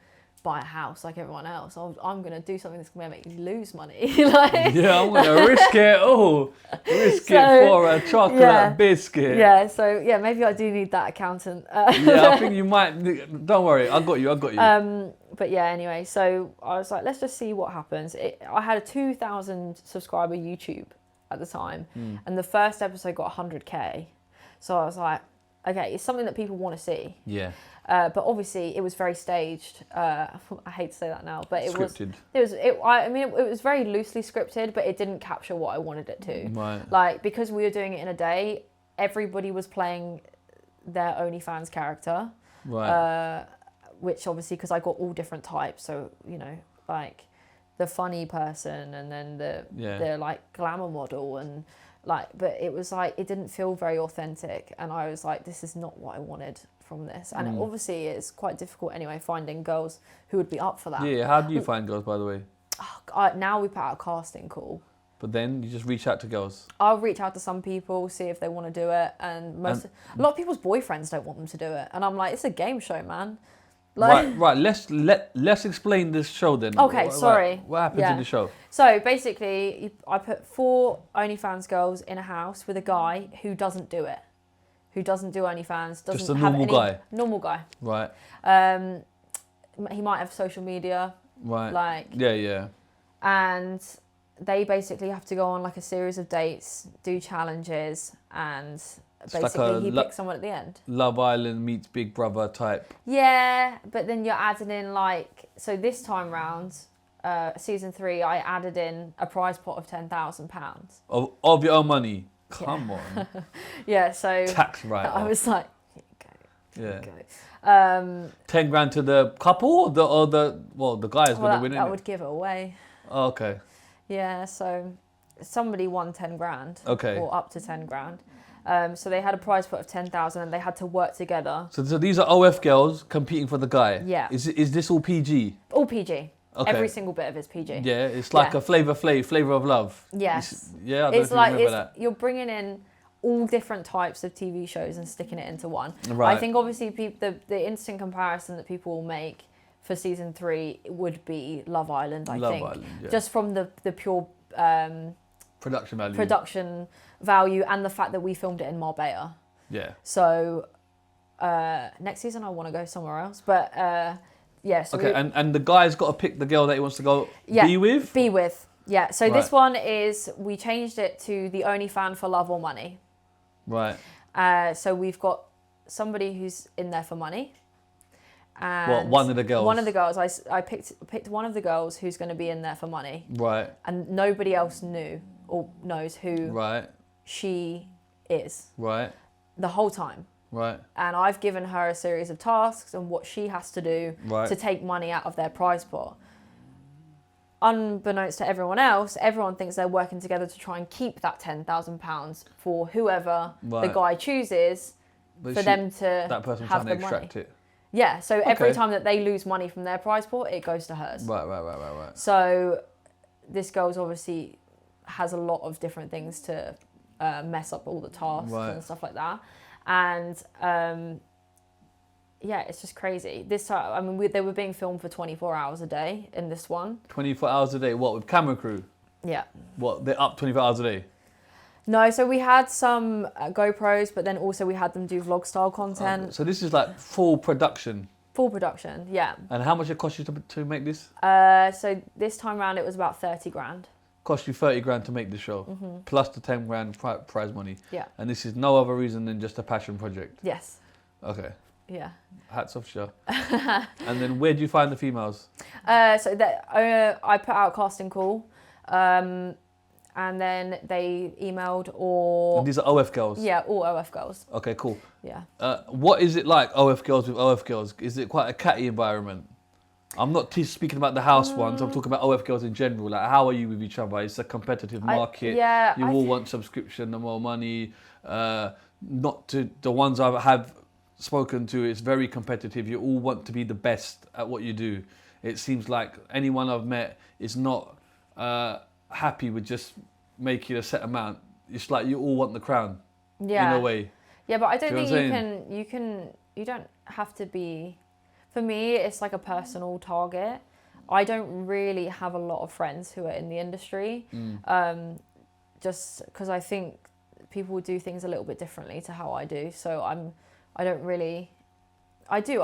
buy a house like everyone else. I'm going to do something that's going to make me lose money. Like, yeah, I'm going to risk it all. Risk it for a chocolate biscuit. Yeah, so yeah, maybe I do need that accountant. Yeah, I think you might. Don't worry, I got you. But yeah, anyway, so I was like, let's just see what happens. I had a 2,000 subscriber YouTube at the time, and the first episode got 100K. So I was like, okay, it's something that people want to see. Yeah. But obviously, it was very staged. I hate to say that now, but it scripted. It was very loosely scripted, but it didn't capture what I wanted it to. Right. Like, because we were doing it in a day, everybody was playing their OnlyFans character. Right. Which obviously, because I got all different types, so you know, like the funny person, and then the like glamour model, and like, but it was like, it didn't feel very authentic, and I was like, this is not what I wanted from this. And obviously it's quite difficult anyway finding girls who would be up for that. Yeah, how do you find girls, by the way? Now we put out a casting call. But then you just reach out to girls? I'll reach out to some people, see if they want to do it, and a lot of people's boyfriends don't want them to do it, and I'm like, it's a game show, man. Like, right. Let's explain this show then. Okay, sorry. What happens in the show? So basically, I put 4 OnlyFans girls in a house with a guy who doesn't do it. who doesn't do OnlyFans, doesn't Just a have normal any guy. normal guy. Right. He might have social media, Right. like, Yeah. and they basically have to go on like a series of dates, do challenges, and It's like basically he a picks someone at the end. Love Island meets Big Brother type. Yeah, but then you're adding in like, so this time round, season 3, I added in a prize pot of £10,000. Of your own money. Come on. Yeah, so Tax write-off. I was like, here you go. Yeah. 10 grand to the couple or the guy's going to win it. That would give it away. Oh, okay. Yeah, so somebody won 10 grand. Okay. Or up to 10 grand. So they had a prize pot of 10,000 and they had to work together. So these are OF girls competing for the guy. Yeah. Is this all PG? All PG. Okay. Every single bit of it's PG. Yeah, it's like a Flavor of Love. Yes. I don't It's know like if you remember that. you're bringing in all different types of TV shows and sticking it into one. Right. I think obviously the instant comparison that people will make for season 3 would be Love Island. I think Island, yeah. just from the pure production value and the fact that we filmed it in Marbella. Yeah. So next season I want to go somewhere else, but yeah. So okay, and the guy's got to pick the girl that he wants to go be with? Be with. Yeah, so Right. this one is, we changed it to the only fan for love or money. Right. So we've got somebody who's in there for money. And What, one of the girls? One of the girls. I picked one of the girls who's going to be in there for money. Right. And nobody else knew or knows who Right. she is Right. the whole time. Right. And I've given her a series of tasks and what she has to do Right. to take money out of their prize pot. Unbeknownst to everyone else, everyone thinks they're working together to try and keep that £10,000 for whoever the Right. guy chooses But for them to that person have trying the to extract money. it. Yeah, so every Okay. time that they lose money from their prize pot, it goes to hers. Right. So this girl's obviously has a lot of different things to mess up all the tasks Right. and stuff like that. And yeah, it's just crazy. This time, I mean, they were being filmed for 24 hours a day in this one. 24 hours a day. What, with camera crew? Yeah. What, they're up 24 hours a day? No, so we had some GoPros, but then also we had them do vlog style content. Okay. So this is like full production. Full production, yeah. And how much it cost you to make this? So this time round it was about 30 grand. Cost you 30 grand to make the show, plus the 10 grand prize money. Yeah. And this is no other reason than just a passion project. Yes. Okay. Yeah. Hats off, show. And then where do you find the females? So that I put out a casting call, and then they emailed or... And these are OF girls? Yeah, all OF girls. Okay, cool. Yeah. What is it like, OF girls with OF girls? Is it quite a catty environment? I'm not speaking about the house ones, I'm talking about OF girls in general. Like, how are you with each other? It's a competitive market. You all want subscription, the more money. Not to the ones I have spoken to, it's very competitive. You all want to be the best at what you do. It seems like anyone I've met is not happy with just making a set amount. It's like you all want the crown, in a way. Yeah, but I don't Do you know think what you don't have to be, for me, it's like a personal target. I don't really have a lot of friends who are in the industry, just because I think people do things a little bit differently to how I do. So I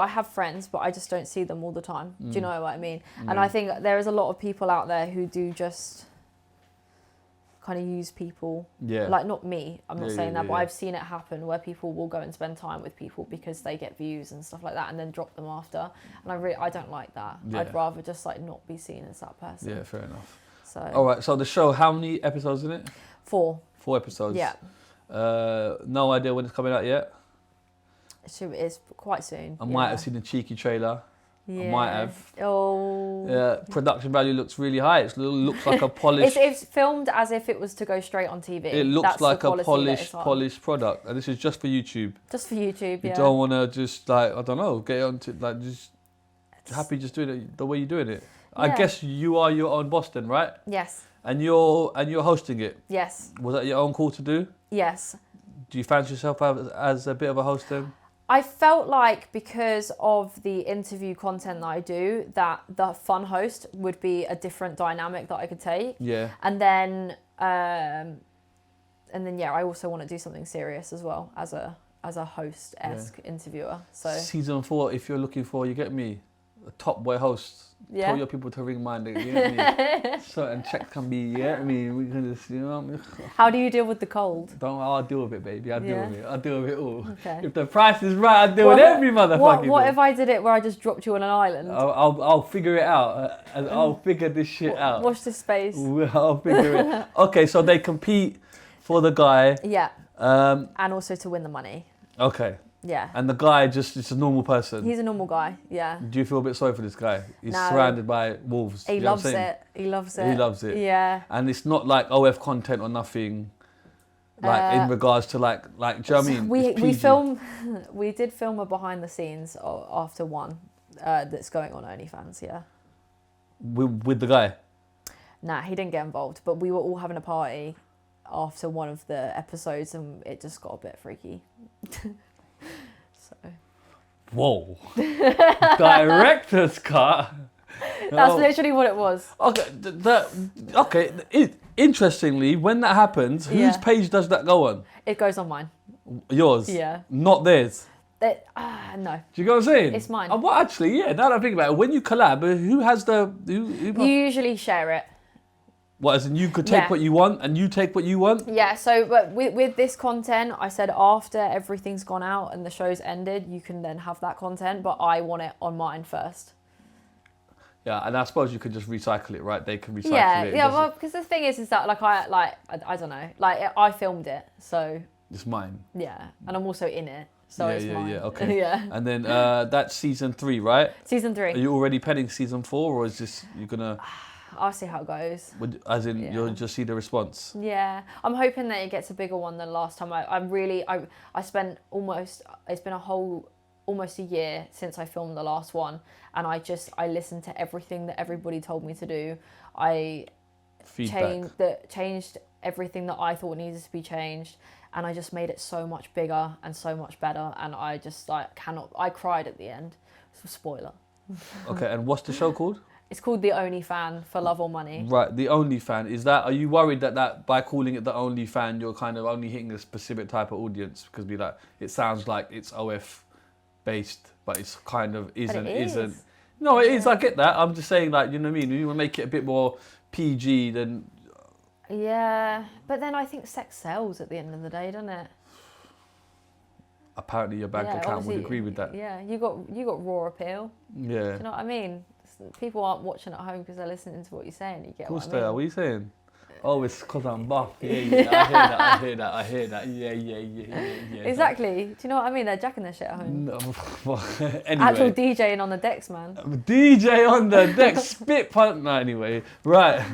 have friends, but I just don't see them all the time. Do you know what I mean? And I think there is a lot of people out there who do just kind of use people. Yeah. Like, not me, I'm not saying that, but yeah. I've seen it happen where people will go and spend time with people because they get views and stuff like that and then drop them after. And I don't like that. Yeah. I'd rather just like not be seen as that person. Yeah, fair enough. So. All right, so the show, how many episodes in it? 4. 4 episodes. Yeah. No idea when it's coming out yet. It's quite soon. I might have seen a cheeky trailer. Yeah. I might have. Oh. Yeah, production value looks really high. It looks like a polished. It's filmed as if it was to go straight on TV. It looks That's like the a polished product, and this is just for YouTube. Just for YouTube, You yeah. don't want to just like, I don't know, get onto like just happy just doing it the way you're doing it. I Yeah. guess you are your own boss then, right? Yes. And you're hosting it. Yes. Was that your own call to do? Yes. Do you fancy yourself as a bit of a host then? I felt like because of the interview content that I do, that the fun host would be a different dynamic that I could take. Yeah. And then yeah, I also want to do something serious as well as a as a host-esque interviewer. So Season 4, if you're looking for, you get me, a top boy host. yeah. Tell your people to ring mine, you get me? Certain checks can be, you get me? We can just, you know. How do you deal with the cold? I'll deal with it, baby. I'll deal with it. I'll deal with it all. Okay. If the price is right, I'll deal with every motherfucking What thing. if I did it where I just dropped you on an island? I'll figure it out. And I'll figure this shit out. Watch this space. I'll figure it. Okay, so they compete for the guy. Yeah. And also to win the money. Okay. Yeah. And the guy is a normal person. He's a normal guy. Yeah. Do you feel a bit sorry for this guy? He's No. surrounded by wolves. He You know what loves I'm saying? it. He loves it. He loves it. Yeah. And it's not like OF content or nothing. Like in regards to like, do you know what I mean? We did film a behind the scenes after one that's going on OnlyFans. Yeah. With the guy. Nah, he didn't get involved, but we were all having a party after one of the episodes, and it just got a bit freaky. So. Whoa. Director's cut. That's literally what it was. Okay. Interestingly, when that happens, whose page does that go on? It goes on mine. Yours. Yeah. Not theirs. No. Do you get what I'm saying? It's mine. Well, actually, yeah. Now that I think about it, when you collab, who has the? Who You usually share it. What, as in you could take what you want and you take what you want? Yeah, so but with this content, I said after everything's gone out and the show's ended, you can then have that content, but I want it on mine first. Yeah, and I suppose you could just recycle it, right? They can recycle it. Yeah, well, because the thing is that I don't know, I filmed it, so. It's mine. Yeah, and I'm also in it, so it's mine. Yeah, okay. Yeah. And then that's season 3, right? Season 3. Are you already penning season 4, or is this, you're gonna... I'll see how it goes. As in, you'll just see the response? Yeah, I'm hoping that it gets a bigger one than last time. I spent it's been almost a year since I filmed the last one, and I listened to everything that everybody told me to do. I changed everything that I thought needed to be changed, and I just made it so much bigger and so much better, and I just I cried at the end. Spoiler. Okay, and what's the show called? It's called The Only Fan for Love or Money. Right, The Only Fan. Are you worried that by calling it The Only Fan, you're kind of only hitting a specific type of audience? Because it sounds like it's OF based, but it's kind of isn't. No, it is, I get that. I'm just saying, like, you know what I mean? You want to make it a bit more PG than... Yeah, but then I think sex sells at the end of the day, doesn't it? Apparently your bank account would agree with that. Yeah, you got raw appeal. Yeah. Do you know what I mean? People aren't watching at home because they're listening to what you're saying. You get Of course what I mean? they are. What are you saying? Oh, it's because I'm buff. Yeah, I hear that. Yeah. Exactly. Do you know what I mean? They're jacking their shit at home. No, anyway. Actual DJing on the decks, man. DJ on the deck, spit punt. No, anyway. Right.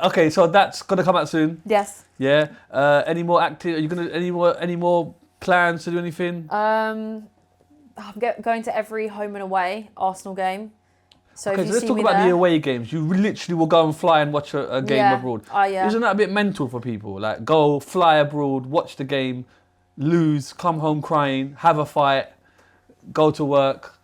Okay, so that's going to come out soon. Yes. Yeah. Any more active? Are you going to, any more plans to do anything? I'm going to every home and away Arsenal game. So okay, so let's talk about the away games. You literally will go and fly and watch a game abroad. Yeah. Isn't that a bit mental for people? Like, go, fly abroad, watch the game, lose, come home crying, have a fight, go to work.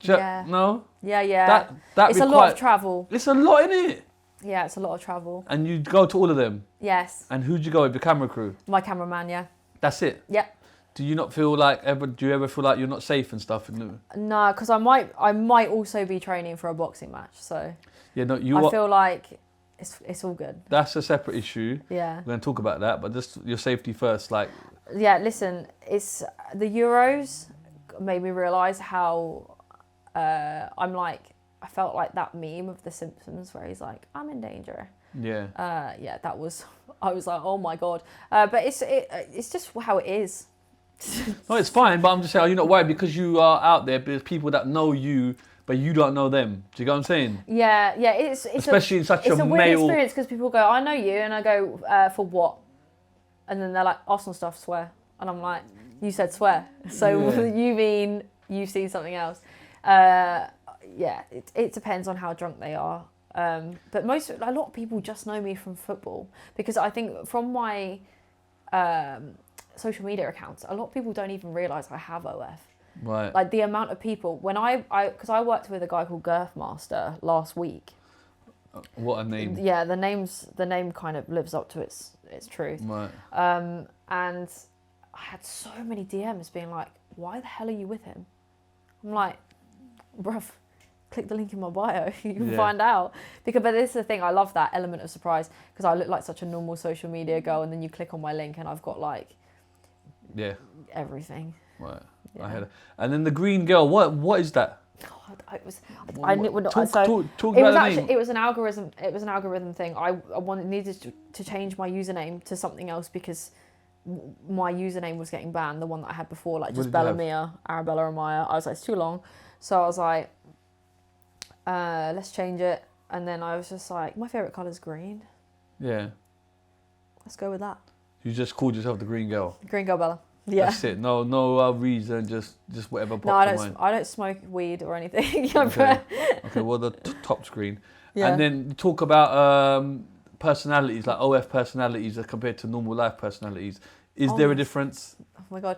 No? Yeah. It's a lot of travel. It's a lot, isn't it? Yeah, it's a lot of travel. And you go to all of them? Yes. And who'd you go with, the camera crew? My cameraman, yeah. That's it? Yeah. Do you not feel like do you ever feel like you're not safe and stuff? No, because I might also be training for a boxing match. So yeah, no, I feel like it's all good. That's a separate issue. Yeah, we're gonna talk about that, but just your safety first, like. Yeah, listen, it's the Euros made me realise how I felt like that meme of The Simpsons where he's like, I'm in danger. Yeah. I was like, oh my god. But it's just how it is. No, it's fine, but I'm just saying, are you not worried because you are out there, but there's people that know you, but you don't know them? Do you get what I'm saying? Yeah, it's especially in such it's a weird male experience because people go, I know you, and I go, for what? And then they're like, Arsenal stuff, swear, and I'm like, you said swear, so you mean you've seen something else? It depends on how drunk they are. But a lot of people just know me from football because I think from my social media accounts, a lot of people don't even realise I have OF. Right. Like the amount of people when because I worked with a guy called Girthmaster last week. What a name. Yeah, the name kind of lives up to its truth. Right. And I had so many DMs being like, why the hell are you with him? I'm like, bruv, click the link in my bio, you can find out. But this is the thing, I love that element of surprise, because I look like such a normal social media girl, and then you click on my link and I've got like everything. Right. Yeah. I heard it. And then the green girl, what is that? God, it was. I knew. Talk So about it was the actually. name. It was an algorithm. It was an algorithm thing. I needed to change my username to something else because my username was getting banned. The one that I had before, like just Bella Mia, Arabella or Maya. I was like, it's too long. So I was like, let's change it. And then I was just like, my favorite color is green. Yeah. Let's go with that. You just called yourself the green girl. Green girl Bella. Yeah. That's it. No reason. Just whatever pops No, I to don't. mind. I don't smoke weed or anything. Okay. Well, the top screen. Yeah. And then talk about personalities, like OF personalities as compared to normal life personalities. Is there a difference? Oh my God.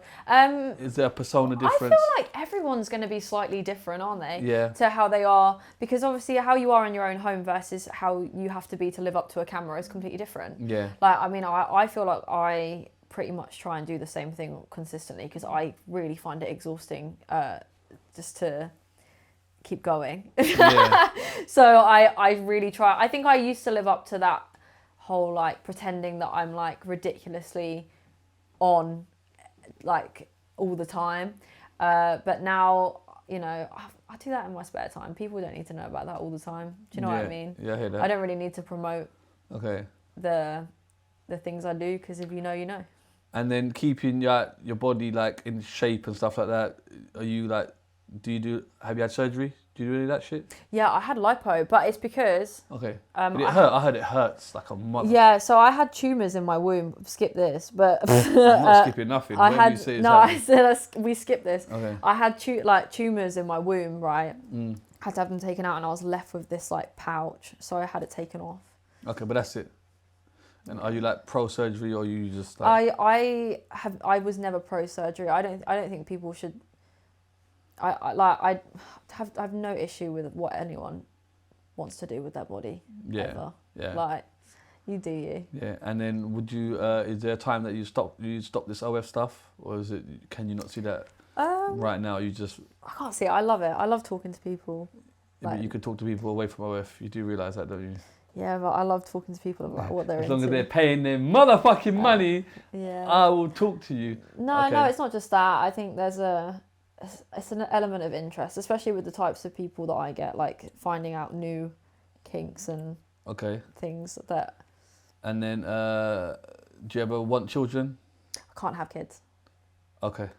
Is there a persona difference? I feel like everyone's going to be slightly different, aren't they? Yeah. To how they are, because obviously how you are in your own home versus how you have to be to live up to a camera is completely different. Yeah. Like, I mean, I feel like I pretty much try and do the same thing consistently because I really find it exhausting just to keep going. Yeah. So I really try. I think I used to live up to that whole like pretending that I'm like ridiculously on like all the time. But now, you know, I do that in my spare time. People don't need to know about that all the time. Do you know what I mean? Yeah, I hear that. I don't really need to promote the things I do because if you know, you know. And then keeping your body like in shape and stuff like that. Are you like, have you had surgery? Do you do any of that shit? Yeah, I had lipo, but it's because... Okay. Did it hurt? I heard it hurts like a mother. Yeah, so I had tumours in my womb. Skip this, but... I'm not skipping nothing. We skipped this. Okay. I had tumours in my womb, right? Had to have them taken out and I was left with this like pouch. So I had it taken off. Okay, but that's it. And are you like pro surgery or you just like... I was never pro surgery. I don't think people should... I have no issue with what anyone wants to do with their body. Yeah. Ever. Yeah. Like, you do you. Yeah. And then would you? Is there a time that you stop this OF stuff, or is it? Can you not see that right now? You just. I can't see it. I love it. I love talking to people. Yeah, but you could talk to people away from OF. You do realise that, don't you? Yeah, but I love talking to people about what they're into. As long as they're paying their motherfucking money, yeah. I will talk to you. No, it's not just that. I think it's an element of interest, especially with the types of people that I get, like finding out new kinks and things that... And then, do you ever want children? I can't have kids. Okay.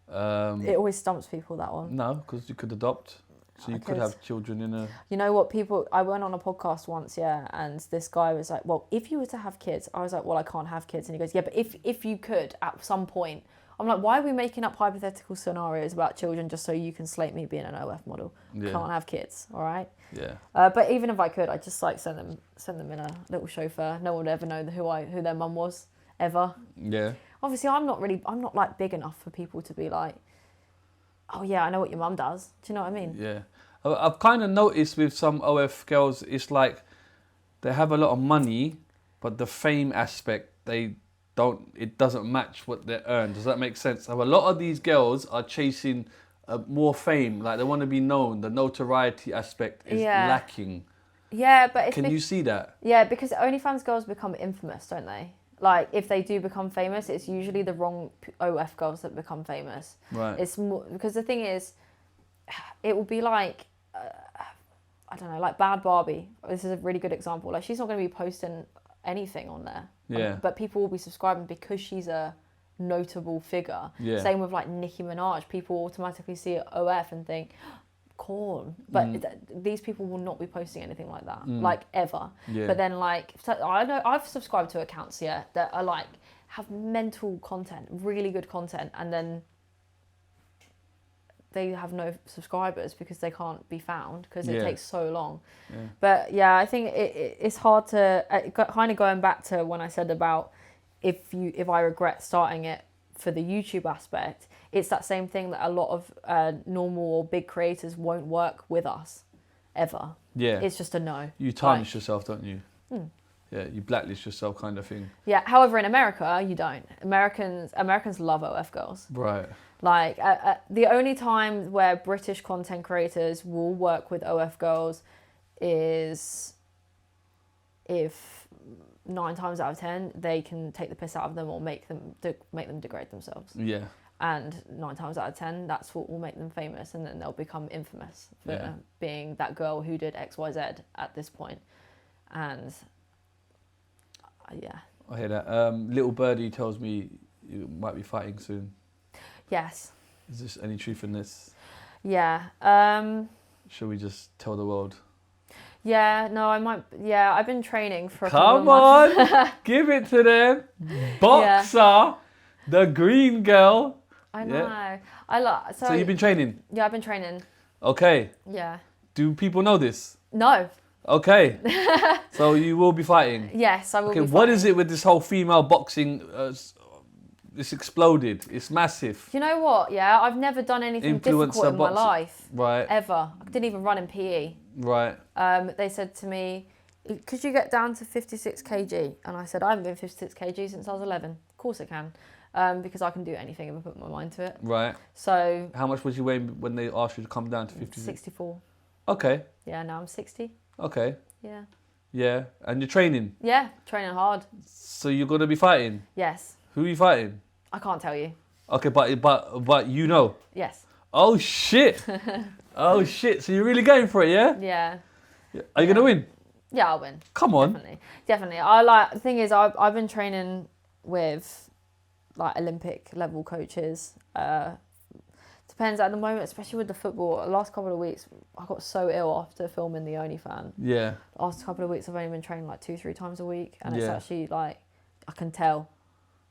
It always stumps people, that one. No, because you could adopt. So you could have children in a... You know what, I went on a podcast once, and this guy was like, well, if you were to have kids, I was like, well, I can't have kids. And he goes, yeah, but if you could at some point... I'm like, why are we making up hypothetical scenarios about children just so you can slate me being an OF model? Yeah. Can't have kids, all right? Yeah. But even if I could, I'd just like send them in a little chauffeur. No one would ever know who their mum was, ever. Yeah. Obviously, I'm not like big enough for people to be like, oh yeah, I know what your mum does. Do you know what I mean? Yeah. I've kind of noticed with some OF girls, it's like they have a lot of money, but the fame aspect, it doesn't match what they earn. Does that make sense? So a lot of these girls are chasing more fame, like they want to be known. The notoriety aspect is lacking. Yeah, but can you see that? Yeah, because OnlyFans girls become infamous, don't they? Like if they do become famous, it's usually the wrong OF girls that become famous. Right. It's more because the thing is, it will be like I don't know, like Bad Barbie. This is a really good example. Like she's not going to be posting anything on there. Yeah. But people will be subscribing because she's a notable figure. Yeah. Same with like Nicki Minaj. People automatically see OF and think, corn. But these people will not be posting anything like that, like ever. Yeah. But then like, so I know I've subscribed to accounts that are like, have mental content, really good content, and then they have no subscribers because they can't be found because it takes so long. Yeah. But yeah, I think it's hard to kind of going back to when I said about if I regret starting it for the YouTube aspect, it's that same thing that a lot of normal or big creators won't work with us ever. Yeah. It's just a no. You tarnish yourself, don't you? Yeah, you blacklist yourself kind of thing. Yeah. However, in America, you don't. Americans love OF girls. Right. Like the only time where British content creators will work with OF girls is if 9 times out of 10 they can take the piss out of them or make them degrade themselves. Yeah. And 9 times out of 10, that's what will make them famous, and then they'll become infamous for being that girl who did XYZ at this point. And yeah. I hear that. Little Birdie tells me you might be fighting soon. Yes. Is this any truth in this? Yeah. Shall we just tell the world? Yeah, no, I might. Yeah, I've been training for a Come couple of months. on, give it to them. Boxer, the green girl. I know. Yeah. So you've been training? Yeah, I've been training. Okay. Yeah. Do people know this? No. Okay. So you will be fighting? Yes, I will be fighting. What is it with this whole female boxing? It's exploded. It's massive. You know what? Yeah, I've never done anything difficult in my life. Right. Ever. I didn't even run in PE. Right. They said to me, could you get down to 56 kg? And I said, I haven't been 56 kg since I was 11. Of course I can. Because I can do anything if I put my mind to it. Right. So. How much was you weighing when they asked you to come down to 56? 64. Okay. Yeah, now I'm 60. Okay. Yeah. Yeah. And you're training? Yeah, training hard. So you're going to be fighting? Yes. Who are you fighting? I can't tell you. Okay, but you know? Yes. Oh, shit. Oh, shit. So you're really going for it, yeah? Yeah. Are you going to win? Yeah, I'll win. Come on. Definitely. The thing is, I've been training with like Olympic level coaches. Depends at the moment, especially with the football. The last couple of weeks, I got so ill after filming The Only Fan. Yeah. The last couple of weeks, I've only been training like 2-3 times a week, and it's actually like I can tell.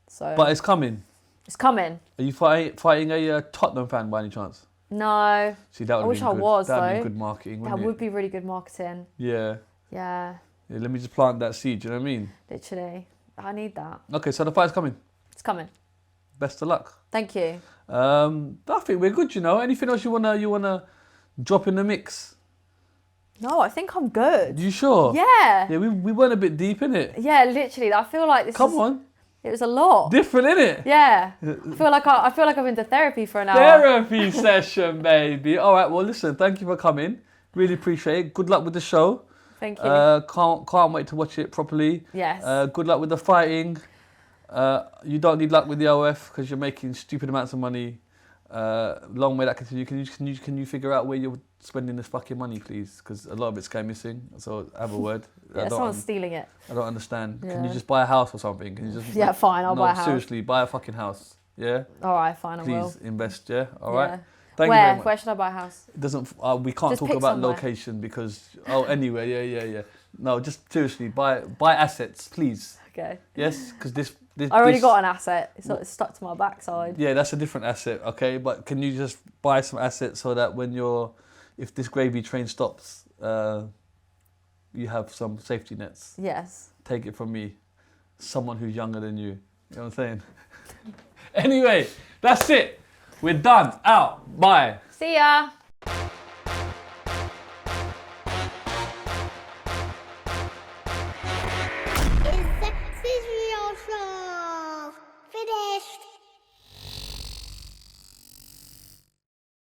So. But it's coming. It's coming. Are you fighting a Tottenham fan by any chance? No. See, that would I wish be I good. was That'd though. be good marketing. That would be really good marketing. Yeah. Yeah. Yeah. Let me just plant that seed. Do you know what I mean? Literally, I need that. Okay, so the fight's coming. It's coming. Best of luck. Thank you. I think we're good. You know. Anything else you wanna drop in the mix? No, I think I'm good. You sure? Yeah. Yeah, we went a bit deep, innit? Yeah, literally. I feel like this. Come on. It was a lot. Different, innit? Yeah. I feel like I've been to therapy for an hour. Therapy session, baby. All right. Well, listen. Thank you for coming. Really appreciate it. Good luck with the show. Thank you. Can't wait to watch it properly. Yes. Good luck with the fighting. You don't need luck with the OF because you're making stupid amounts of money. Long may that continue. Can you figure out where you're spending this fucking money, please? Because a lot of it's going missing. So have a word. Yeah, someone's stealing it. I don't understand. Yeah. Can you just buy a house or something? Can you just? Yeah, fine. I'll buy a house. Seriously, buy a fucking house. Yeah. All right, fine. I will. Please invest. Yeah. All right. Yeah. Thank you very much. Where should I buy a house? It doesn't. We can't Just talk pick about somewhere. location because. Oh, anyway. Yeah. No, just seriously, buy assets, please. Okay. Yes, because this. I already got an asset. It's stuck to my backside. Yeah, that's a different asset. Okay, but can you just buy some assets so that if this gravy train stops, you have some safety nets. Yes. Take it from me, someone who's younger than you. You know what I'm saying? Anyway, that's it. We're done. Out. Bye. See ya.